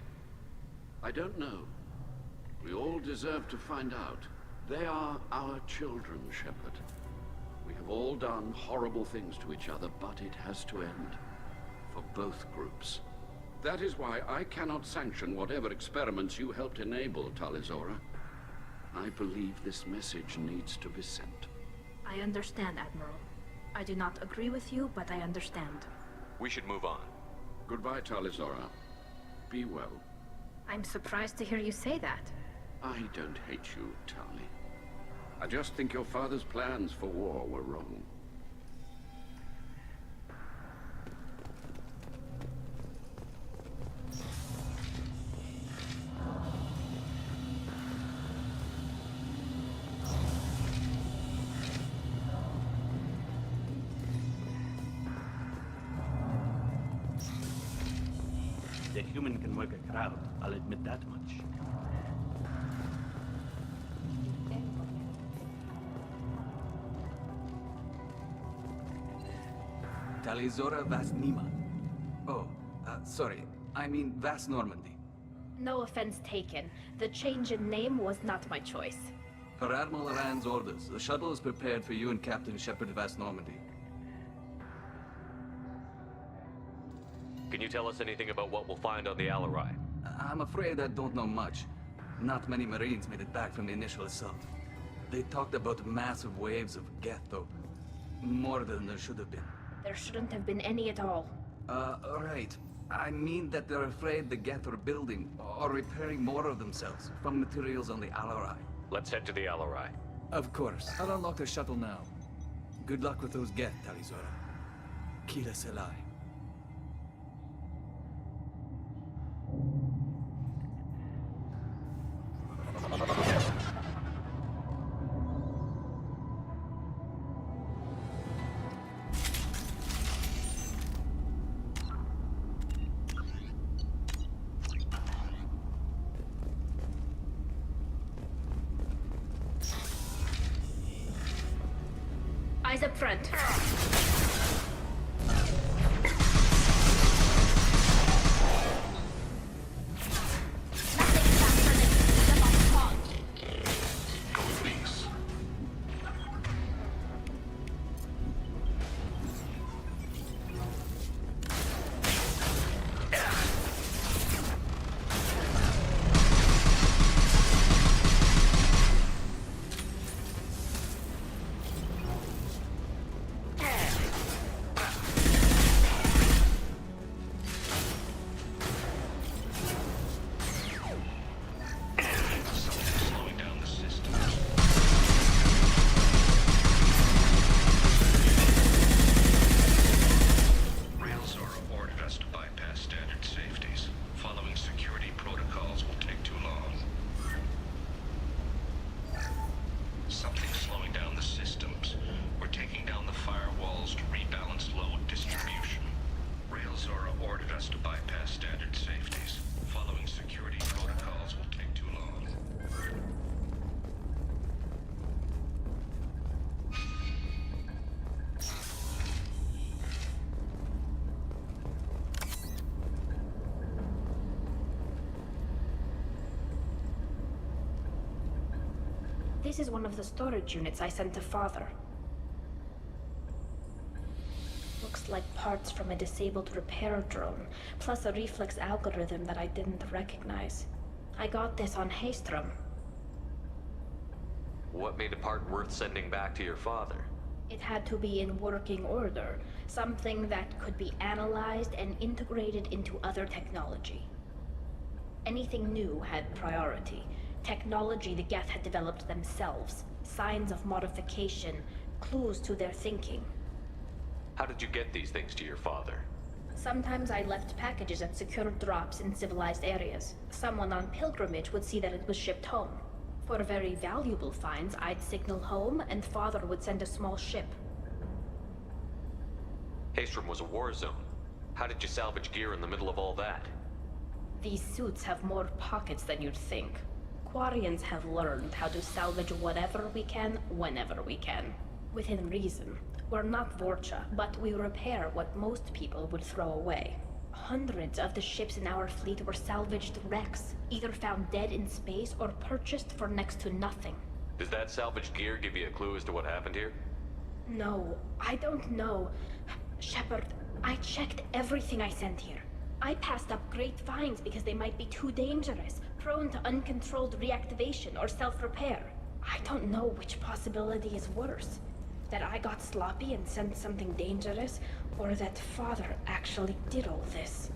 I don't know. We all deserve to find out. They are our children, Shepard. We have all done horrible things to each other, but it has to end. For both groups. That is why I cannot sanction whatever experiments you helped enable, Talizora. I believe this message needs to be sent. I understand, Admiral. I do not agree with you, but I understand. We should move on. Goodbye, Talizora. Be well. I'm surprised to hear you say that. I don't hate you, Tali. I just think your father's plans for war were wrong. The human can work a crowd, I'll admit that much. Talizora Vast Nima. Oh, sorry. I mean Vast Normandy. No offense taken. The change in name was not my choice. Per Admiral Rand's orders, the shuttle is prepared for you and Captain Shepard Vast Normandy. Can you tell us anything about what we'll find on the Alarai? I'm afraid I don't know much. Not many Marines made it back from the initial assault. They talked about massive waves of Geth, though. More than there should have been. There shouldn't have been any at all. Right. I mean that they're afraid the Geth are building or repairing more of themselves from materials on the Alarai. Let's head to the Alarai. Of course. I'll unlock the shuttle now. Good luck with those Geth, Talizora. Kila Selai. Eyes up front. This is one of the storage units I sent to Father. Looks like parts from a disabled repair drone, plus a reflex algorithm that I didn't recognize. I got this on Haystrom. What made a part worth sending back to your father? It had to be in working order, something that could be analyzed and integrated into other technology. Anything new had priority. Technology the Geth had developed themselves, signs of modification, clues to their thinking. How did you get these things to your father? Sometimes I left packages at secure drops in civilized areas. Someone on pilgrimage would see that it was shipped home. For very valuable finds, I'd signal home, and Father would send a small ship. Haystrom was a war zone. How did you salvage gear in the middle of all that? These suits have more pockets than you'd think. Quarians have learned how to salvage whatever we can, whenever we can. Within reason. We're not Vorcha, but we repair what most people would throw away. Hundreds of the ships in our fleet were salvaged wrecks, either found dead in space or purchased for next to nothing. Does that salvaged gear give you a clue as to what happened here? No, I don't know. Shepard, I checked everything I sent here. I passed up great finds because they might be too dangerous, prone to uncontrolled reactivation or self-repair. I don't know which possibility is worse. That I got sloppy and sent something dangerous, or that Father actually did all this.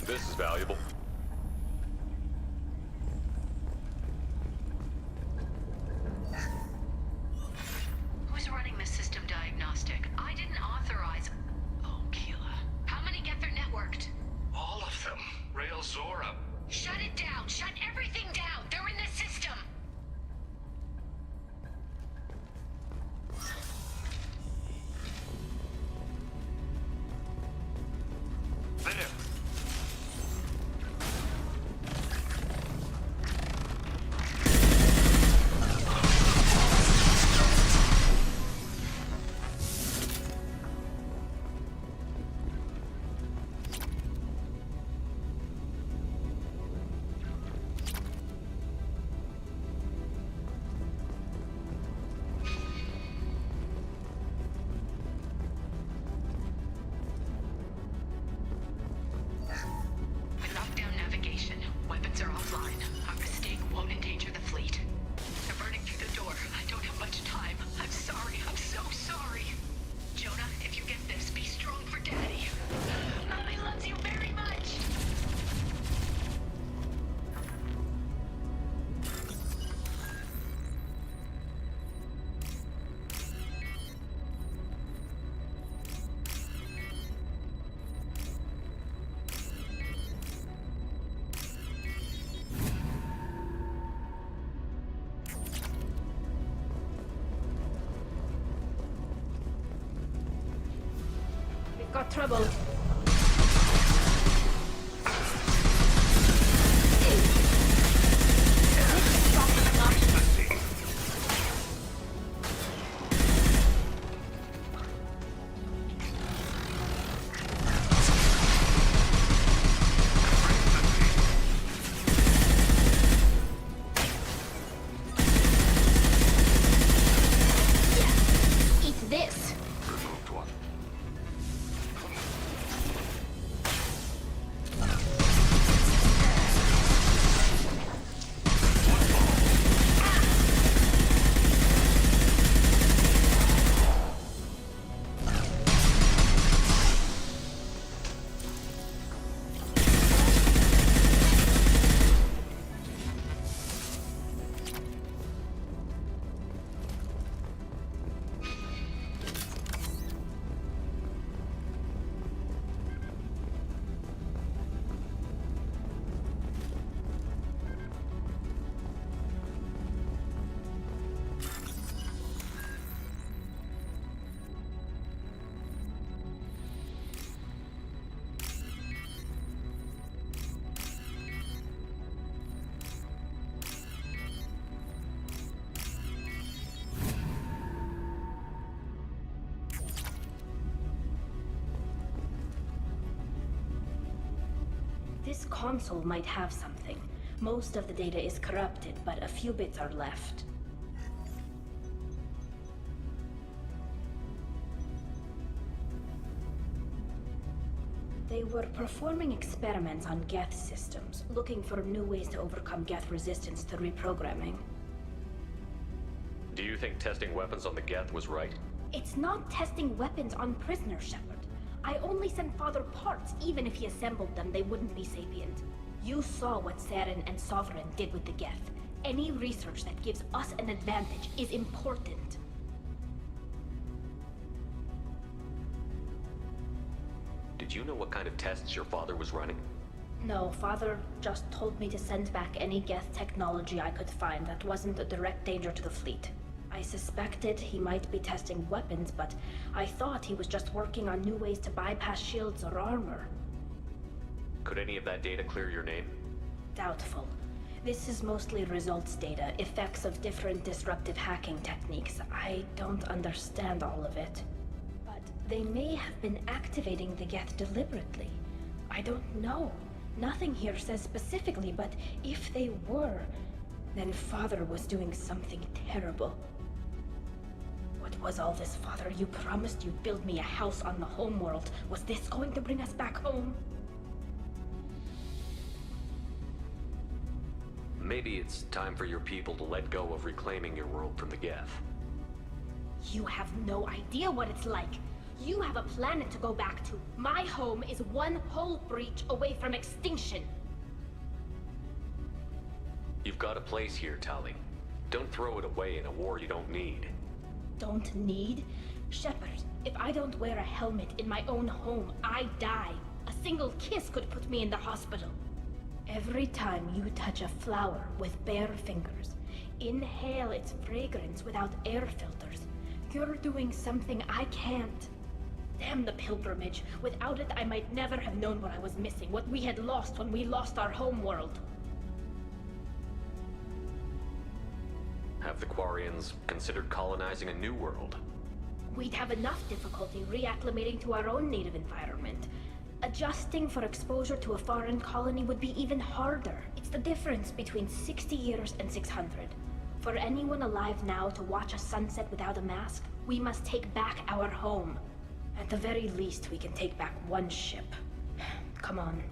This is valuable. Who's running the system diagnostic? I didn't authorize... Oh, Keela. How many Geth are networked? All of them. Rail Zora. Shut it down! Shut everything down! They're in the system! There! We locked down navigation. Weapons are offline. Our mistake won't endanger the fleet. They're burning through the door. I don't have much time. I'm sorry. I'm so sorry. Jonah, if you get this, be strong for Daddy. Mommy loves you very much. We've got trouble. This console might have something. Most of the data is corrupted, but a few bits are left. They were performing experiments on Geth systems, looking for new ways to overcome Geth resistance to reprogramming. Do you think testing weapons on the Geth was right? It's not testing weapons on prisoners, Shepard. I only sent Father parts. Even if he assembled them, they wouldn't be sapient. You saw what Saren and Sovereign did with the Geth. Any research that gives us an advantage is important. Did you know what kind of tests your father was running? No, Father just told me to send back any Geth technology I could find that wasn't a direct danger to the fleet. I suspected he might be testing weapons, but I thought he was just working on new ways to bypass shields or armor. Could any of that data clear your name? Doubtful. This is mostly results data, effects of different disruptive hacking techniques. I don't understand all of it. But they may have been activating the Geth deliberately. I don't know. Nothing here says specifically, but if they were, then Father was doing something terrible. What was all this, Father? You promised you'd build me a house on the homeworld. Was this going to bring us back home? Maybe it's time for your people to let go of reclaiming your world from the Geth. You have no idea what it's like. You have a planet to go back to. My home is one hull breach away from extinction. You've got a place here, Tali. Don't throw it away in a war you don't need. Don't need? Shepard, if I don't wear a helmet in my own home, I die. A single kiss could put me in the hospital. Every time you touch a flower with bare fingers, inhale its fragrance without air filters, you're doing something I can't. Damn the pilgrimage. Without it, I might never have known what I was missing, what we had lost when we lost our homeworld. Have the Quarians considered colonizing a new world? We'd have enough difficulty reacclimating to our own native environment. Adjusting for exposure to a foreign colony would be even harder. It's the difference between 60 years and 600. For anyone alive now to watch a sunset without a mask, we must take back our home. At the very least, we can take back one ship. Come on.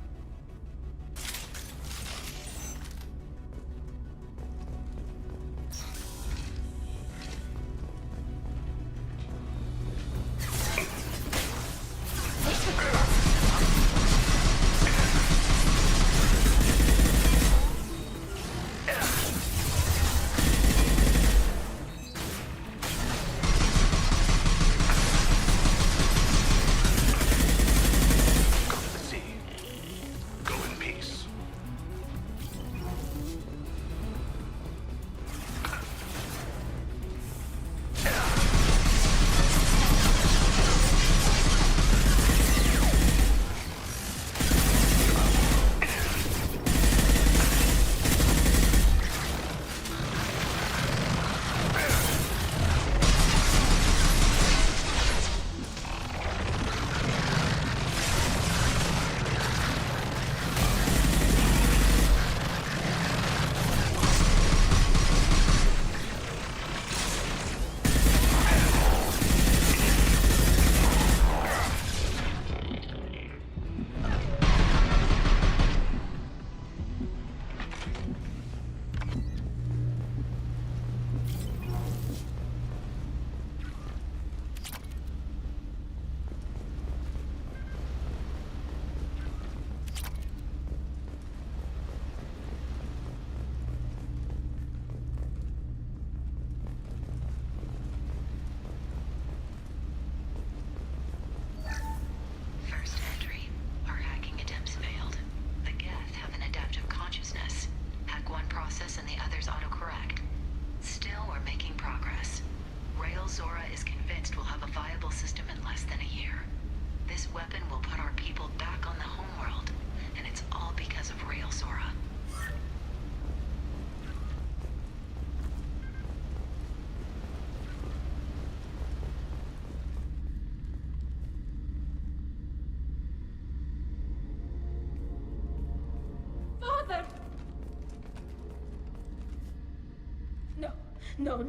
No.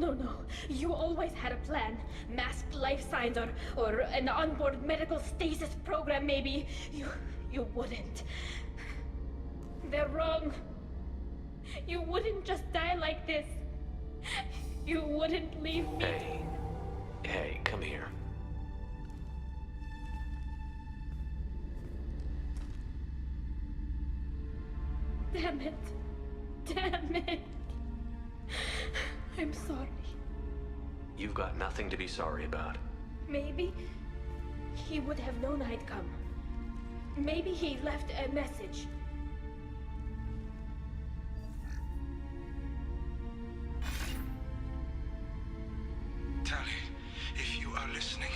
You always had a plan. Masked life signs or an onboard medical stasis program, maybe. You wouldn't. They're wrong. You wouldn't just die like this. You wouldn't leave me. Hey, come here. Damn it. I'm sorry. You've got nothing to be sorry about. Maybe he would have known I'd come. Maybe he left a message. Tali, if you are listening,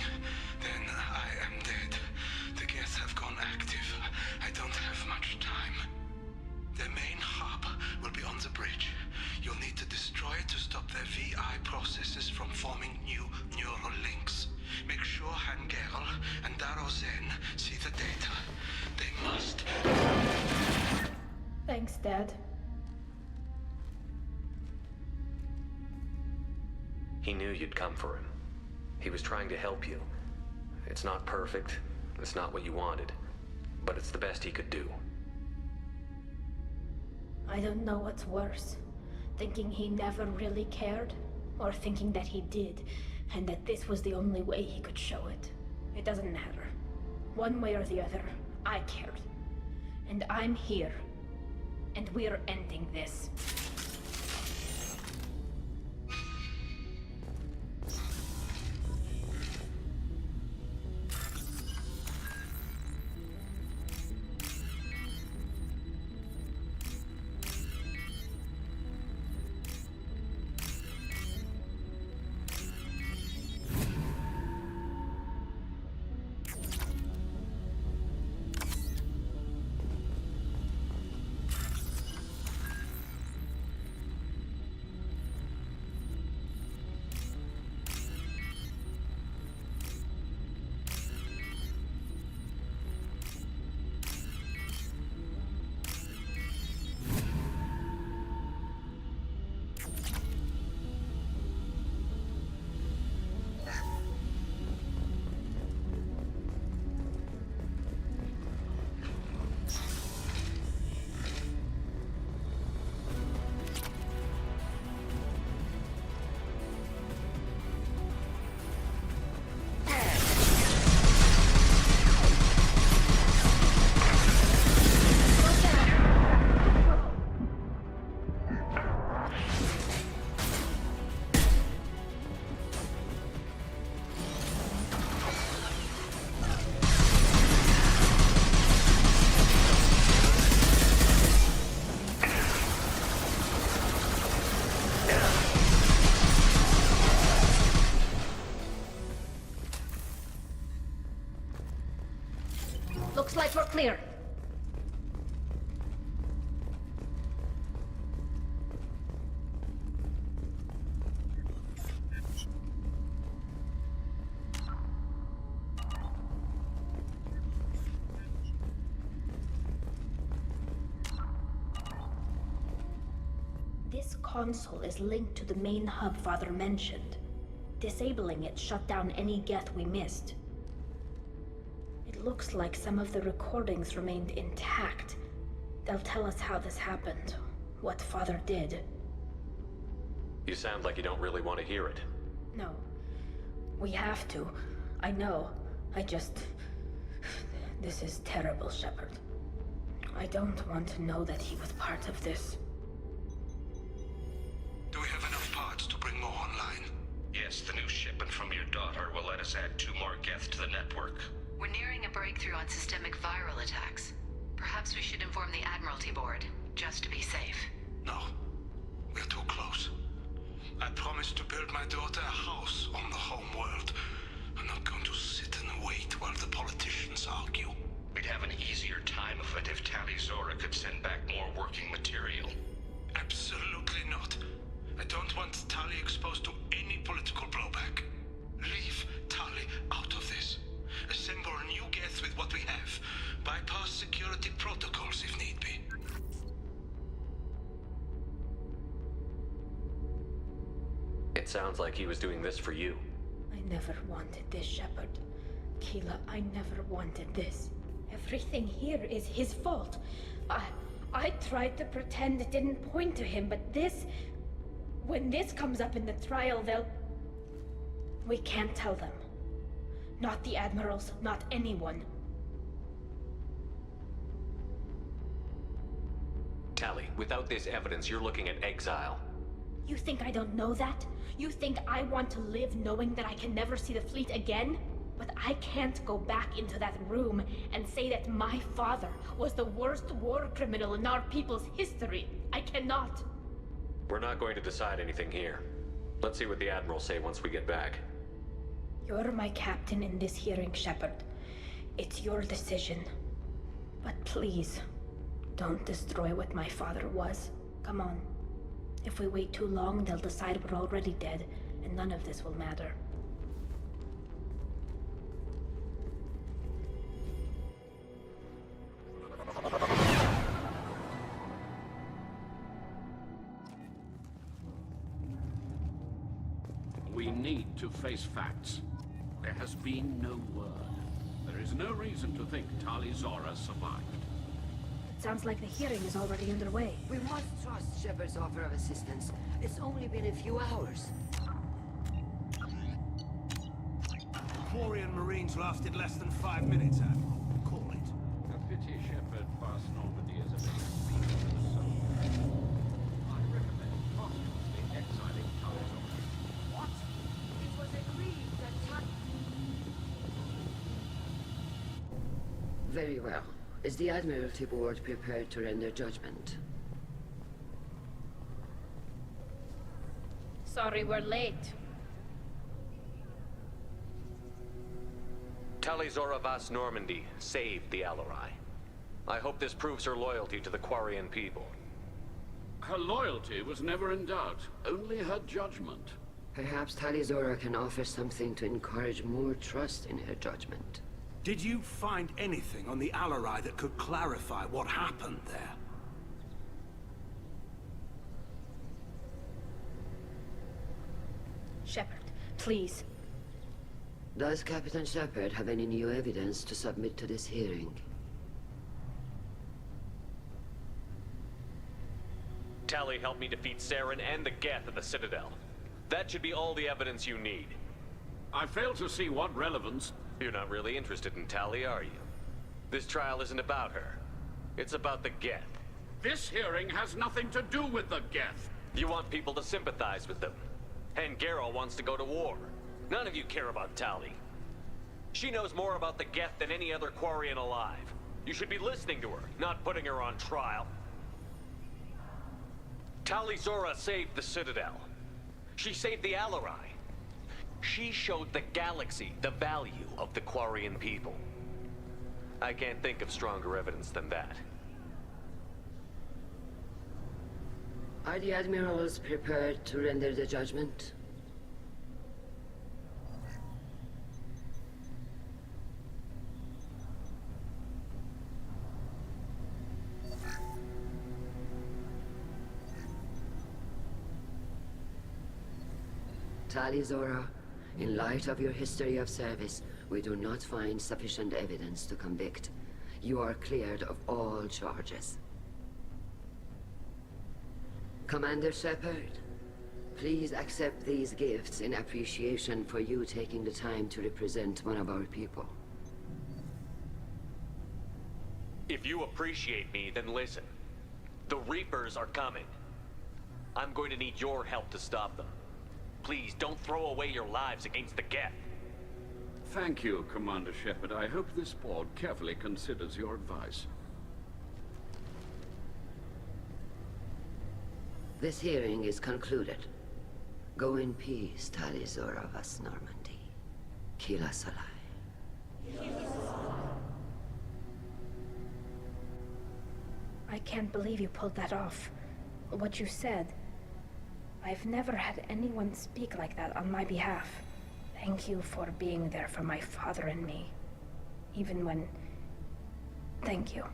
then I am dead. The Geth have gone active. I don't have much time. The main hub will be on the bridge. You'll need to destroy it to stop their VI processes from forming new neural links. Make sure Hangerl and Darozen see the data. They must. Thanks, Dad. He knew you'd come for him. He was trying to help you. It's not perfect. It's not what you wanted. But it's the best he could do. I don't know what's worse. Thinking he never really cared, or thinking that he did, and that this was the only way he could show it. It doesn't matter. One way or the other, I cared. And I'm here. And we're ending this. Looks like we're clear. This console is linked to the main hub Father mentioned. Disabling it shut down any Geth we missed. It looks like some of the recordings remained intact. They'll tell us how this happened, what Father did. You sound like you don't really want to hear it. No. We have to. I know. This is terrible, Shepard. I don't want to know that he was part of this. Do we have enough parts to bring more online? Yes, the new shipment from your daughter will let us add 2 more Geth to the network. We're nearing a breakthrough on systemic viral attacks. Perhaps we should inform the Admiralty Board, just to be safe. No. We're too close. I promised to build my daughter a house on the home world. I'm not going to sit and wait while the politicians argue. We'd have an easier time of it if Tali Zora could send back more working material. Absolutely not. I don't want Tali exposed to any political blowback. Leave Tali out of this. Assemble a new Geth with what we have. Bypass security protocols if need be. Sounds like he was doing this for you. I never wanted this, Shepard. Keela, I never wanted this. Everything here is his fault. I tried to pretend it didn't point to him, but this... When this comes up in the trial, they'll... We can't tell them. Not the admirals, not anyone. Tali, without this evidence, you're looking at exile. You think I don't know that? You think I want to live knowing that I can never see the fleet again? But I can't go back into that room and say that my father was the worst war criminal in our people's history. I cannot. We're not going to decide anything here. Let's see what the admirals say once we get back. You're my captain in this hearing, Shepard. It's your decision. But please, don't destroy what my father was. Come on. If we wait too long, they'll decide we're already dead, and none of this will matter. We need to face facts. There has been no word. There is no reason to think Tali Zora survived. It sounds like the hearing is already underway. We must trust Shepard's offer of assistance. It's only been a few hours. Quarian Marines lasted less than 5 minutes, Admiral. Call it. A pity Shepard passed Normandy as a base of soldiers. I recommend posthumously exiling Tali Zora. What? It was agreed that Very well. Is the Admiralty Board prepared to render judgment? Sorry we're late. Tali Zora Vas Normandy saved the Alarai. I hope this proves her loyalty to the Quarian people. Her loyalty was never in doubt, only her judgment. Perhaps Tali Zora can offer something to encourage more trust in her judgment. Did you find anything on the Alarai that could clarify what happened there? Shepard, please. Does Captain Shepard have any new evidence to submit to this hearing? Tali helped me defeat Saren and the Geth at the Citadel. That should be all the evidence you need. I fail to see what relevance... You're not really interested in Tali, are you? This trial isn't about her. It's about the Geth. This hearing has nothing to do with the Geth. You want people to sympathize with them. And Garrow wants to go to war. None of you care about Tali. She knows more about the Geth than any other Quarian alive. You should be listening to her, not putting her on trial. Tali Zora saved the Citadel. She saved the Alarai. She showed the galaxy the value of the Quarian people. I can't think of stronger evidence than that. Are the Admirals prepared to render the judgment? Tali Zora, in light of your history of service, we do not find sufficient evidence to convict. You are cleared of all charges. Commander Shepard, please accept these gifts in appreciation for you taking the time to represent one of our people. If you appreciate me, then listen. The Reapers are coming. I'm going to need your help to stop them. Please, don't throw away your lives against the Geth. Thank you, Commander Shepard. I hope this board carefully considers your advice. This hearing is concluded. Go in peace, Tali Zora Vas Normandy. Kila Salai. I can't believe you pulled that off. What you said. I've never had anyone speak like that on my behalf. Thank you for being there for my father and me. Even when... Thank you.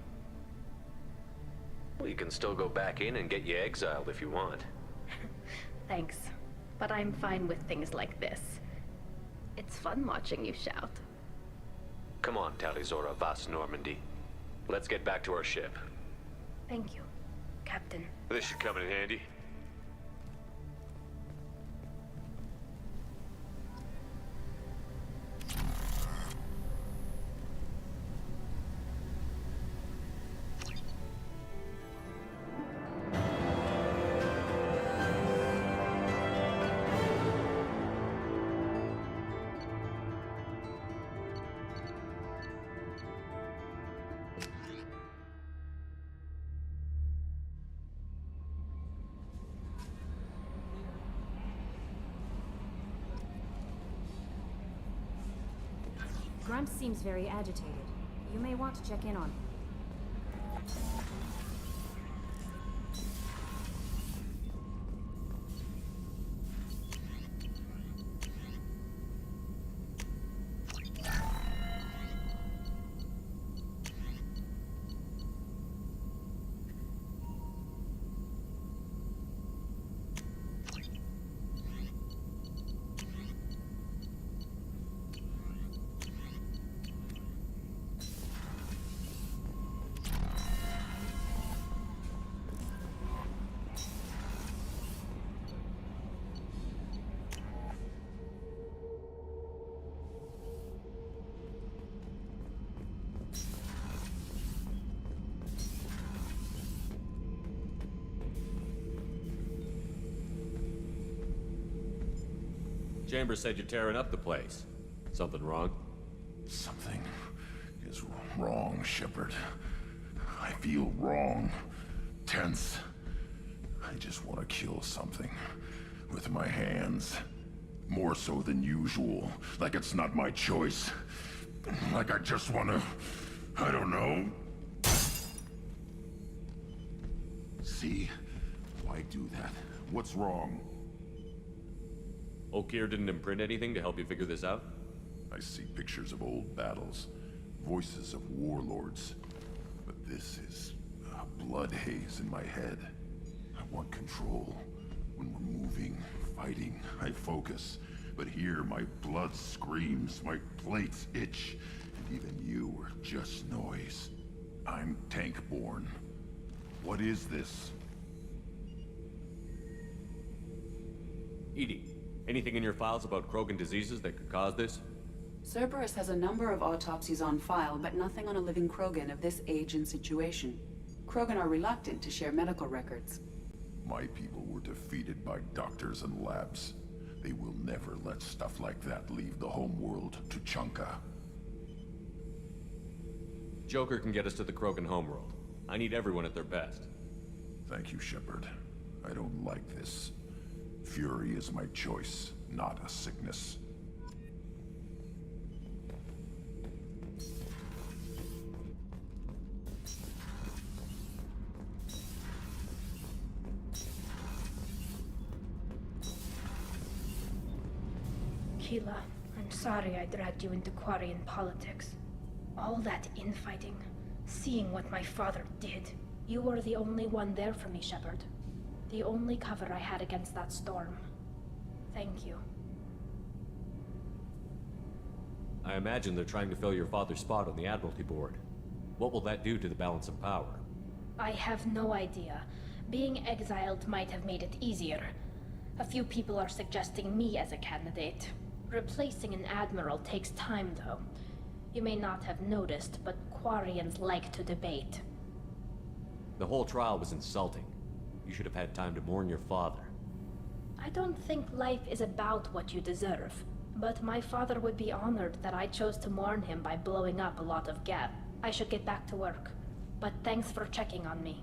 We can still go back in and get you exiled if you want. Thanks. but I'm fine with things like this. It's fun watching you shout. Come on, Talizora Vas Normandy. Let's get back to our ship. Thank you, Captain. This should come in handy. Grunt seems very agitated. You may want to check in on him. Chambers said you're tearing up the place. Something wrong? Something is wrong, Shepard. I feel wrong. Tense. I just want to kill something. With my hands. More so than usual. Like it's not my choice. Like I just want to... I don't know. See? Why do that? What's wrong? Okeer didn't imprint anything to help you figure this out? I see pictures of old battles, voices of warlords. But this is a blood haze in my head. I want control. When we're moving, fighting, I focus. But here, my blood screams, my plates itch, and even you are just noise. I'm tank-born. What is this? EDI, anything in your files about Krogan diseases that could cause this? Cerberus has a number of autopsies on file, but nothing on a living Krogan of this age and situation. Krogan are reluctant to share medical records. My people were defeated by doctors and labs. They will never let stuff like that leave the homeworld to Chunka. Joker can get us to the Krogan homeworld. I need everyone at their best. Thank you, Shepard. I don't like this. Fury is my choice, not a sickness. Keela, I'm sorry I dragged you into Quarian politics. All that infighting, seeing what my father did. You were the only one there for me, Shepard. The only cover I had against that storm. Thank you. I imagine they're trying to fill your father's spot on the Admiralty Board. What will that do to the balance of power? I have no idea. Being exiled might have made it easier. A few people are suggesting me as a candidate. Replacing an admiral takes time, though. You may not have noticed, but Quarians like to debate. The whole trial was insulting. You should have had time to mourn your father. I don't think life is about what you deserve. But my father would be honored that I chose to mourn him by blowing up a lot of gas. I should get back to work. But thanks for checking on me.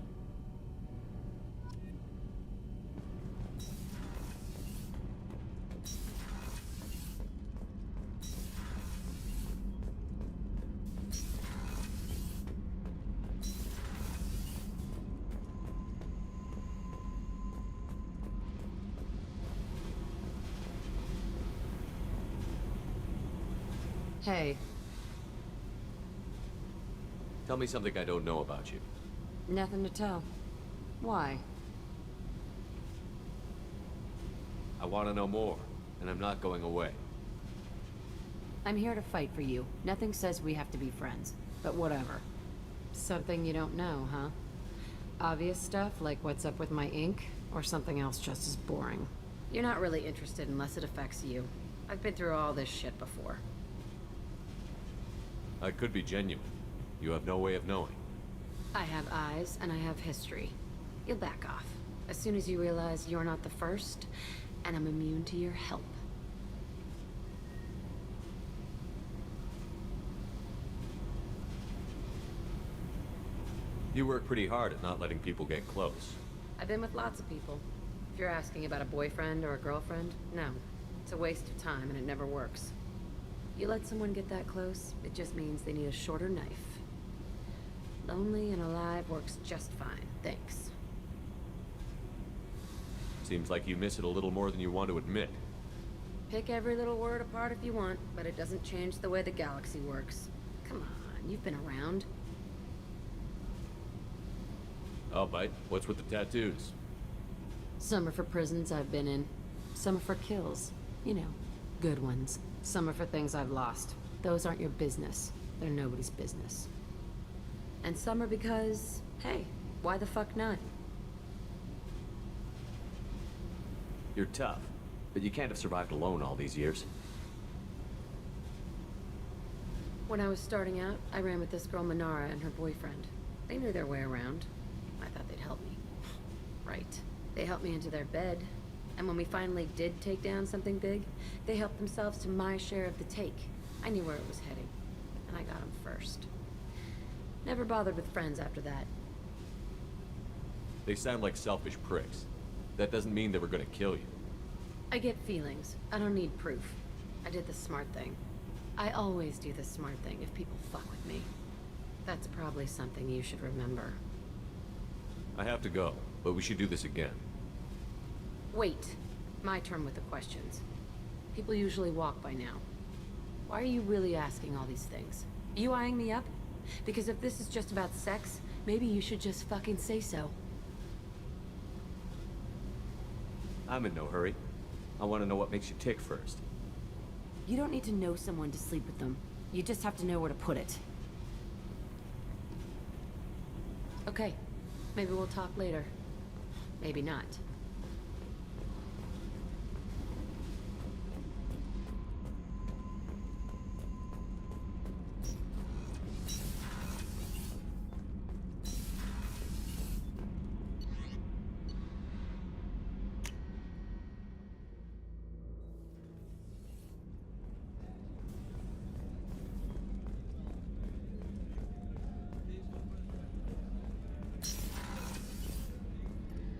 Hey. Tell me something I don't know about you. Nothing to tell. Why? I want to know more, and I'm not going away. I'm here to fight for you. Nothing says we have to be friends, but whatever. Something you don't know, huh? Obvious stuff, like what's up with my ink, or something else just as boring? You're not really interested unless it affects you. I've been through all this shit before. I could be genuine. You have no way of knowing. I have eyes, and I have history. You'll back off. As soon as you realize you're not the first, and I'm immune to your help. You work pretty hard at not letting people get close. I've been with lots of people. If you're asking about a boyfriend or a girlfriend, no. It's a waste of time and it never works. You let someone get that close, it just means they need a shorter knife. Lonely and alive works just fine, thanks. Seems like you miss it a little more than you want to admit. Pick every little word apart if you want, but it doesn't change the way the galaxy works. Come on, you've been around. I'll bite. What's with the tattoos? Some are for prisons I've been in. Some are for kills. You know, good ones. Some are for things I've lost. Those aren't your business. They're nobody's business. And some are because, hey, why the fuck not? You're tough, but you can't have survived alone all these years. When I was starting out, I ran with this girl Minara and her boyfriend. They knew their way around. I thought they'd help me. Right. They helped me into their bed. And when we finally did take down something big, they helped themselves to my share of the take. I knew where it was heading. And I got them first. Never bothered with friends after that. They sound like selfish pricks. That doesn't mean they were gonna kill you. I get feelings. I don't need proof. I did the smart thing. I always do the smart thing if people fuck with me. That's probably something you should remember. I have to go, but we should do this again. Wait. My turn with the questions. People usually walk by now. Why are you really asking all these things? Are you eyeing me up? Because if this is just about sex, maybe you should just fucking say so. I'm in no hurry. I want to know what makes you tick first. You don't need to know someone to sleep with them. You just have to know where to put it. Okay. Maybe we'll talk later. Maybe not.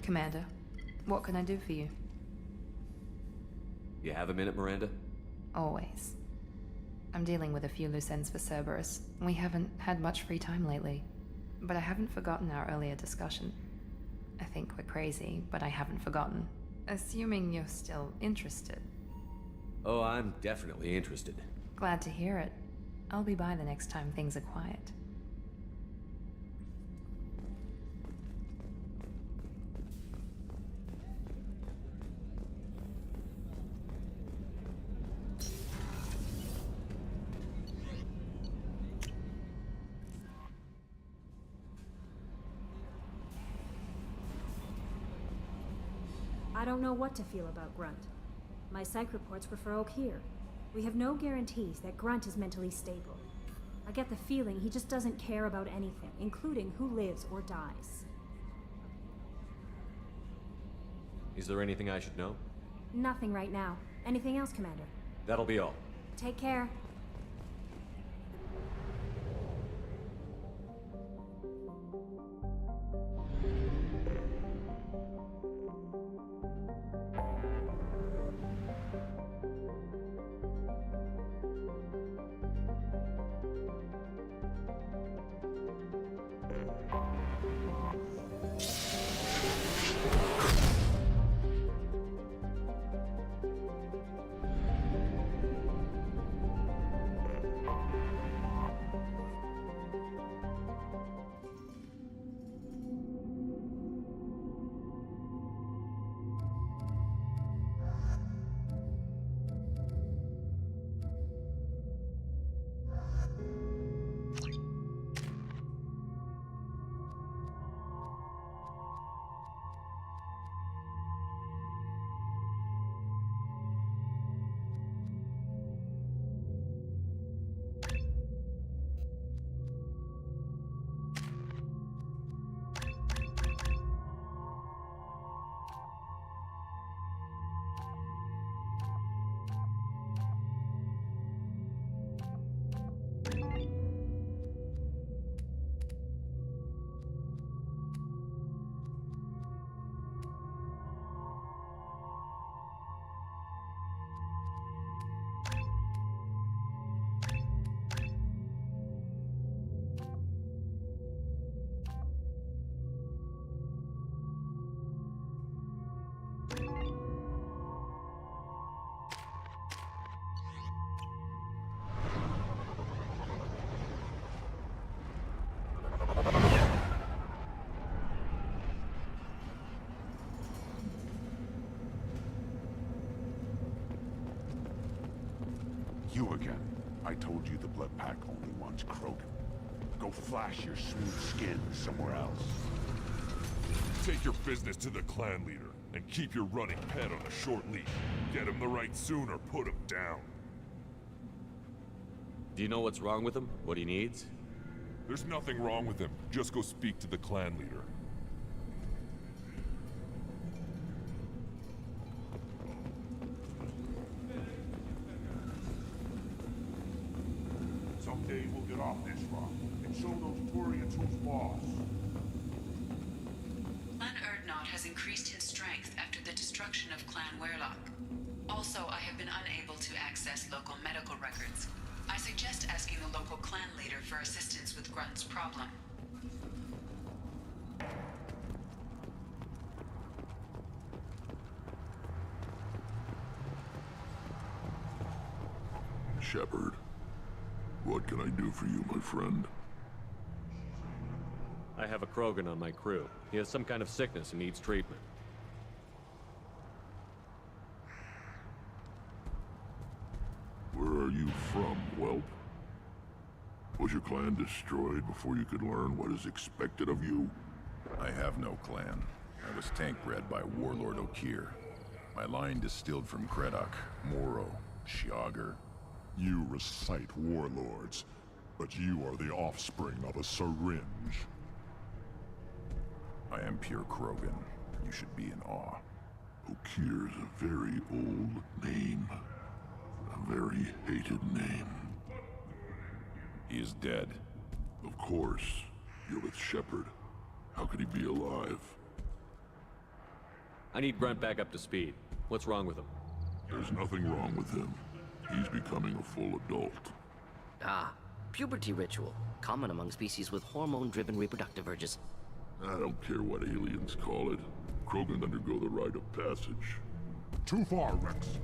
Commander, what can I do for you? You have a minute, Miranda? Always. I'm dealing with a few loose ends for Cerberus. We haven't had much free time lately. But I haven't forgotten our earlier discussion. I think we're crazy, but I haven't forgotten. Assuming you're still interested. Oh, I'm definitely interested. Glad to hear it. I'll be by the next time things are quiet. I don't know what to feel about Grunt. My psych reports were for Oak here. We have no guarantees that Grunt is mentally stable. I get the feeling he just doesn't care about anything, including who lives or dies. Is there anything I should know? Nothing right now. Anything else, Commander? That'll be all. Take care. told you the Blood Pack only wants Krogan. Go flash your smooth skin somewhere else. Take your business to the clan leader, and keep your running pet on a short leash. Get him the right soon or put him down. Do you know what's wrong with him? What he needs? There's nothing wrong with him. Just go speak to the clan leader. Someday we'll get off this rock and show those Turians who's boss. Clan Erdnot has increased in strength after the destruction of Clan Werlock. Also, I have been unable to access local medical records. I suggest asking the local clan leader for assistance with Grunt's problem. Shepard, what can I do for you, my friend? I have a Krogan on my crew. He has some kind of sickness and needs treatment. Where are you from, whelp? Was your clan destroyed before you could learn what is expected of you? I have no clan. I was tank bred by Warlord Okir. My line distilled from Kredok, Moro, Shiagar. You recite warlords, but you are the offspring of a syringe. I am pure Krogan. You should be in awe. Okir's a very old name. A very hated name. He is dead. Of course. You're with Shepard. How could he be alive? I need Grunt back up to speed. What's wrong with him? There's nothing wrong with him. He's becoming a full adult. Ah, puberty ritual. Common among species with hormone-driven reproductive urges. I don't care what aliens call it. Krogan undergo the rite of passage. Too far, Rex.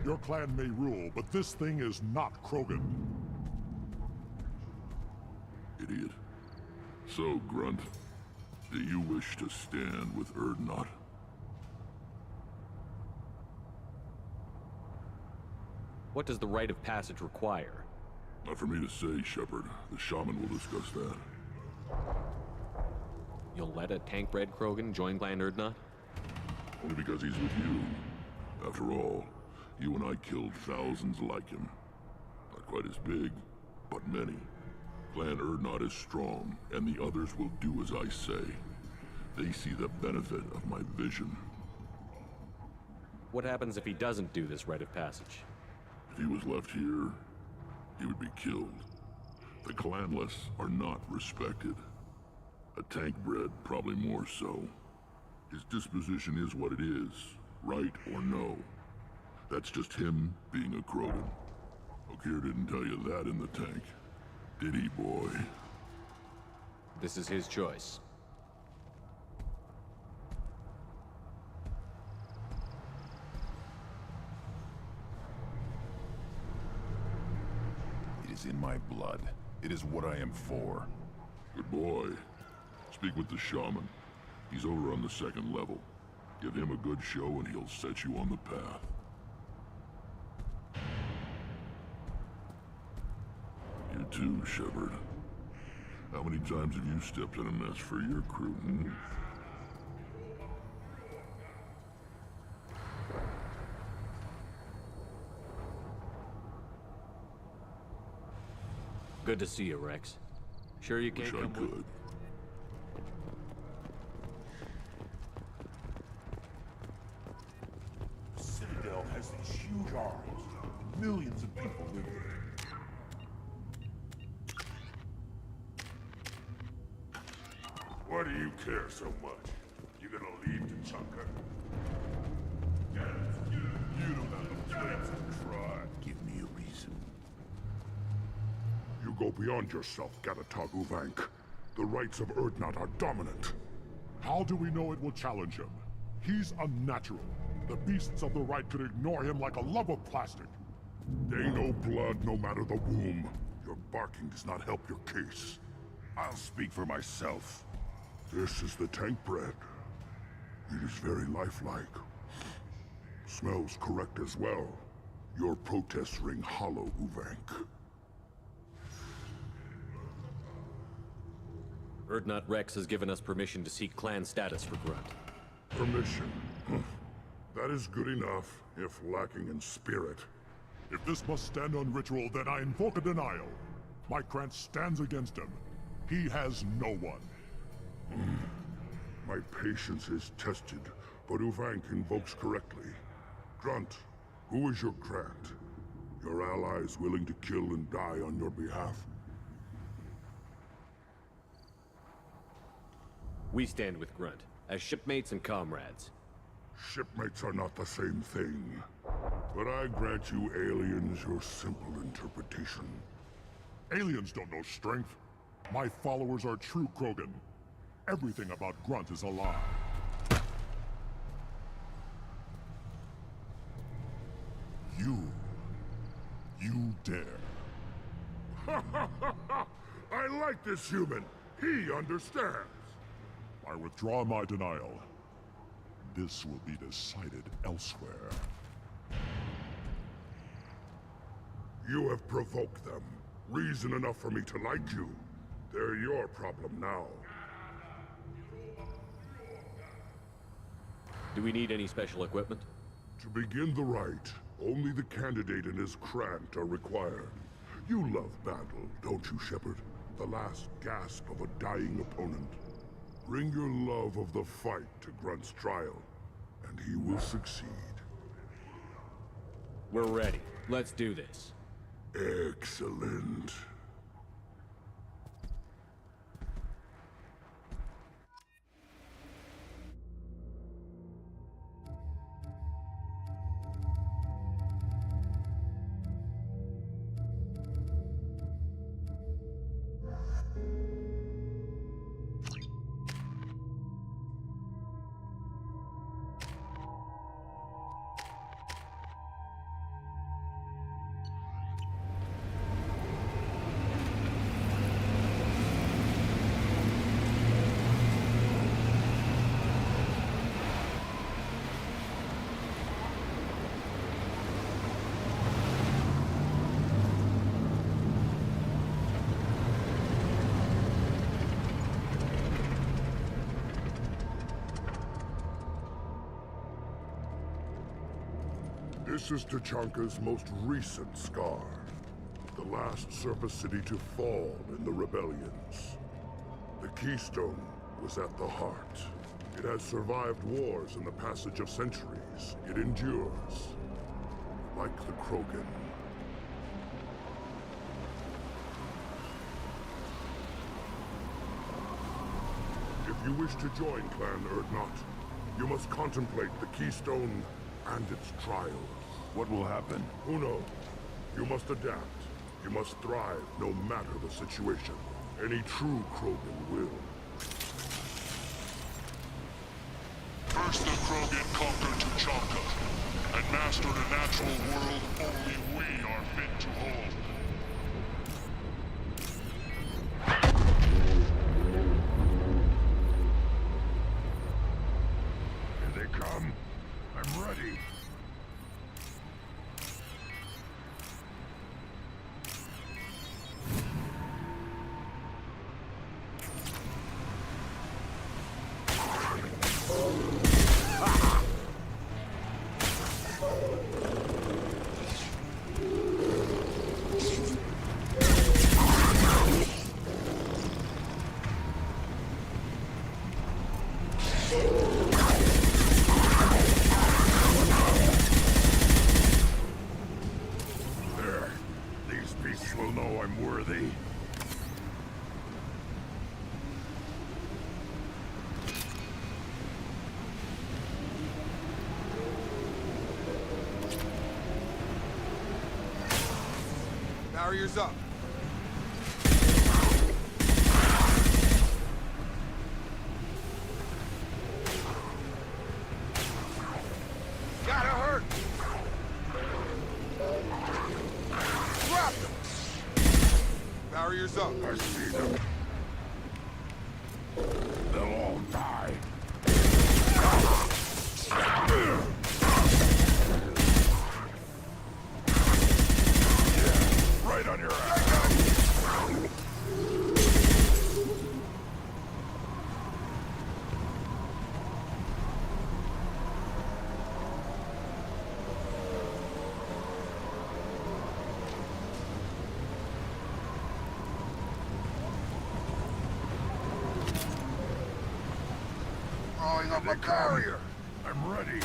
Your clan may rule, but this thing is not Krogan. Idiot. So, Grunt, do you wish to stand with Erdnot? What does the rite of passage require? Not for me to say, Shepard. The shaman will discuss that. You'll let a tank-bred Krogan join Clan Erdnot? Only because he's with you. After all, you and I killed thousands like him. Not quite as big, but many. Clan Erdnot is strong, and the others will do as I say. They see the benefit of my vision. What happens if he doesn't do this rite of passage? If he was left here, he would be killed. The clanless are not respected. A tank bred, probably more so. His disposition is what it is, right or no. That's just him being a Krogan. Okir didn't tell you that in the tank. Did he, boy? This is his choice. It is in my blood. It is what I am for. Good boy. Speak with the shaman. He's over on the second level. Give him a good show and he'll set you on the path. You too, Shepard. How many times have you stepped in a mess for your crew, hmm? Good to see you, Rex. Sure you can't come with? The Citadel has these huge armies. Millions of people live there. Why do you care so much? You gonna leave to Chunker? You don't have the flames to try. Give me a reason. You go beyond yourself, Gatatog Uvank. The rights of Erdnot are dominant. How do we know it will challenge him? He's unnatural. The beasts of the right could ignore him like a lump of plastic. They know blood no matter the womb. Your barking does not help your case. I'll speak for myself. This is the tank bread. It is very lifelike. Smells correct as well. Your protests ring hollow, Uvank. Urdnot Rex has given us permission to seek clan status for Grunt. Permission. That is good enough, if lacking in spirit. If this must stand on ritual, then I invoke a denial. My Krant stands against him. He has no one. My patience is tested, but Uvank invokes correctly. Grunt, who is your Krant? Your allies willing to kill and die on your behalf? We stand with Grunt, as shipmates and comrades. Shipmates are not the same thing. But I grant you aliens your simple interpretation. Aliens don't know strength. My followers are true Krogan. Everything about Grunt is a lie. You dare. I like this human. He understands. I withdraw my denial. This will be decided elsewhere. You have provoked them. Reason enough for me to like you. They're your problem now. Do we need any special equipment? To begin the rite, only the candidate and his Krant are required. You love battle, don't you, Shepard? The last gasp of a dying opponent. Bring your love of the fight to Grunt's trial, and he will succeed. We're ready. Let's do this. Excellent. This is Tachanka's most recent scar. The last surface city to fall in the rebellions. The Keystone was at the heart. It has survived wars and the passage of centuries. It endures. Like the Krogan. If you wish to join Clan Urdnot, you must contemplate the Keystone and its trials. What will happen? Who knows? You must adapt. You must thrive, no matter the situation. Any true Krogan will. First the Krogan conquered Tachanka, and mastered a natural world only we are fit to hold. Here they come. I'm ready. There. These beasts will know I'm worthy. Barriers up. Gotta hurt. Drop them. Barriers up. I see them. They'll all die. Right on your ass. Throwing up a barrier! I'm ready.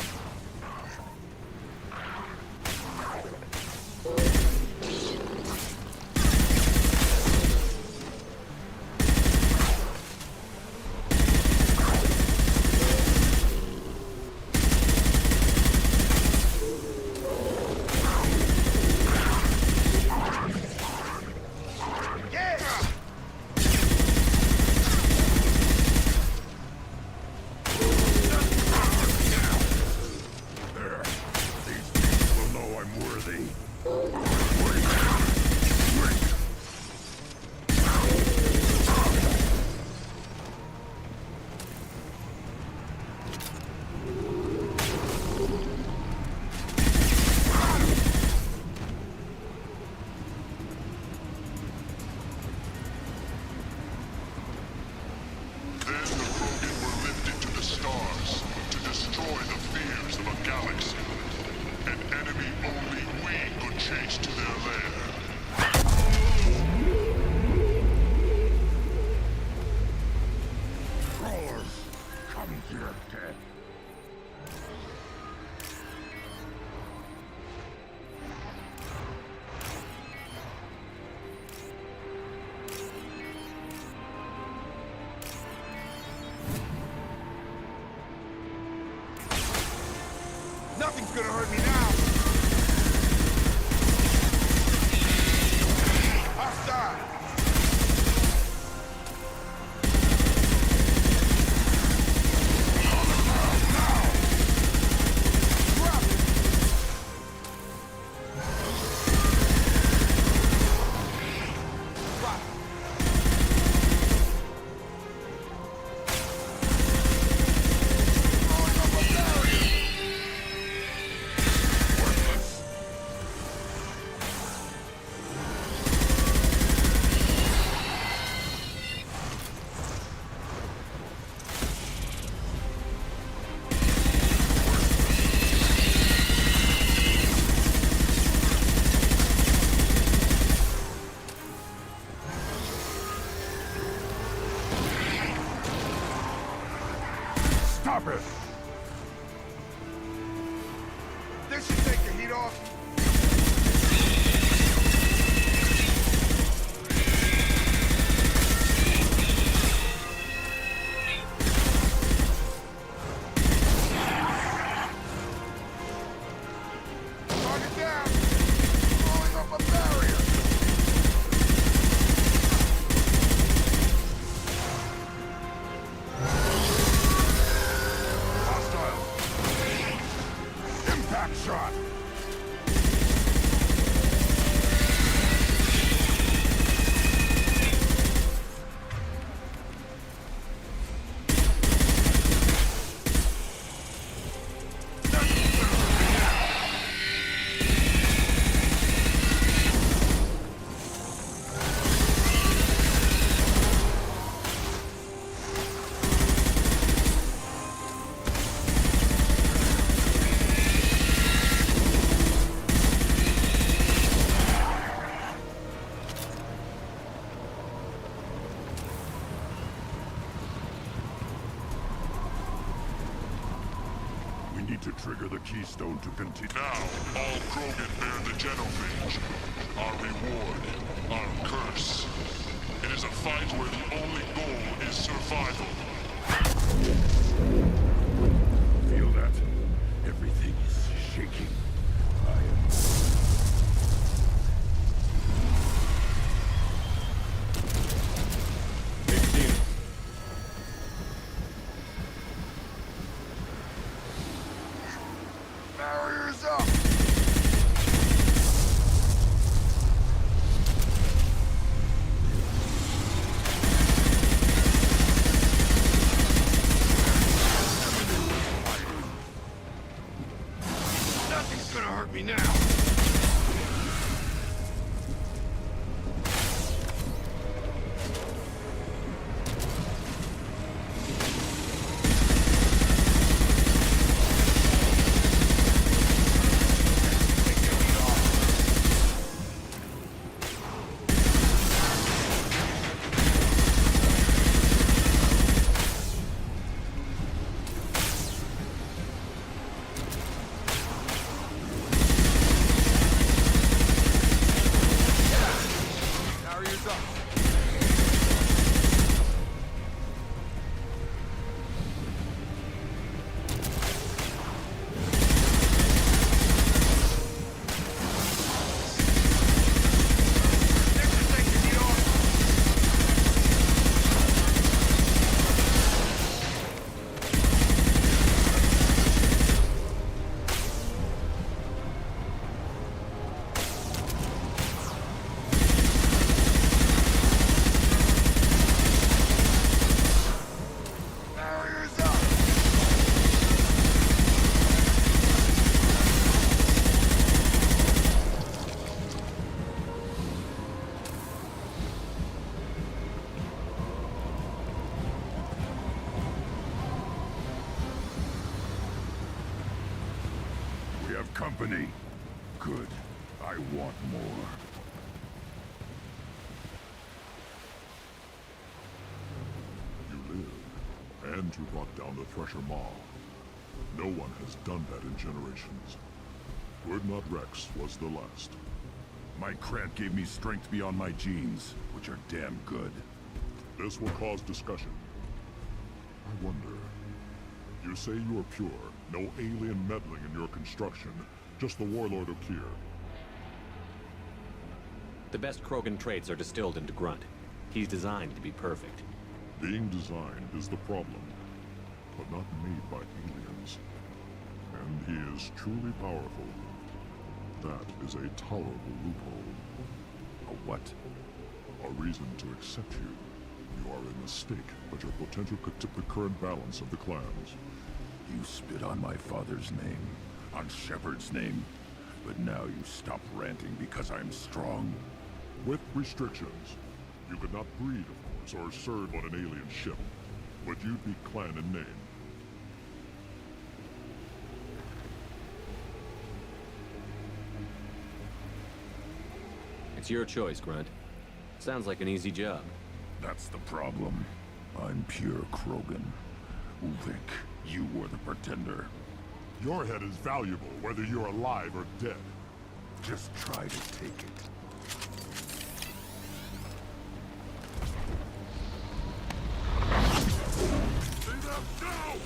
Nothing's gonna hurt me now! Hostile! Stop it! This should take the heat off. Target down! Throwing up a barrier! Impact shot! We need to trigger the keystone to continue. Now, all Krogan bear the genophage. Our reward, our curse. It is a fight where the only goal is survival. Feel that? Everything is shaking. I am... Barriers up! Nothing's gonna hurt me now! company. Good. I want more. You live, and you brought down the Thresher Maw. No one has done that in generations. Urdnot Rex was the last. My Krant gave me strength beyond my genes, which are damn good. This will cause discussion. I wonder. You say you are pure, no alien meddling in your construction, just the Warlord Okier. The best Krogan traits are distilled into Grunt. He's designed to be perfect. Being designed is the problem, but not made by aliens. And he is truly powerful. That is a tolerable loophole. A what? A reason to accept you. You are a mistake, but your potential could tip the current balance of the clans. You spit on my father's name, on Shepard's name, but now you stop ranting because I'm strong. With restrictions. You could not breed, of course, or serve on an alien ship, but you'd be clan in name. It's your choice, Grunt. Sounds like an easy job. That's the problem. I'm pure Krogan. Ulvik, you were the pretender. Your head is valuable, whether you're alive or dead. Just try to take it. See them go!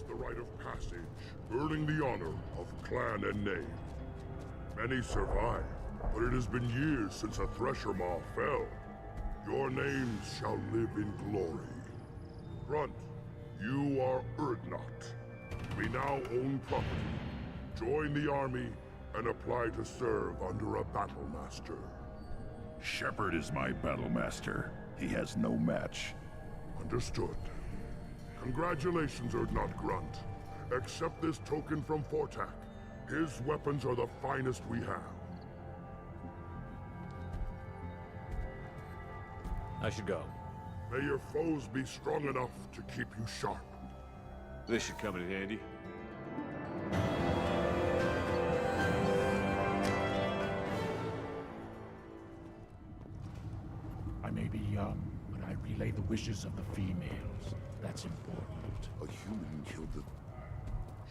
the rite of passage, earning the honor of clan and name. Many survive, but it has been years since a Thresher Maw fell. Your names shall live in glory. Grunt, you are Urdnot. We now own property. Join the army and apply to serve under a battle master. Shepard is my battle master. He has no match. Understood. Congratulations, Urdnot Grunt. Accept this token from Fortak. His weapons are the finest we have. I should go. May your foes be strong enough to keep you sharp. This should come in handy. I may be young, but I relay the wishes of the females. That's important. A human killed the...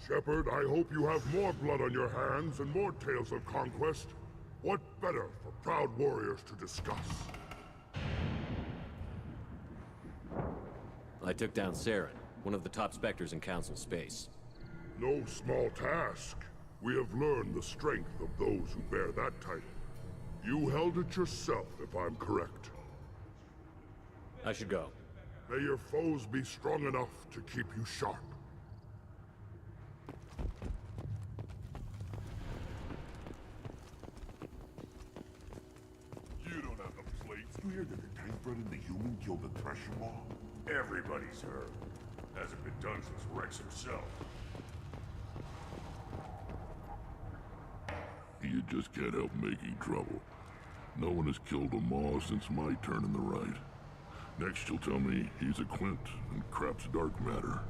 Shepard, I hope you have more blood on your hands and more tales of conquest. What better for proud warriors to discuss? I took down Saren, one of the top Spectres in Council space. No small task. We have learned the strength of those who bear that title. You held it yourself, if I'm correct. I should go. May your foes be strong enough to keep you sharp. You don't have the plates. You hear that the tank bred and the human killed the Thresher Maw? Everybody's heard. Hasn't been done since Rex himself. You just can't help making trouble. No one has killed a Maw since my turn in the right. Next you'll tell me he's a Quint and crap's dark matter.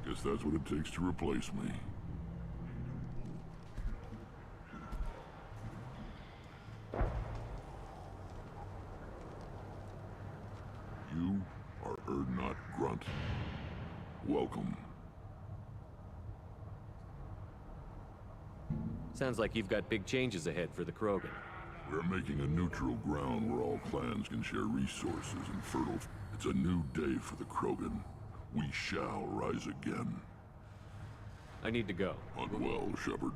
Guess that's what it takes to replace me. You are Urdnot Grunt. Welcome. Sounds like you've got big changes ahead for the Krogan. We're making a neutral ground where all clans can share resources and fertile... It's a new day for the Krogan. We shall rise again. I need to go. Hunt well, Shepard.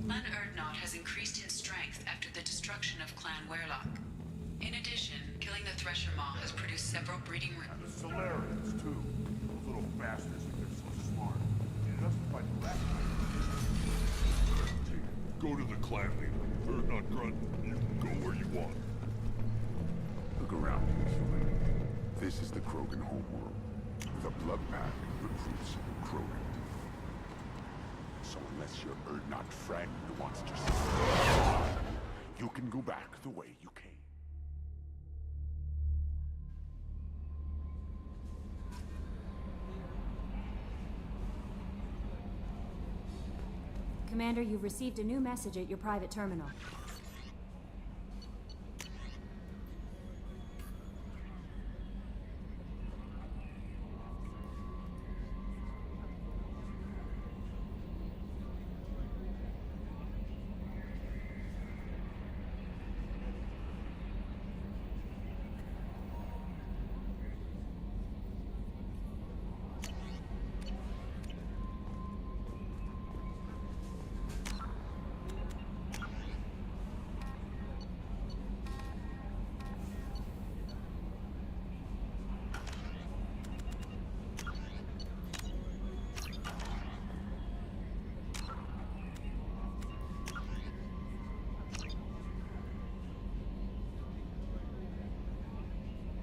Clan Urdnot has increased in strength after the destruction of Clan Werlock. In addition, killing the Thresher Maw has produced several breeding... And the Solarians, too. Those little bastards think they're so smart. Justified the last time. Go to the clan leader. Urdnot Grunt, you can go where you want. Look around you, human. This is the Krogan homeworld, with a blood pact that recruits Krogan. So unless your Urdnot friend wants to survive, you can go back the way you came. Commander, you've received a new message at your private terminal.